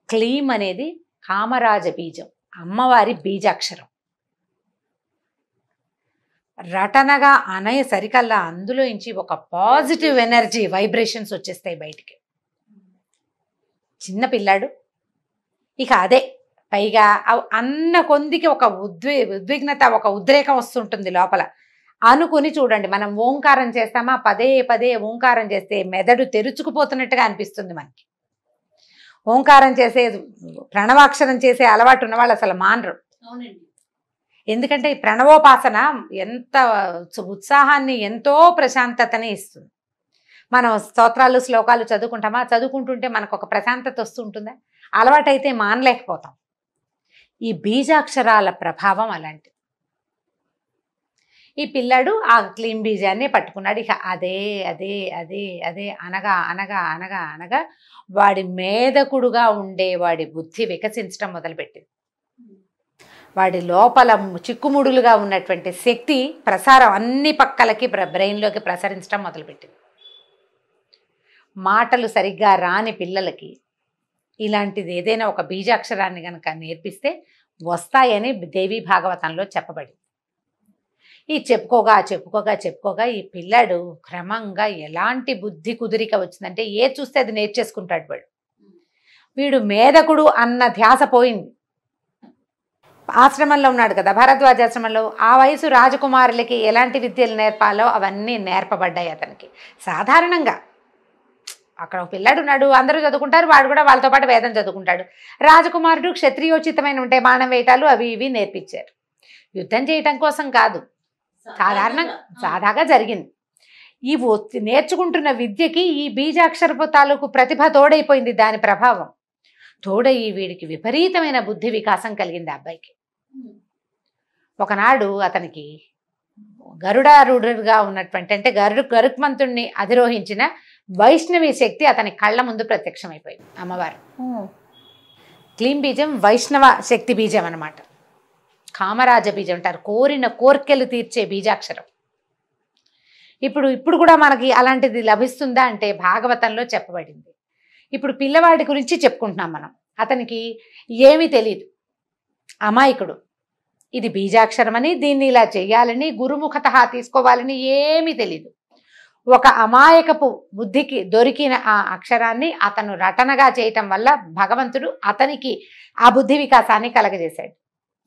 క్లీమ్ అనేది కామరాజ బీజం, అమ్మవారి బీజాక్షరం. రటనగా అనయ సరికల్లా అందులో నుంచి ఒక పాజిటివ్ ఎనర్జీ వైబ్రేషన్స్ వచ్చేస్తాయి బయటికి. చిన్న పిల్లాడు ఇక అదే పైగా అన్న కొందికి ఒక ఉద్విగ్నత, ఒక ఉద్రేకం వస్తుంటుంది లోపల. అనుకుని చూడండి, మనం ఓంకారం చేస్తామా, పదే పదే ఓంకారం చేస్తే మెదడు తెరుచుకుపోతున్నట్టుగా అనిపిస్తుంది మనకి. ఓంకారం చేసే, ప్రణవాక్షరం చేసే అలవాటు ఉన్నవాళ్ళు అసలు మానరు. ఎందుకంటే ఈ ప్రణవోపాసన ఎంత ఉత్సాహాన్ని, ఎంతో ప్రశాంతతని ఇస్తుంది. మనం స్తోత్రాలు శ్లోకాలు చదువుకుంటామా, చదువుకుంటుంటే మనకు ఒక ప్రశాంతత వస్తుంటుందా? అలవాటైతే మానలేకపోతాం. ఈ బీజాక్షరాల ప్రభావం అలాంటిది. ఈ పిల్లాడు ఆ క్లీన్ బీజాన్ని పట్టుకున్నాడు. ఇక అదే అదే అదే అదే అనగా అనగా అనగా అనగా వాడి మేధకుడుగా ఉండే వాడి బుద్ధి వికసించడం మొదలుపెట్టింది. వాడి లోపల చిక్కుముడులుగా ఉన్నటువంటి శక్తి ప్రసారం అన్ని పక్కలకి బ్రెయిన్లోకి ప్రసరించడం మొదలుపెట్టింది. మాటలు సరిగ్గా రాని పిల్లలకి ఇలాంటిది ఏదైనా ఒక బీజాక్షరాన్ని కనుక నేర్పిస్తే వస్తాయని దేవీ భాగవతంలో చెప్పబడింది. ఈ చెప్పుకోగా చెప్పుకోగా చెప్పుకోగా ఈ పిల్లాడు క్రమంగా ఎలాంటి బుద్ధి కుదిరిక వచ్చిందంటే ఏ చూస్తే అది నేర్చేసుకుంటాడు. వీడు మేధకుడు అన్న ధ్యాస పోయింది. ఆశ్రమంలో ఉన్నాడు కదా, భరద్వాజాశ్రమంలో. ఆ వయసు రాజకుమారులకి ఎలాంటి విద్యలు నేర్పాలో అవన్నీ నేర్పబడ్డాయి అతనికి. సాధారణంగా అక్కడ ఒక పిల్లాడు ఉన్నాడు, అందరూ చదువుకుంటారు, వాడు కూడా వాళ్ళతో పాటు వేదం చదువుకుంటాడు. రాజకుమారుడు క్షత్రియోచితమైన ఉంటే బాణం వేయటాలు అవి ఇవి నేర్పించారు. యుద్ధం చేయటం కోసం కాదు, సాదాగా జరిగింది. ఈ నేర్చుకుంటున్న విద్యకి ఈ బీజాక్షరపు తాలూకు ప్రతిభ తోడైపోయింది. దాని ప్రభావం తోడయి వీడికి విపరీతమైన బుద్ధి వికాసం కలిగింది ఆ అబ్బాయికి. ఒకనాడు అతనికి గరుడారూఢుడుగా ఉన్నటువంటి అంటే గరుత్మంతుణ్ణి అధిరోహించిన వైష్ణవి శక్తి అతని కళ్ళ ముందు ప్రత్యక్షమైపోయింది. అమ్మవారు క్లీం బీజం వైష్ణవ శక్తి బీజం అన్నమాట. కామరాజ బీజం అంటారు, కోరిన కోర్కెలు తీర్చే బీజాక్షరం. ఇప్పుడు కూడా మనకి అలాంటిది లభిస్తుందా అంటే భాగవతంలో చెప్పబడింది. ఇప్పుడు పిల్లవాడి గురించి చెప్పుకుంటున్నాం మనం. అతనికి ఏమీ తెలియదు, అమాయకుడు. ఇది బీజాక్షరమని, దీన్ని ఇలా చెయ్యాలని, గురుముఖత తీసుకోవాలని ఏమీ తెలీదు. ఒక అమాయకపు బుద్ధికి దొరికిన ఆ అక్షరాన్ని అతను రటనగా చేయటం వల్ల భగవంతుడు అతనికి ఆ బుద్ధి వికాసాన్ని కలగజేశాడు.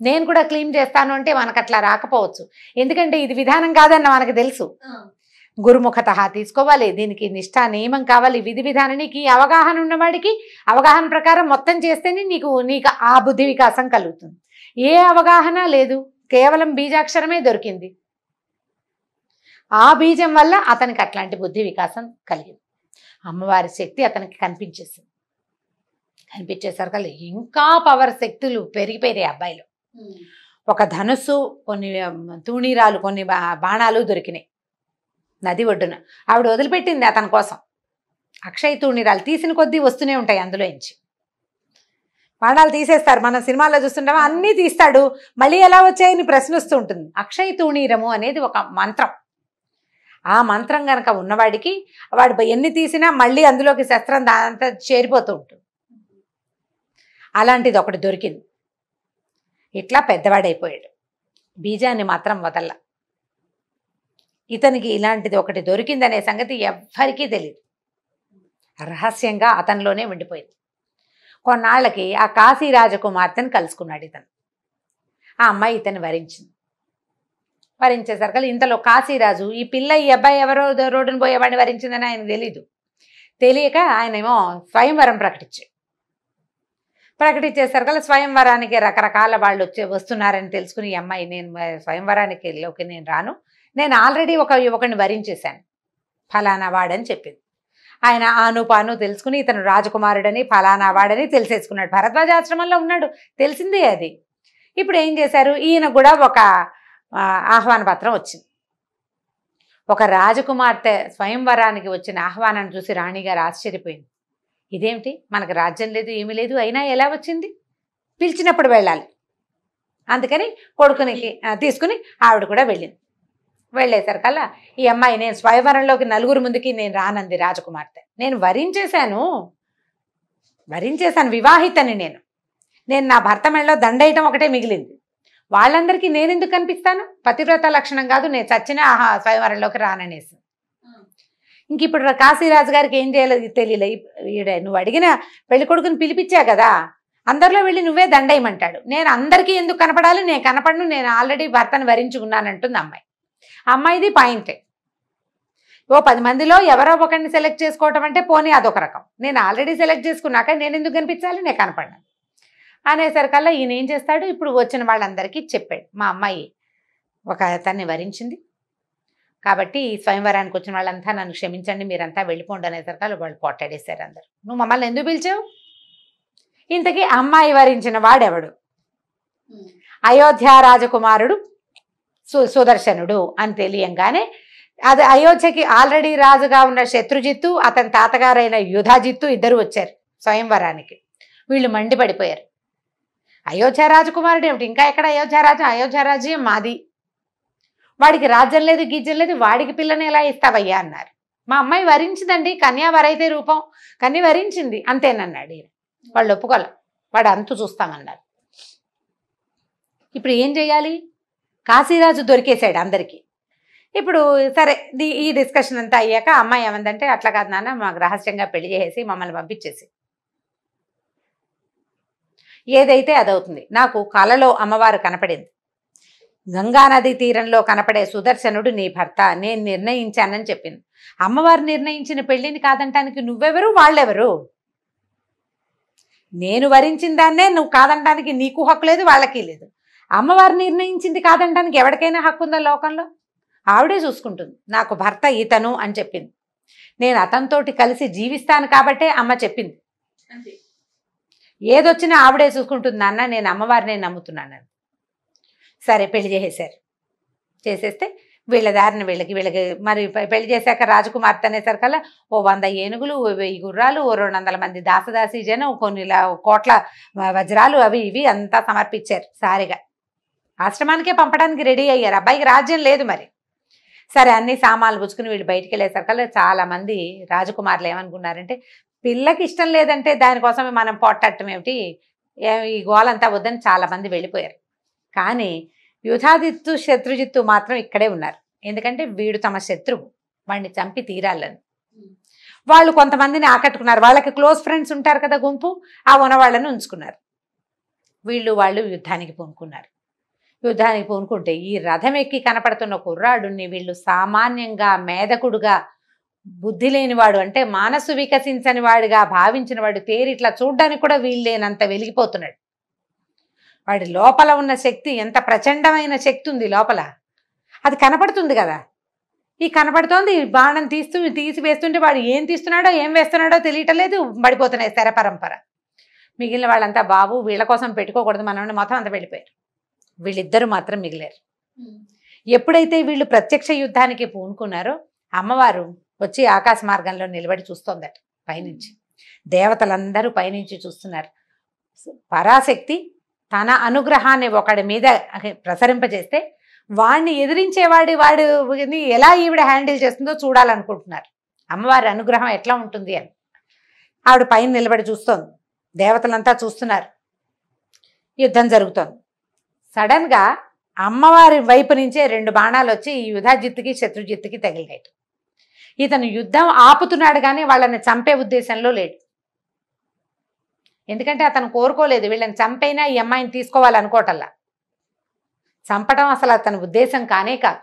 నేను కూడా క్లీన్ చేస్తాను అంటే మనకు అట్లా రాకపోవచ్చు, ఎందుకంటే ఇది విధానం కాదన్న మనకు తెలుసు. గురుముఖత తీసుకోవాలి, దీనికి నిష్ఠా నియమం కావాలి, విధి విధానానికి అవగాహన ఉన్నవాడికి అవగాహన ప్రకారం మొత్తం చేస్తేనే నీకు ఆ బుద్ధి వికాసం కలుగుతుంది. ఏ అవగాహన లేదు, కేవలం బీజాక్షరమే దొరికింది. ఆ బీజం వల్ల అతనికి అట్లాంటి బుద్ధి వికాసం కలిగింది. అమ్మవారి శక్తి అతనికి కనిపించేసరికి ఇంకా పవర్ శక్తులు పెరిగిపోయాయి అబ్బాయిలో. ఒక ధనుస్సు, కొన్ని తూణీరాలు, కొన్ని బాణాలు దొరికినాయి నది ఒడ్డున. ఆవిడ వదిలిపెట్టింది అతని కోసం. అక్షయ తూణీరాలు తీసిన కొద్దీ వస్తూనే ఉంటాయి అందులో నుంచి. బాణాలు తీసేస్తారు, మన సినిమాల్లో చూస్తుంటామా, అన్నీ తీస్తాడు, మళ్ళీ ఎలా వచ్చాయని ప్రశ్న వస్తూ ఉంటుంది. అక్షయ తూణీరము అనేది ఒక మంత్రం. ఆ మంత్రం కనుక ఉన్నవాడికి వాడు ఎన్ని తీసినా మళ్ళీ అందులోకి శస్త్రం దాంతా చేరిపోతూ ఉంటుంది. అలాంటిది ఒకటి దొరికింది. ఇట్లా పెద్దవాడైపోయాడు, బీజాన్ని మాత్రం వదల్లా. ఇతనికి ఇలాంటిది ఒకటి దొరికిందనే సంగతి ఎవ్వరికీ తెలియదు, రహస్యంగా అతనిలోనే ఉండిపోయింది. కొన్నాళ్ళకి ఆ కాశీ రాజకుమార్తెను కలుసుకున్నాడు ఇతను. ఆ అమ్మాయి ఇతన్ని వరించేసరికి ఇంతలో కాశీరాజు ఈ పిల్ల ఈ అబ్బాయి ఎవరో రోడ్డును పోయేవాడిని వరించిందని ఆయన తెలియక ఆయనేమో స్వయంవరం ప్రకటించేసరికి స్వయంవరానికి రకరకాల వాళ్ళు వస్తున్నారని తెలుసుకుని ఈ అమ్మాయి, నేను స్వయంవరానికి నేను రాను, నేను ఆల్రెడీ ఒకరిని వరించేశాను, ఫలానా వాడని చెప్పింది. ఆయన ఆనుపాను తెలుసుకుని ఇతను రాజకుమారుడని ఫలానా వాడని తెలిసేసుకున్నాడు. భరద్వాజాశ్రమంలో ఉన్నాడు, తెలిసిందే అది. ఇప్పుడు ఏం చేశారు, ఈయన కూడా ఒక ఆహ్వాన పత్రం వచ్చింది. ఒక రాజకుమార్తె స్వయంవరానికి వచ్చిన ఆహ్వానాన్ని చూసి రాణిగారు ఆశ్చర్యపోయింది. ఇదేమిటి, మనకు రాజ్యం లేదు ఏమీ లేదు, అయినా ఎలా వచ్చింది, పిలిచినప్పుడు వెళ్ళాలి. అందుకని కొడుకుని తీసుకుని ఆవిడ కూడా వెళ్ళింది. వెళ్ళేసరికల్లా ఈ అమ్మాయి, నేను స్వయంవరంలోకి నలుగురు ముందుకి నేను రానంది రాజకుమార్తె. నేను వరించేశాను, వివాహితని నేను నా భర్త మెడలో దండేయటం ఒకటే మిగిలింది. వాళ్ళందరికీ నేను ఎందుకు కనిపిస్తాను, పతివ్రత లక్షణం కాదు, నేను చచ్చినా స్వయంవరంలోకి రాననేసి. ఇంక ఇప్పుడు కాశీరాజు గారికి ఏం చేయాలో తెలియలే. నువ్వు అడిగిన పెళ్లి కొడుకుని పిలిపించా కదా, అందరిలో వెళ్ళి నువ్వే దండేయమంటాడు. నేను అందరికీ ఎందుకు కనపడాలి, నేను కనపడను, నేను ఆల్రెడీ భర్తను వరించుకున్నానంటుంది అమ్మాయి. అమ్మాయిది పాయింటే. 10 మందిలో ఎవరో ఒకరిని సెలెక్ట్ చేసుకోవటం అంటే పోనీ అదొక రకం, నేను ఆల్రెడీ సెలెక్ట్ చేసుకున్నాక నేను ఎందుకు కనిపించాలి, నేను కనపడను అనేసరికల్లా ఈయన ఏం చేస్తాడు, ఇప్పుడు వచ్చిన వాళ్ళందరికీ చెప్పాడు, మా అమ్మాయి ఒక అతన్ని వరించింది కాబట్టి స్వయంవరానికి వచ్చిన వాళ్ళంతా నన్ను క్షమించండి, మీరంతా వెళ్ళిపోండి అనేసరికల్లా వాళ్ళు పొట్టాడేశారు అందరు. నువ్వు మమ్మల్ని ఎందుకు పిలిచావు, ఇంతకీ అమ్మాయి వరించిన వాడెవడు, అయోధ్య రాజకుమారుడు సుదర్శనుడు అని తెలియంగానే అది అయోధ్యకి ఆల్రెడీ రాజుగా ఉన్న శత్రుజిత్తు అతని తాతగారైన యుధాజిత్తు ఇద్దరు వచ్చారు స్వయంవరానికి. వీళ్ళు మండిపడిపోయారు. అయోధ్య రాజకుమారుడు ఏమిటి, ఇంకా ఎక్కడ అయోధ్య రాజ్యం మాది, వాడికి రాజ్యం లేదు గీజ్యం లేదు, వాడికి పిల్లని ఎలా ఇస్తావయ్యా అన్నారు. మా అమ్మాయి వరించిందండి, కన్యావరైతే రూపం, కన్య వరించింది అంతేనన్నాడు ఈయన. వాళ్ళు ఒప్పుకోలే, వాడు అంతు చూస్తామన్నారు. ఇప్పుడు ఏం చెయ్యాలి? కాశీరాజు దొరికేశాడు అందరికీ. ఇప్పుడు సరే ఈ డిస్కషన్ అంతా అయ్యాక అమ్మాయి ఏమందంటే, అట్లా కాదు నాన్న, మాకు రహస్యంగా పెళ్లి చేసేసి మమ్మల్ని పంపించేసి, ఏదైతే అదవుతుంది. నాకు కలలో అమ్మవారు కనపడింది, గంగానది తీరంలో కనపడే సుదర్శనుడు నీ భర్త, నేను నిర్ణయించానని చెప్పింది. అమ్మవారు నిర్ణయించిన పెళ్లిని కాదంటానికి నువ్వెవరు, వాళ్ళెవరు? నేను వరించిన దాన్నే నువ్వు కాదంటానికి నీకు హక్కు లేదు, వాళ్ళకి లేదు. అమ్మవారు నిర్ణయించింది కాదంటానికి ఎవరికైనా హక్కు ఉందా లోకంలో? ఆవిడే చూసుకుంటుంది. నాకు భర్త ఇతను అని చెప్పింది. నేను అతనితోటి కలిసి జీవిస్తాను కాబట్టే అమ్మ చెప్పింది. ఏదొచ్చినా ఆవిడే చూసుకుంటుంది నాన్న, నేను అమ్మవారినే నమ్ముతున్నాను. సరే పెళ్లి చేసేశారు. చేసేస్తే వీళ్ళ దారిని వీళ్ళకి మరి పెళ్లి చేశాక రాజకుమార్తె అనేసరికల్లా 100 ఏనుగులు, 1000 గుర్రాలు, 200 మంది దాసదాసి జనం, కొన్ని కోట్ల వజ్రాలు అవి ఇవి అంతా సమర్పించారు. సారిగా ఆశ్రమానికే పంపడానికి రెడీ అయ్యారు. అబ్బాయికి రాజ్యం లేదు మరి. సరే అన్ని సామాన్లు పుచ్చుకుని వీళ్ళు బయటికి వెళ్ళేసరికల్లా చాలా మంది రాజకుమారులు ఏమనుకున్నారంటే, పిల్లకి ఇష్టం లేదంటే దానికోసమే మనం పోట్టట్టం ఏమిటి, ఈ గోలంతా వద్దని చాలా మంది వెళ్ళిపోయారు. కానీ యుధాజిత్తు శత్రుజిత్తు మాత్రం ఇక్కడే ఉన్నారు. ఎందుకంటే వీడు తమ శత్రువు, వాడిని చంపి తీరాలని. వాళ్ళు కొంతమందిని ఆకట్టుకున్నారు. వాళ్ళకి క్లోజ్ ఫ్రెండ్స్ ఉంటారు కదా గుంపు, ఆ ఉన్నవాళ్ళని ఉంచుకున్నారు. వాళ్ళు యుద్ధానికి పూనుకున్నారు. యుద్ధానికి పూనుకుంటే ఈ రథం ఎక్కి కనపడుతున్న కుర్రాడుని వీళ్ళు సామాన్యంగా మేధకుడుగా, బుద్ధి లేనివాడు అంటే మనసు వికసించని వాడిగా భావించిన వాడు తేరి ఇట్లా చూడ్డానికి కూడా వీళ్ళేనంత వెలిగిపోతున్నాడు. వాడి లోపల ఉన్న శక్తి ఎంత ప్రచండమైన శక్తి ఉంది లోపల, అది కనపడుతుంది కదా. ఈ కనపడుతోంది, బాణం తీసి వేస్తుంటే వాడు ఏం తీస్తున్నాడో ఏం వేస్తున్నాడో తెలియటం లేదు, పడిపోతున్నాయి శర పరంపర. మిగిలిన వాళ్ళంతా బాబు వీళ్ళ కోసం పెట్టుకోకూడదు మనం మొత్తం అంతా వెళ్ళిపోయారు. వీళ్ళిద్దరూ మాత్రం మిగిలారు. ఎప్పుడైతే వీళ్ళు ప్రత్యక్ష యుద్ధానికి పూనుకున్నారో అమ్మవారు వచ్చి ఆకాశ మార్గంలో నిలబడి చూస్తోందట పైనుంచి. దేవతలందరూ పైనుంచి చూస్తున్నారు. పరాశక్తి తన అనుగ్రహాన్ని ఒకడి మీద ప్రసరింపజేస్తే వాడిని వాడిని ఎలా ఈవిడ హ్యాండిల్ చేస్తుందో చూడాలనుకుంటున్నారు. అమ్మవారి అనుగ్రహం ఎట్లా ఉంటుంది అని ఆవిడ పైన నిలబడి చూస్తోంది. దేవతలంతా చూస్తున్నారు. యుద్ధం జరుగుతోంది. సడన్గా అమ్మవారి వైపు నుంచే 2 బాణాలు వచ్చి ఈ యుధాజిత్తుకి శత్రుజిత్తుకి తగిలినాయి. ఇతను యుద్ధం ఆపుతున్నాడు కానీ వాళ్ళని చంపే ఉద్దేశంలో లేడు. ఎందుకంటే అతను కోరుకోలేదు వీళ్ళని చంపైనా ఈ అమ్మాయిని తీసుకోవాలనుకోవటల్లా. చంపడం అసలు అతని ఉద్దేశం కానే కాదు,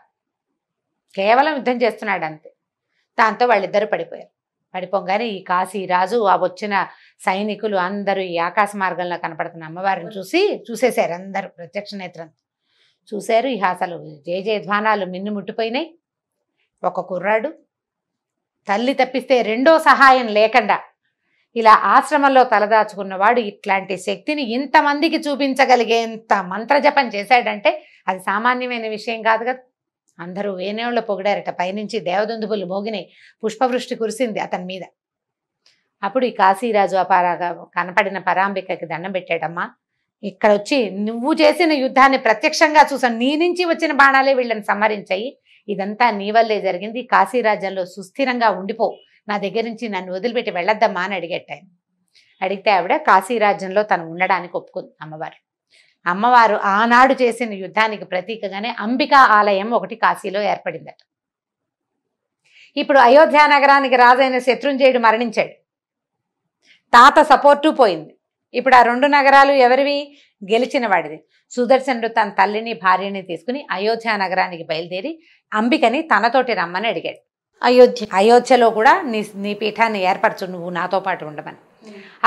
కేవలం యుద్ధం చేస్తున్నాడు అంతే. దాంతో వాళ్ళిద్దరూ పడిపోయారు. పడిపోగానే ఈ కాశీరాజు ఆ వచ్చిన సైనికులు అందరూ ఈ ఆకాశ మార్గంలో కనపడుతున్న అమ్మవారిని చూసేశారు. అందరూ ప్రత్యక్ష నేత్రం చూశారు. ఇక అసలు జయధ్వానాలు మిన్ను ముట్టిపోయినాయి. ఒక కుర్రాడు తల్లి తప్పిస్తే రెండో సహాయం లేకుండా ఇలా ఆశ్రమంలో తలదాచుకున్నవాడు ఇట్లాంటి శక్తిని ఇంతమందికి చూపించగలిగేంత మంత్రజపం చేశాడంటే అది సామాన్యమైన విషయం కాదు కదా. అందరూ వేనేళ్ళు పొగిడారట. పైనుంచి దేవదుందుబులు మోగినాయి, పుష్పవృష్టి కురిసింది అతని మీద. అప్పుడు ఈ కాశీరాజు అపారాగా కనపడిన పరాంబికకి దండం పెట్టాడమ్మా, ఇక్కడ వచ్చి నువ్వు చేసిన యుద్ధాన్ని ప్రత్యక్షంగా చూసాను, నీ నుంచి వచ్చిన బాణాలే వీళ్ళని సంహరించాయి, ఇదంతా నీ వల్లే జరిగింది, కాశీరాజ్యంలో సుస్థిరంగా ఉండిపో, నా దగ్గర నుంచి నన్ను వదిలిపెట్టి వెళ్ళొద్దమ్మా అని అడిగట్టాను. అడిగితే ఆవిడ కాశీరాజ్యంలో తను ఉండడానికి ఒప్పుకుంది. అమ్మవారు ఆనాడు చేసిన యుద్ధానికి ప్రతీకగానే అంబికా ఆలయం ఒకటి కాశీలో ఏర్పడిందట. ఇప్పుడు అయోధ్య నగరానికి రాజైన శత్రుంజయుడు మరణించాడు. తాత సపోర్టు పోయింది. ఇప్పుడు ఆ 2 నగరాలు ఎవరివి? గెలిచిన వాడిది. సుదర్శనుడు తన తల్లిని భార్యని తీసుకుని అయోధ్య నగరానికి బయలుదేరి అంబికని తనతోటి రమ్మని అడిగాడు. అయోధ్యలో కూడా నీ పీఠాన్ని ఏర్పరచు, నువ్వు నాతో పాటు ఉండమని.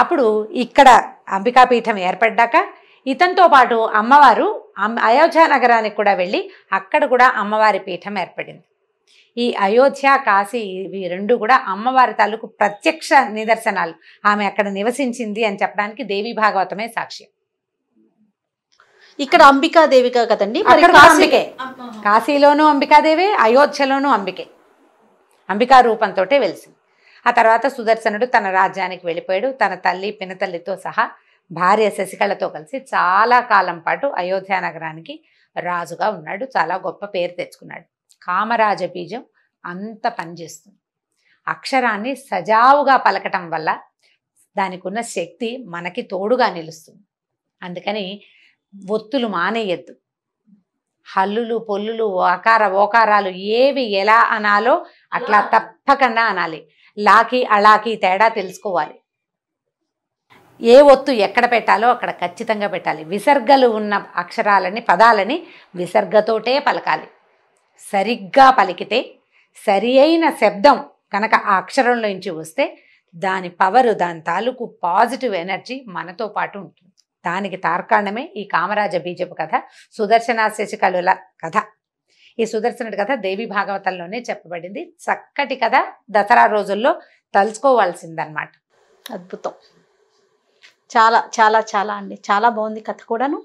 అప్పుడు ఇక్కడ అంబికా పీఠం ఏర్పడ్డాక ఇతనితో పాటు అమ్మవారు అయోధ్య నగరానికి కూడా వెళ్ళి అక్కడ కూడా అమ్మవారి పీఠం ఏర్పడింది. ఈ అయోధ్య కాశీ ఇవి 2 కూడా అమ్మవారి తాలూకు ప్రత్యక్ష నిదర్శనాలు. ఆమె అక్కడ నివసించింది అని చెప్పడానికి దేవి భాగవతమే సాక్ష్యం. ఇక్కడ అంబికాదేవిగా కదండి, మరి అక్కడ కూడా కాశీ- అంబికే. కాశీలోనూ అంబికాదేవి, అయోధ్యలోనూ అంబికే. అంబికా రూపంతో వెలిసింది. ఆ తర్వాత సుదర్శనుడు తన రాజ్యానికి వెళ్ళిపోయాడు. తన తల్లి పినతల్లితో సహా భార్య శశికళతో కలిసి చాలా కాలం పాటు అయోధ్య నగరానికి రాజుగా ఉన్నాడు. చాలా గొప్ప పేరు తెచ్చుకున్నాడు. కామరాజ బీజం అంత పనిచేస్తుంది. అక్షరాన్ని సజావుగా పలకటం వల్ల దానికి ఉన్న శక్తి మనకి తోడుగా నిలుస్తుంది. అందుకని ఒత్తులు మానేయద్దు. హల్లులు పొల్లులు ఓకారాలు ఏవి ఎలా అనాలో అట్లా తప్పకుండా అనాలి. లాకి అలాకి తేడా తెలుసుకోవాలి. ఏ ఒత్తు ఎక్కడ పెట్టాలో అక్కడ ఖచ్చితంగా పెట్టాలి. విసర్గలు ఉన్న అక్షరాలని పదాలని విసర్గతోటే పలకాలి. సరిగ్గా పలికితే సరి అయిన శబ్దం కనుక ఆ అక్షరంలో నుంచి వస్తే దాని పవరు, దాని తాలూకు పాజిటివ్ ఎనర్జీ మనతో పాటు ఉంటుంది. దానికి తార్కాణమే ఈ కామరాజ బీజపు కథ, సుదర్శన శశికళుల కథ. ఈ సుదర్శనుడి కథ దేవి భాగవతంలోనే చెప్పబడింది. చక్కటి కథ, దసరా రోజుల్లో తలుచుకోవాల్సిందన్నమాట. అద్భుతం. చాలా చాలా చాలా అండి, చాలా బాగుంది కథ కూడాను.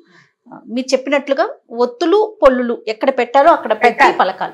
మీరు చెప్పినట్లుగా ఒత్తులు పొల్లులు ఎక్కడ పెట్టారో అక్కడ పెట్టి పెట్టాలి. పలకాలి.